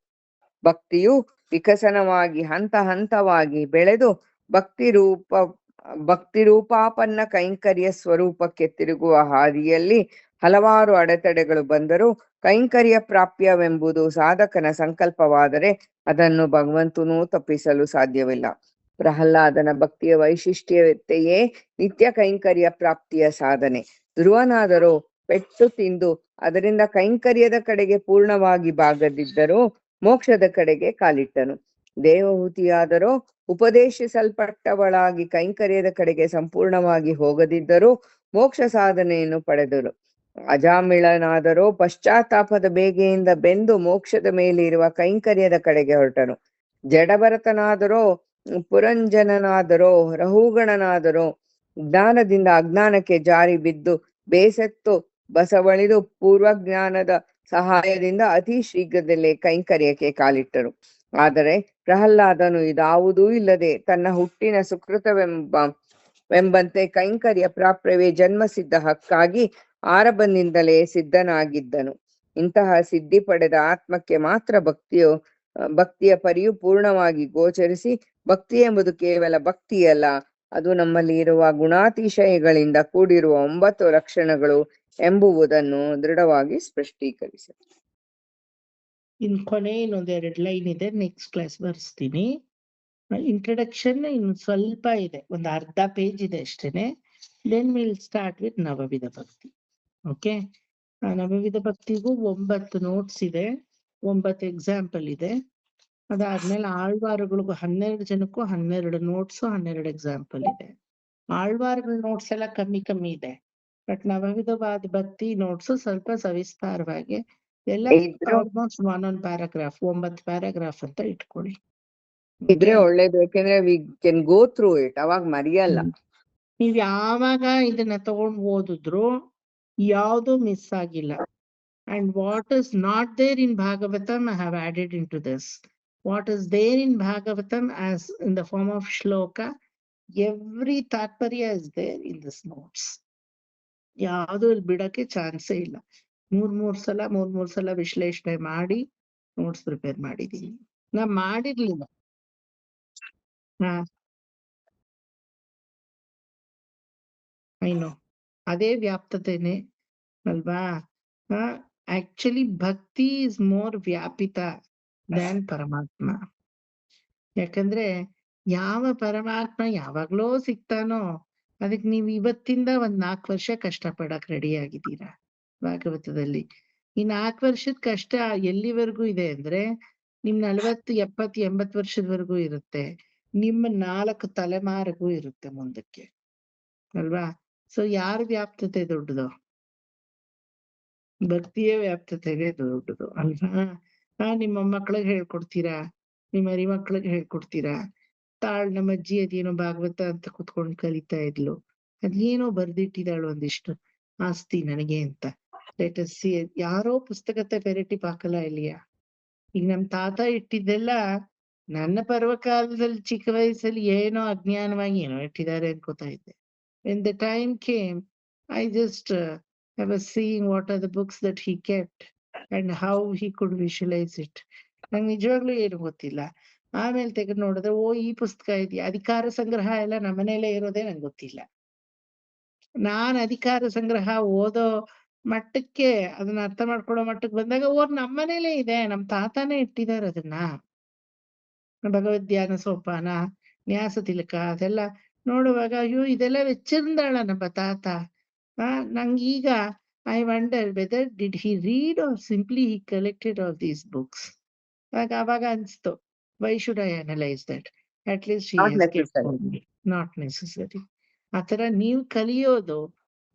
ಭಕ್ತಿಯು ವಿಕಸನವಾಗಿ ಹಂತ ಹಂತವಾಗಿ ಬೆಳೆದು ಭಕ್ತಿ ರೂಪಾಪನ್ನ ಕೈಂಕರ್ಯ ಸ್ವರೂಪಕ್ಕೆ ತಿರುಗುವ ಹಾದಿಯಲ್ಲಿ ಹಲವಾರು ಅಡೆತಡೆಗಳು ಬಂದರೂ ಕೈಂಕರ್ಯ ಪ್ರಾಪ್ಯವೆಂಬುದು ಸಾಧಕನ ಸಂಕಲ್ಪವಾದರೆ ಅದನ್ನು ಭಗವಂತನೂ ತಪ್ಪಿಸಲು ಸಾಧ್ಯವಿಲ್ಲ. ಪ್ರಹ್ಲಾದನ ಭಕ್ತಿಯ ವೈಶಿಷ್ಟ್ಯತೆಯೇ ನಿತ್ಯ ಕೈಂಕರ್ಯ ಪ್ರಾಪ್ತಿಯ ಸಾಧನೆ. ಧ್ರುವನಾದರೂ ಪೆಟ್ಟು ತಿಂದು ಅದರಿಂದ ಕೈಂಕರ್ಯದ ಕಡೆಗೆ ಪೂರ್ಣವಾಗಿ ಬಾಗದಿದ್ದರೂ ಮೋಕ್ಷದ ಕಡೆಗೆ ಕಾಲಿಟ್ಟನು. ದೇವಹೂತಿಯಾದರೂ ಉಪದೇಶಿಸಲ್ಪಟ್ಟವಳಾಗಿ ಕೈಂಕರ್ಯದ ಕಡೆಗೆ ಸಂಪೂರ್ಣವಾಗಿ ಹೋಗದಿದ್ದರೂ ಮೋಕ್ಷ ಸಾಧನೆಯನ್ನು ಪಡೆದಳು. ಅಜಾಮಿಳನಾದರೂ ಪಶ್ಚಾತ್ತಾಪದ ಬೇಗೆಯಿಂದ ಬೆಂದು ಮೋಕ್ಷದ ಮೇಲೆ ಇರುವ ಕೈಂಕರ್ಯದ ಕಡೆಗೆ ಹೊರಟನು. ಜಡಭರತನಾದರೋ, ಪುರಂಜನನಾದರೋ, ರಹುಗಣನಾದರೋ ಜ್ಞಾನದಿಂದ ಅಜ್ಞಾನಕ್ಕೆ ಜಾರಿ ಬಿದ್ದು ಬೇಸತ್ತು ಬಸವಳಿದು ಪೂರ್ವಜ್ಞಾನದ ಸಹಾಯದಿಂದ ಅತಿ ಶೀಘ್ರದಲ್ಲೇ ಕೈಂಕರ್ಯಕ್ಕೆ ಕಾಲಿಟ್ಟರು. ಆದರೆ ಪ್ರಹ್ಲಾದನು ಇದಾವುದೂ ಇಲ್ಲದೆ ತನ್ನ ಹುಟ್ಟಿನ ಸುಕೃತವೆಂಬಂತೆ ಕೈಂಕರ್ಯ ಪ್ರಾಪ್ಯವೇ ಜನ್ಮಸಿದ್ಧ ಹಕ್ಕಾಗಿ ಆರಂಭದಿಂದಲೇ ಸಿದ್ಧನಾಗಿದ್ದನು. ಇಂತಹ ಸಿದ್ಧಿ ಪಡೆದ ಆತ್ಮಕ್ಕೆ ಮಾತ್ರ ಭಕ್ತಿಯ ಪರಿಯು ಪೂರ್ಣವಾಗಿ ಗೋಚರಿಸಿ, ಭಕ್ತಿ ಎಂಬುದು ಕೇವಲ ಭಕ್ತಿಯಲ್ಲ, ಅದು ನಮ್ಮಲ್ಲಿ ಇರುವ ಗುಣಾತಿಶಯಗಳಿಂದ ಕೂಡಿರುವ 9 ಲಕ್ಷಣಗಳು ಎಂಬುವುದನ್ನು ದೃಢವಾಗಿ ಸ್ಪಷ್ಟೀಕರಿಸುತ್ತೆ. ಇನ್ ಕೊನೆ ಇನ್ನೊಂದ್ 2 ಲೈನ್ ಇದೆ, ನೆಕ್ಸ್ಟ್ ಕ್ಲಾಸ್ ಬರ್ಸ್ತೀನಿ. ಇಂಟ್ರಡಕ್ಷನ್ ಇನ್ನು ಸ್ವಲ್ಪ ಇದೆ, ಒಂದು ಅರ್ಧ ಪೇಜ್ ಇದೆ ಅಷ್ಟೇನೆ. ದೆನ್ ವಿಲ್ ಸ್ಟಾರ್ಟ್ ವಿತ್ ನವವಿಧ ಭಕ್ತಿ. ಓಕೆ, ನವವಿಧ ಭಕ್ತಿಗೂ 9 ನೋಟ್ಸ್ ಇದೆ, 9 ಎಕ್ಸಾಂಪಲ್ ಇದೆ. ಅದಾದ್ಮೇಲೆ ಆಳ್ವಾರುಗಳಿಗೂ 12 ಜನಕ್ಕೂ 12 ನೋಟ್ಸ್, 12 ಎಕ್ಸಾಂಪಲ್ ಇದೆ. ಆಳ್ವಾರುಗಳ ನೋಟ್ಸ್ ಎಲ್ಲ ಕಮ್ಮಿ ಇದೆ, ಬಟ್ ನವವಿಧವಾದ ಭಕ್ತಿ ನೋಟ್ಸ್ ಸ್ವಲ್ಪ ಸವಿಸ್ತಾರವಾಗಿ ಎಲ್ಲ ಆಲ್ಮೋಸ್ಟ್ 1 ಪ್ಯಾರಾಗ್ರಾಫ್, 9 ಪ್ಯಾರಾಗ್ರಾಫ್ ಅಂತ ಇಟ್ಕೊಳ್ಳಿ. ಇದ್ರೆ ಒಳ್ಳೇದು, ಯಾಕೆಂದ್ರೆ we can go through it, ಅವಾಗ ಮರೆಯಲ್ಲ. ನೀವ್ ಯಾವಾಗ ಇದನ್ನ ತಗೊಂಡ್ ಓದಿದ್ರು ಯಾವ್ದು ಮಿಸ್ ಆಗಿಲ್ಲ. And what is not there in Bhagavatam, I have added into this. What is there in Bhagavatam as in the form of shloka, every tatparya is there in this notes. ಯಾವ್ದು ಇಲ್ಲಿ ಬಿಡಕ್ಕೆ ಚಾನ್ಸೇ ಇಲ್ಲ. 3 ಸಲ ವಿಶ್ಲೇಷಣೆ ಮಾಡಿ ನೋಟ್ಸ್ ಪ್ರಿಪೇರ್ ಮಾಡಿದೀನಿ. ನಾ ಮಾಡಿರ್ಲಿಲ್ಲ. ಐನೋ ಅದೇ ವ್ಯಾಪ್ತತೆನೆ ಅಲ್ವಾ. ಆಕ್ಚುಲಿ ಭಕ್ತಿ ಇಸ್ ಮೋರ್ ವ್ಯಾಪಿತ ದ್ಯಾನ್ ಪರಮಾತ್ಮ. ಯಾಕಂದ್ರೆ ಯಾವ ಪರಮಾತ್ಮ ಯಾವಾಗ್ಲೋ ಸಿಗ್ತಾನೋ ಅದಕ್ಕೆ ನೀವು ಇವತ್ತಿಂದ 4 ವರ್ಷ ಕಷ್ಟ ಪಡಕ್ ರೆಡಿ ಆಗಿದ್ದೀರಾ. ಭಾಗವತದಲ್ಲಿ ಈ 4 ವರ್ಷದ ಕಷ್ಟ ಎಲ್ಲಿವರೆಗೂ ಇದೆ ಅಂದ್ರೆ ನಿಮ್ 40, 70, 80 ವರ್ಷದವರೆಗೂ ಇರುತ್ತೆ, ನಿಮ್ಮ 4 ತಲೆಮಾರಿಗೂ ಇರುತ್ತೆ ಮುಂದಕ್ಕೆ ಅಲ್ವಾ. ಸೊ ಯಾರ ವ್ಯಾಪ್ತತೆ ದೊಡ್ಡದು? ಭಕ್ತಿಯ ವ್ಯಾಪ್ತತೆಗೆ ದೊಡ್ಡದು ಅಲ್ವಾ. ನಿಮ್ಮ ಮಕ್ಳಿಗೆ ಹೇಳ್ಕೊಡ್ತೀರಾ, ನಿಮ್ಮ ಮರಿ ಮಕ್ಳಿಗೆ ಹೇಳ್ಕೊಡ್ತೀರಾ. ನಮ್ಮ ಅಜ್ಜಿ ಅದೇನೋ ಭಾಗವತ ಅಂತ ಕುತ್ಕೊಂಡು ಕಲಿತಾ ಇದ್ಲು, ಅದೇನೋ ಬರ್ದಿಟ್ಟಿದಾಳು ಒಂದಿಷ್ಟು ಆಸ್ತಿ ನನಗೆ ಅಂತ. ಲೆಟಸ್ ಸಿ, ಯಾರೋ ಪುಸ್ತಕತೆ ಪೆರಟಿ ಪಾಕಲ್ಲ ಇಲ್ಲಿಯಾ. ಈಗ ನಮ್ ತಾತ ಇಟ್ಟಿದ್ದೆಲ್ಲ ನನ್ನ ಪರ್ವಕಾಲದಲ್ಲಿ ಚಿಕ್ಕ ವಯಸ್ಸಲ್ಲಿ ಏನೋ ಅಜ್ಞಾನವಾಗಿ ಏನೋ ಇಟ್ಟಿದ್ದಾರೆ ಅನ್ಕೋತಾ ಇದ್ದೆ. When the time came, I just I was seeing what are the books that he kept and how he could visualize it. ನಂಗೆ ನಿಜವಾಗ್ಲೂ ಏನು ಗೊತ್ತಿಲ್ಲ. ಆಮೇಲೆ ತೆಗೆದು ನೋಡಿದ್ರೆ ಓ ಈ ಪುಸ್ತಕ ಇದೆಯಾ, ಅಧಿಕಾರ ಸಂಗ್ರಹ ಎಲ್ಲ ನಮ್ಮನೇಲೆ ಇರೋದೇ ನಂಗೆ ಗೊತ್ತಿಲ್ಲ. ನಾನ್ ಅಧಿಕಾರ ಸಂಗ್ರಹ ಓದೋ ಮಟ್ಟಕ್ಕೆ, ಅದನ್ನ ಅರ್ಥ ಮಾಡ್ಕೊಳ್ಳೋ ಮಟ್ಟಕ್ಕೆ ಬಂದಾಗ ನಮ್ಮನೇಲೆ ಇದೆ, ನಮ್ ತಾತಾನೇ ಇಟ್ಟಿದ್ದಾರೆ ಅದನ್ನ. ಭಗವದ್ಧ್ಯಾನ ಸೋಪಾನ, ನ್ಯಾಸ ತಿಲಕ ಅದೆಲ್ಲ ನೋಡುವಾಗ ಅಯ್ಯೋ ಇದೆಲ್ಲ ವೆಚ್ಚಂದಾಳ ನಮ್ಮ ತಾತ. ನಂಗೀಗ I wonder whether did he read or simply he collected all these books. ಅವಾಗ ಅನ್ಸ್ತು, why should I analyse that, at least he has kept only, not necessary. ಆತರ ನೀವು ಕಲಿಯೋದು,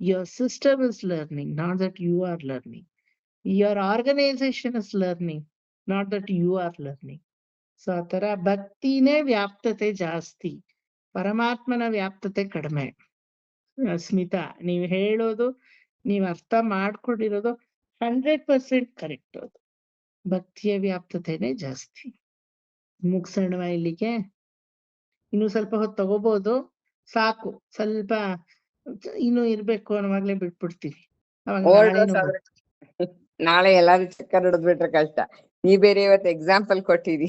your system is learning, not that you are learning. Your organization is learning, not that you are learning. So ಆತರ ಭಕ್ತಿನೇ ವ್ಯಾಪ್ತತೆ ಜಾಸ್ತಿ, ಪರಮಾತ್ಮನ ವ್ಯಾಪ್ತತೆ ಕಡಿಮೆ. ಸ್ಮಿತಾ, ನೀವ್ ಹೇಳೋದು, ನೀವ್ ಅರ್ಥ ಮಾಡ್ಕೊಂಡಿರೋದು 100% ಕರೆಕ್ಟ್. ಅದು ಭಕ್ತಿಯ ವ್ಯಾಪ್ತತೆನೇ ಜಾಸ್ತಿ. ಮುಗ್ಸೋಣವಾ ಇಲ್ಲಿಗೆ? ಇನ್ನು ಸ್ವಲ್ಪ ಹೊತ್ತು ತಗೋಬಹುದು, ಸಾಕು. ಸ್ವಲ್ಪ ಇನ್ನು ಇರ್ಬೇಕು ಅನ್ನುವಾಗ್ಲೇ ಬಿಟ್ಬಿಡ್ತೀವಿ. ಅವಾಗ ನಾಳೆ ಎಲ್ಲಾರು ಚಕ್ಕರ್ ಹಿಡಿದ್ಬಿಟ್ರೆ ಕಷ್ಟ. ನೀ ಬೇರೆ ಇವತ್ತು ಎಕ್ಸಾಂಪಲ್ ಕೊಟ್ಟಿದಿ.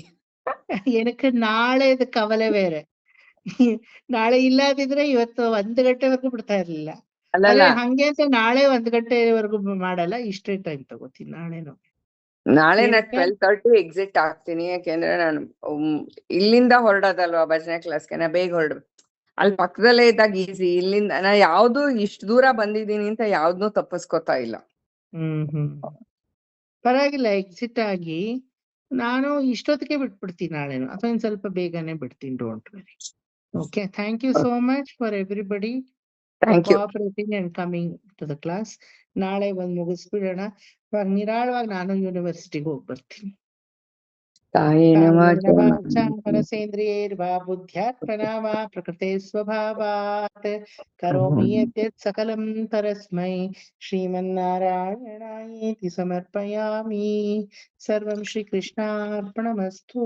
ಏನಕ್ಕೆ ನಾಳೆದ ಕವಲೆ ಬೇರೆ. ನಾಳೆ ಇಲ್ಲದಿದ್ರೆ ಇವತ್ತು 1 ಗಂಟೆವರೆಗೂ ಬಿಡ್ತಾ ಇರ್ಲಿಲ್ಲ. ಅಲ್ಲ ಹಂಗೆ ಅಂತ ನಾಳೆ 1 ಗಂಟೆವರೆಗೂ ಮಾಡಲ್ಲ, ಇಷ್ಟೇ ಟೈಮ್ ತಗೋತೀನಿ ನಾಳೆನು. ನಾಳೆ ನಾ 12:30 ಎಕ್ಸಿಟ್ ಆಗ್ತೀನಿ, ಯಾಕೆಂದ್ರೆ ನಾನು ಇಲ್ಲಿಂದ ಹೊರಡೋದಲ್ವಾ ಭಜನೆ ಕ್ಲಾಸ್ಗೆ, ನಾ ಬೇಗ ಹೊರಡ್ಬೇಕು. ಅಲ್ಲಿ ಪಕ್ಕದಲ್ಲೇ ಇದ್ದಾಗ ಈಸಿ, ಇಲ್ಲಿಂದ ನಾ ಯಾವ್ದು ಇಷ್ಟು ದೂರ ಬಂದಿದ್ದೀನಿ ಅಂತ ಯಾವ್ದನ್ನೂ ತಪ್ಪಿಸ್ಕೊತಾ ಇಲ್ಲ. ಪರವಾಗಿಲ್ಲ, ಎಕ್ಸಿಟ್ ಆಗಿ ನಾನು ಇಷ್ಟೊತ್ತಿಗೆ ಬಿಟ್ಬಿಡ್ತೀನಿ ನಾಳೆನು, ಅಥವಾ ಇನ್ ಸ್ವಲ್ಪ ಬೇಗನೆ ಬಿಡ್ತೀನಿ. Don't worry. Okay, thank you so much for everybody cooperating and coming to the class. ನಾಳೆ ಒಂದ್ ಮುಗಿಸ್ಬಿಡೋಣ. ಇವಾಗ ನಿರಾಳವಾಗಿ ನಾನು ಯೂನಿವರ್ಸಿಟಿಗೆ ಹೋಗಿ ಬರ್ತೀನಿ. ಮನಸೇಂದ್ರಿಯೈರ್ವಾ ಬುದ್ಧ್ಯಾತ್ಮನಾ ವಾ ಪ್ರಕೃತೆ ಸ್ವಭಾವಾತ್ ಕರೋಮಿ ಯದ್ಯತ್ ಸಕಲಂ ಪರಸ್ಮೈ ಶ್ರೀಮನ್ನಾರಾಯಣಾಯೇತಿ ಸಮರ್ಪಯಾಮಿ. ಸರ್ವಂ ಶ್ರೀಕೃಷ್ಣಾರ್ಪಣಮಸ್ತು.